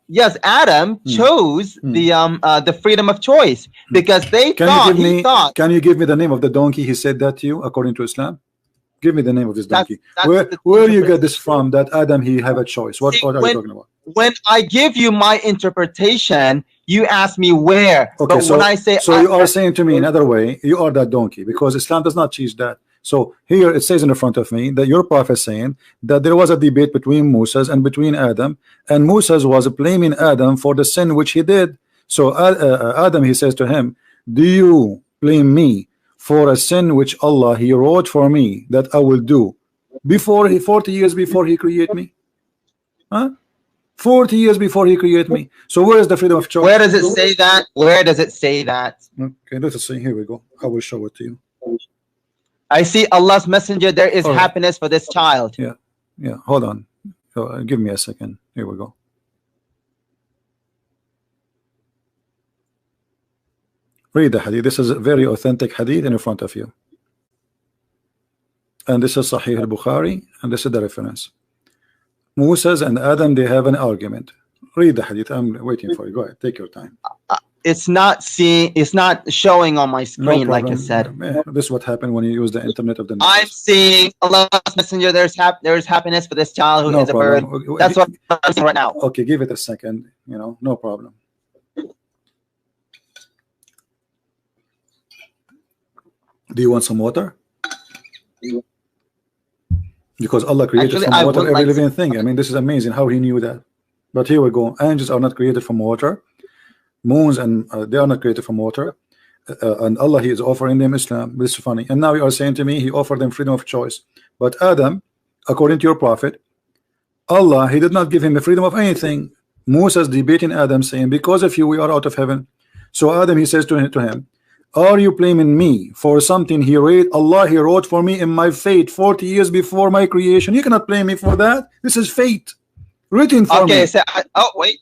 Yes, Adam chose the freedom of choice, because they thought. Can you give me the name of the donkey he said that to you according to Islam? Give me the name of this donkey. Where you get this from, that Adam he have a choice? What are you talking about? When I give you my interpretation, you ask me where. Okay, but so when I say, you are saying to me another way, you are that donkey, because Islam does not teach that. So here it says in the front of me that your prophet saying that there was a debate between Moses and between Adam, and Moses was blaming Adam for the sin which he did. So Adam, he says to him, do you blame me for a sin which Allah he wrote for me that I will do before 40 years before he create me? 40 years before he create me. So where is the freedom of choice? Where does it say that? Where does it say that? Okay, let us see. Here we go. I will show it to you. I see Allah's messenger. There is happiness for this child. Yeah. Hold on. Give me a second. Here we go. Read the hadith. This is a very authentic hadith in front of you. And this is Sahih al-Bukhari, and this is the reference. Moses and Adam, they have an argument. Read the hadith. I'm waiting for you. Go ahead. Take your time. It's not showing on my screen, like I said. This is what happened when you use the internet of the news. I'm seeing Allah's messenger. There's happiness for this child who is a bird. That's what I'm seeing right now. Okay, give it a second. No problem. Do you want some water? Because Allah created from water every living thing. I mean, this is amazing how he knew that. But here we go. Angels are not created from water. Moons and they are not created from water. and Allah, he is offering them Islam. This is funny. And now you are saying to me he offered them freedom of choice. But Adam, according to your prophet, Allah, he did not give him the freedom of anything. Musa is debating Adam, saying, because of you we are out of heaven. So Adam, he says to him, are you blaming me for something he wrote? Allah, he wrote for me in my fate 40 years before my creation. You cannot blame me for that. This is fate written for me. Okay, so oh wait.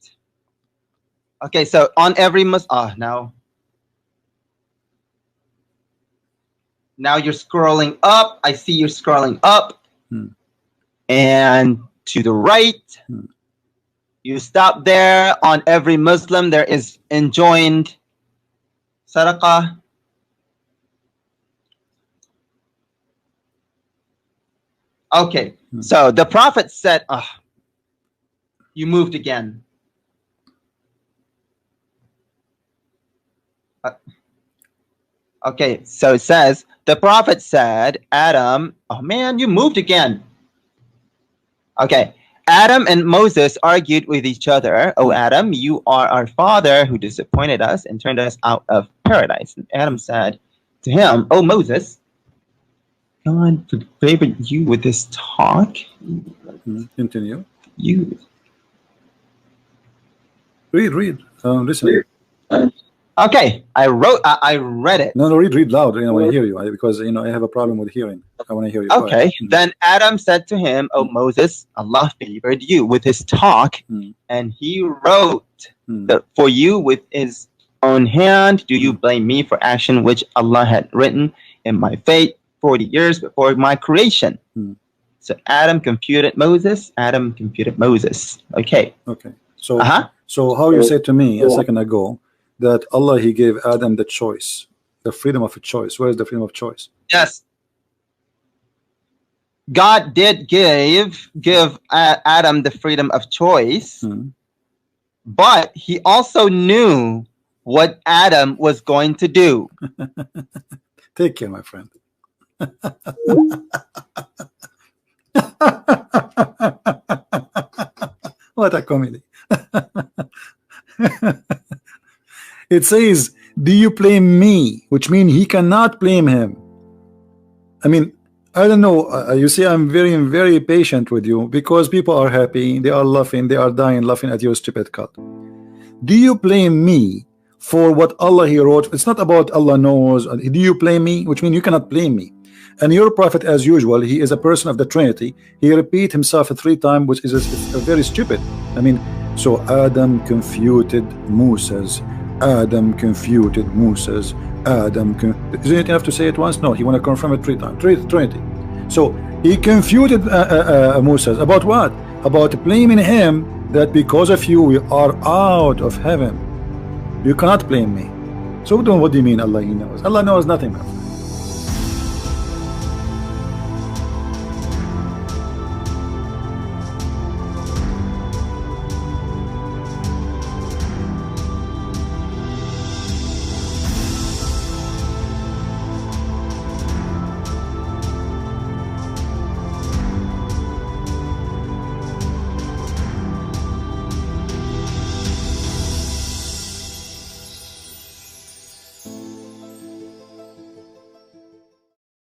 Okay, so on every now you're scrolling up. I see you're scrolling up and to the right. You stop there. On every Muslim there is enjoined sadaqah. Okay, so the Prophet said, you moved again. Okay, so it says, the Prophet said, Adam, oh man, you moved again. Okay, Adam and Moses argued with each other. Oh, Adam, you are our father who disappointed us and turned us out of paradise. And Adam said to him, oh, Moses, God favored you with this talk. Continue. You read. Listen. Okay, I read it. No, read loud. I want to hear you because I have a problem with hearing. I want to hear you. Okay. Then Adam said to him, "Oh Moses, Allah favored you with his talk, and He wrote for you with His own hand. Do you blame me for action which Allah had written in my fate 40 years before my creation?" So Adam computed Moses. Okay. So how you said to me a second ago that Allah, he gave Adam the choice, the freedom of a choice. Where is the freedom of choice? Yes, God did give Adam the freedom of choice, but He also knew what Adam was going to do. Take care, my friend. What a comedy. It says, do you blame me? Which means he cannot blame him. I mean, I don't know. You see, I'm very, very patient with you because people are happy. They are laughing. They are dying laughing at your stupid cult. Do you blame me for what Allah he wrote? It's not about Allah knows. Do you blame me? Which means you cannot blame me. And your prophet, as usual, he is a person of the Trinity. He repeat himself 3 times, which is very stupid. I mean, so Adam confuted Moses. Adam confuted Moses. Isn't it enough to say it once? No, he want to confirm it 3 times. Trinity. So he confuted Moses about what? About blaming him that because of you we are out of heaven. You cannot blame me. So what do you mean Allah he knows? Allah knows nothing, man.